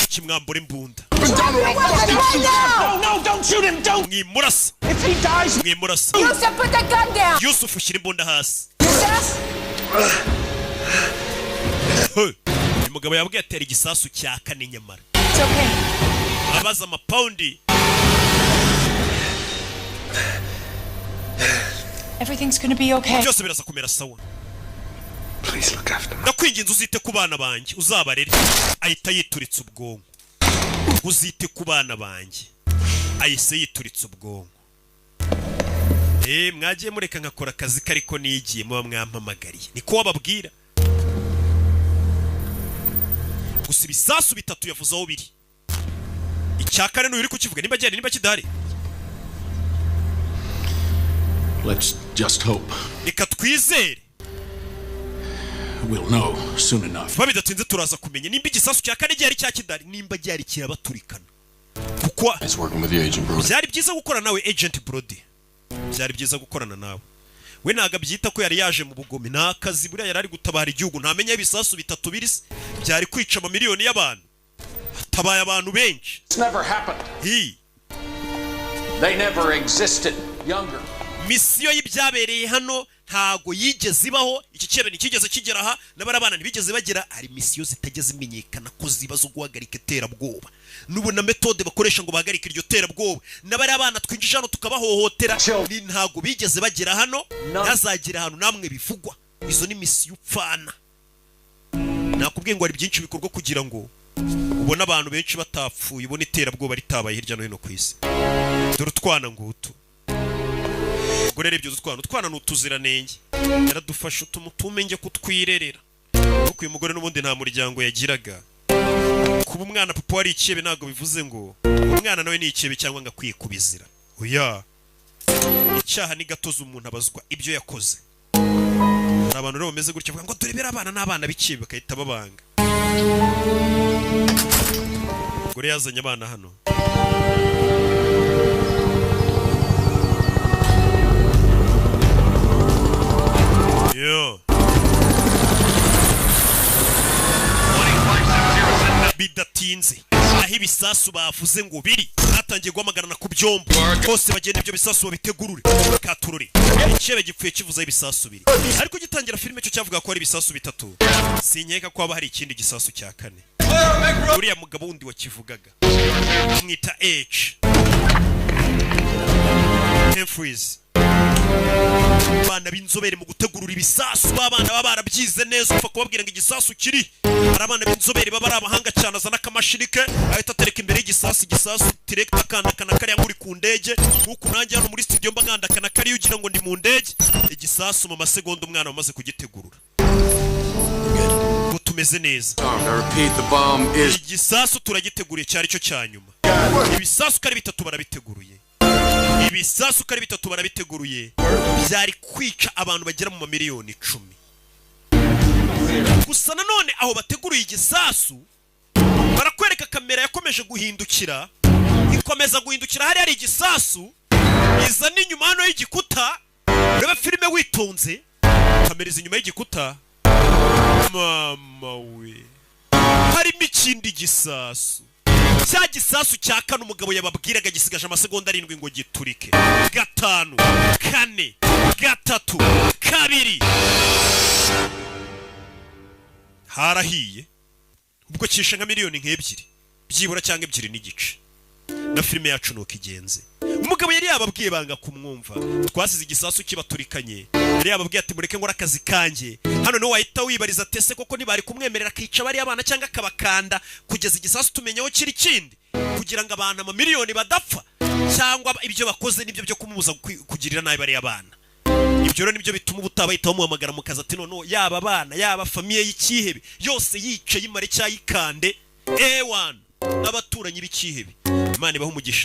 Kimwambura imbunda. No, don't shoot him. Don't. Mwimurasa. If he dies, Mwimurasa. Yusuf, put the gun down. Yusuf ushyira imbunda hasi. Yusuf. Uyu mugabo yabwiye atera igisasu cya kane nyamara. It's okay. Abaza amapaundi. Everything's gonna be okay. Byose biraza kumera sawa. Please look after me. Ndakwinginze uzite ku bana banjye uzabarere. Ahita yituritse ubwonko. Uzite ku bana banjye. Ahise yituritse ubwonko. Mwagiye mureka nkakora akazi kariko nigiye muba mwampamagariye. Niko wababwira. Gusa ibisasu bitatu yavuze aho biri. Icyakane n'uri kukivuga nimba cyane nimba kidahari. let's just hope. Reka twizere. We'll know soon enough. Babidatinze turaza kumenya nimba igisasu cya kane cyari cya kidari nimba cyari kirabaturikana. Kuko It's working with you, Agent Brody. byari byiza gukorana nawe Agent Brody. Byari byiza gukorana nawe. We naga byita ko yari yaje mu bugome nakazi buriya yari ari gutabara igihugu ntamenya ibisasu bitatu birisi byari kwica amamiliyoni y'abantu. Tabaye abantu benshi. It's never happened. They never existed. Younger. Misiyo y'ibyabereye hano ntago yigeze ibaho. Iki cyebe nikigeze kigera aha n'abarabana ntibigeze bagera. Hari misiyo zitageze imenyekana ko zibazo guhagarika terabwoba. Nubona metode bakoresha ngo bahagarike iryo terabwoba. N'abari abana twinjije hano tukabahohotera ni ntago bigeze bagera hano. Ntazagira hano namwe bivugwa. Izo ni misiyo upfana. Nakubwiye ngo hari byinshi bikorwa kugira ngo ubona abantu benshi batapfuye ubona iterabwoba ritabaye hirya no hino ku isi. Dore utwana ngutu. Ngo rero ibyo utwana n'utuziranenge. Yaradufasha tumenge kutwirerera. Kuko uyu mugore n'ubundi nta muryango yagiraga. Kuba umwana papa wari ikebe ntago bivuze ngo umwana nawe ni ikebe cyangwa ngo akwiye kubizira. Oya. Icyaha ni gatoza umuntu abazwa ibyo yakoze. Hari abantu rero bameze gutya bavuga ngo dore bera abana n'abana b'ikebe bakahita babanga. umugore yazanye abana hano. Yo. Bidatinze aho ibisasu bavuze ngo biri hatangiye guhamagarana ku byombo bose bagenda ibyo bisasu babitegurure katurure ikebe gipfuye kivuza ibisasu biri ariko gitangira filime cyo cyavuga ko ari ibisasu bitatu sinkeka ko haba hari ikindi gisasu cya kane uriya mugabo wundi wakivugaga mwita H Freeze abana b'inzobere mu gutegurura ibisasu babana baba barabyize neza upfa kubabwira ngo igisasu kiri hari abana b'inzobere baba ari abahanga cyane azana akamashini ke ahita atereka imbere y'igisasu direct akandakana kariya nk'uri ku ndege nk'uko nanjye hano muri studio mba nkandakana kariya ugira ngo ndi mu ndege igisasu mu masegonda umwana wamaze kugitegurura ngo tumeze neza igisasu turagiteguriye cyari cyo cya nyuma ibisasu kari bitatu barabiteguruye ibisasu kari bitatu barabiteguruye byari kwica abantu bagera mu mamiliyoni 10 gusa nanone aho bateguruye igisasu barakwereka kamera yakomeje guhindukira ikomeza guhindukira hari ari igisasu iza n'inyuma hano y'igikuta ureba filime witonze kamera iza inyuma y'igikuta mama we harimo ikindi gisasu cya gisasu cya kane umugabo yababwiraga gisigaje amasegonda 7 ngo giturike 5 4 3 2 harahiye ubwo kishe nka miliyoni nk'ebyiri byibura cyangwa 2 n'igice na filime yacu nuko igenze umugabo yari yababwiye banga kumwumva twasize igisasu kibaturikanye yari yababwiye ati mureke ngora akazi kanjye hano no wahita wibariza tese koko ntibari kumwemerera akica bari abana cyangwa akabakanda kugeza igisasu tumenyeho kiri kindi kugira ngo abantu amamiliyoni badapfa cyangwa ibyo bakoze nibyo byo kumubuza kugirira nabi bari abana ibyo rero nibyo bituma ubutabayitaho muhamagara mu kazi ati none yaba abana yaba famiye y'ikihebe yose yice yimare cyayikande A1 n'abaturanyi b'ikihebe Imana ibaho umugisha.